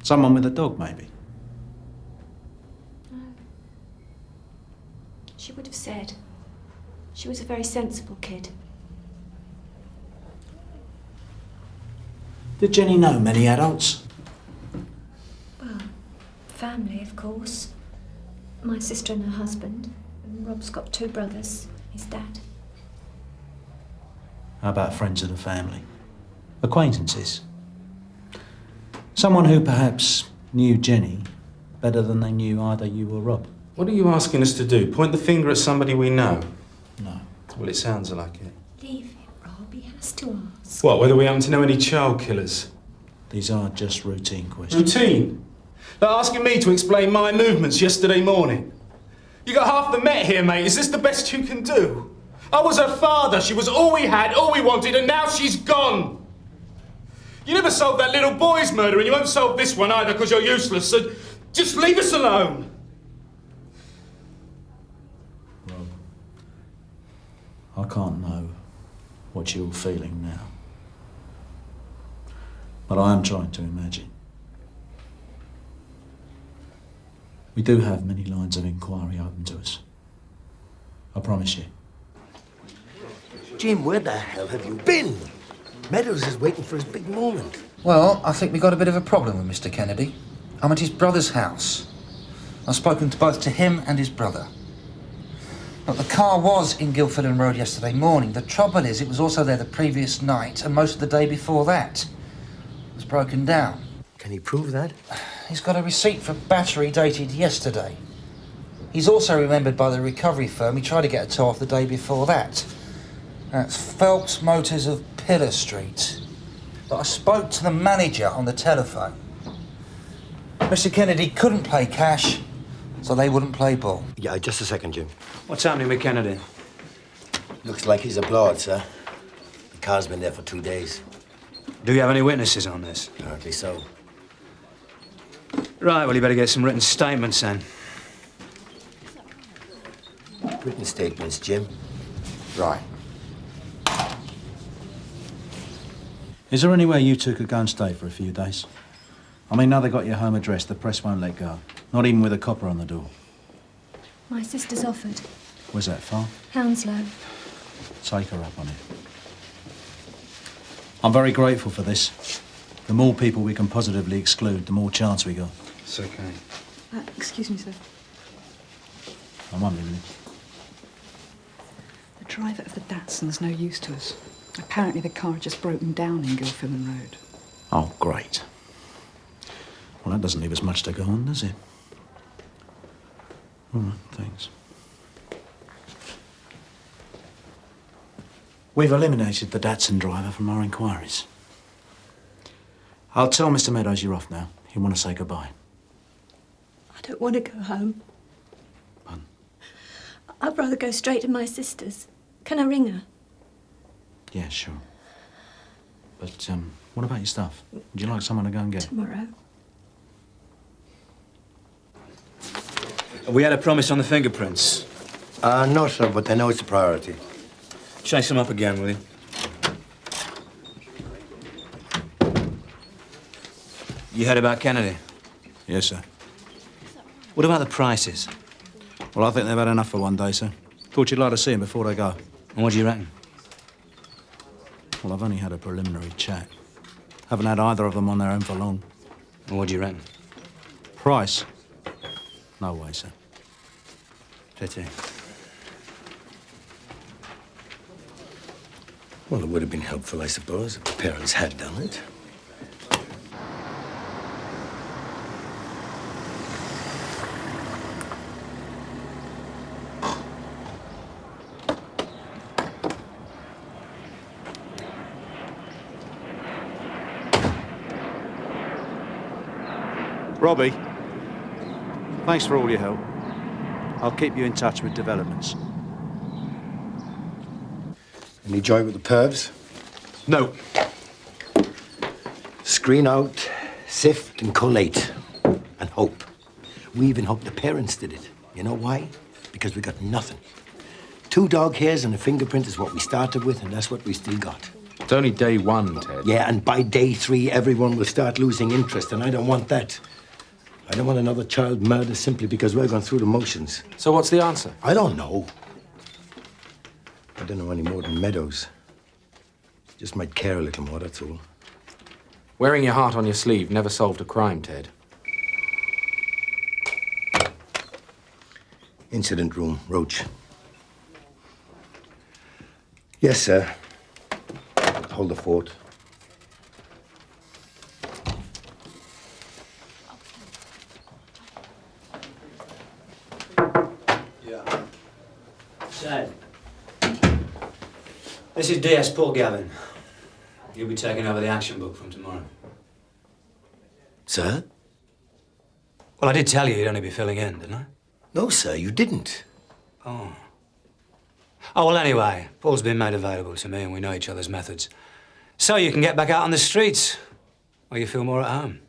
Speaker 6: Someone with a dog, maybe?
Speaker 22: She would have said. She was a very sensible kid.
Speaker 6: Did Jenny know many adults?
Speaker 22: Well, family, of course. My sister and her husband. And Rob's got 2 brothers, his dad.
Speaker 6: How about friends of the family? Acquaintances? Someone who perhaps knew Jenny better than they knew either you or Rob?
Speaker 3: What are you asking us to do? Point the finger at somebody we know?
Speaker 6: No.
Speaker 3: Well, it sounds like it.
Speaker 22: Leave it, Rob. He has to ask.
Speaker 3: What, whether we happen to know any child killers?
Speaker 6: These are just routine questions.
Speaker 3: Routine? Like asking me to explain my movements yesterday morning. You got half the Met here, mate. Is this the best you can do? I was her father. She was all we had, all we wanted, and now she's gone. You never solved that little boy's murder, and you won't solve this one either because you're useless, so just leave us alone.
Speaker 6: Rob, I can't know what you're feeling now. But I am trying to imagine. We do have many lines of inquiry open to us. I promise you.
Speaker 2: Jim, where the hell have you been? Meadows is waiting for his big moment.
Speaker 11: Well, I think we got a bit of a problem with Mr. Kennedy. I'm at his brother's house. I've spoken to both him and his brother. Look, the car was in Gilfillan Road yesterday morning. The trouble is, it was also there the previous night and most of the day before that. It was broken down.
Speaker 2: Can he prove that?
Speaker 11: He's got a receipt for battery dated yesterday. He's also remembered by the recovery firm he tried to get a tow off the day before that. That's Phelps Motors of Pillar Street. But I spoke to the manager on the telephone. Mr. Kennedy couldn't play cash, so they wouldn't play ball.
Speaker 2: Yeah, just a second, Jim.
Speaker 15: What's happening with Kennedy?
Speaker 2: Looks like he's abroad, sir. The car's been there for 2 days.
Speaker 15: Do you have any witnesses on this?
Speaker 2: Apparently so.
Speaker 15: Right, well, you better get some written statements then.
Speaker 2: Written statements, Jim.
Speaker 11: Right.
Speaker 6: Is there any way you two could go and stay for a few days? I mean, now they got your home address, the press won't let go. Not even with a copper on the door.
Speaker 22: My sister's offered.
Speaker 6: Where's that, far?
Speaker 22: Hounslow.
Speaker 6: Take her up on it. I'm very grateful for this. The more people we can positively exclude, the more chance we got.
Speaker 15: It's okay.
Speaker 24: Excuse me, sir.
Speaker 6: I'm wondering.
Speaker 24: The driver of the Datsun's no use to us. Apparently the car had just broken down in Gilfillan Road.
Speaker 6: Oh, great. Well, that doesn't leave us much to go on, does it? All right, thanks. We've eliminated the Datsun driver from our inquiries. I'll tell Mr. Meadows you're off now. He'll want to say goodbye.
Speaker 22: I don't want to go home.
Speaker 6: Pardon?
Speaker 22: I'd rather go straight to my sister's. Can I ring her?
Speaker 6: Yeah, sure. But, what about your stuff? Would you like someone to go and get it?
Speaker 22: Tomorrow.
Speaker 15: We had a promise on the fingerprints.
Speaker 2: No, sir, but I know it's a priority.
Speaker 15: Chase them up again, will you? You heard about Kennedy?
Speaker 6: Yes, sir.
Speaker 15: What about the prices?
Speaker 6: Well, I think they've had enough for one day, sir. Thought you'd like to see them before they go.
Speaker 15: And what do you reckon?
Speaker 6: Well, I've only had a preliminary chat. Haven't had either of them on their own for long.
Speaker 15: And what do you reckon?
Speaker 6: Price? No way, sir.
Speaker 15: Pity.
Speaker 2: Well, it would have been helpful, I suppose, if the parents had done it.
Speaker 6: Robbie, thanks for all your help. I'll keep you in touch with developments.
Speaker 2: Any joy with the pervs?
Speaker 3: No.
Speaker 2: Screen out, sift and collate. And hope. We even hope the parents did it. You know why? Because we got nothing. 2 dog hairs and a fingerprint is what we started with, and that's what we still got.
Speaker 3: It's only day 1, Ted.
Speaker 2: Yeah, and by day 3, everyone will start losing interest, and I don't want that. I don't want another child murdered simply because we're going through the motions.
Speaker 13: So what's the answer?
Speaker 2: I don't know. I don't know any more than Meadows. Just might care a little more, that's all.
Speaker 13: Wearing your heart on your sleeve never solved a crime, Ted.
Speaker 2: Incident room, Roach. Yes, sir. Hold the fort.
Speaker 7: Ted. This is DS Paul Gavin. You'll be taking over the action book from tomorrow.
Speaker 2: Sir?
Speaker 7: Well, I did tell you you'd only be filling in, didn't I?
Speaker 2: No, sir, you didn't.
Speaker 7: Oh. Oh, well, anyway, Paul's been made available to me and we know each other's methods. So you can get back out on the streets where you feel more at home.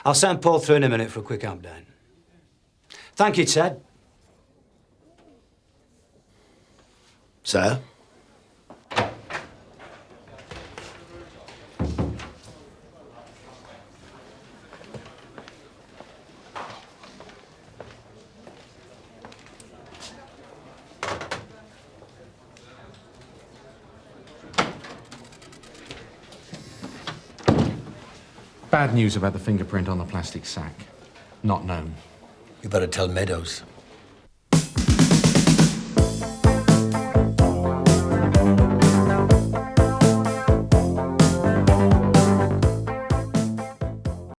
Speaker 7: I'll send Paul through in a minute for a quick update. Thank you, Ted.
Speaker 2: Sir?
Speaker 13: Bad news about the fingerprint on the plastic sack. Not known.
Speaker 2: You better tell Meadows.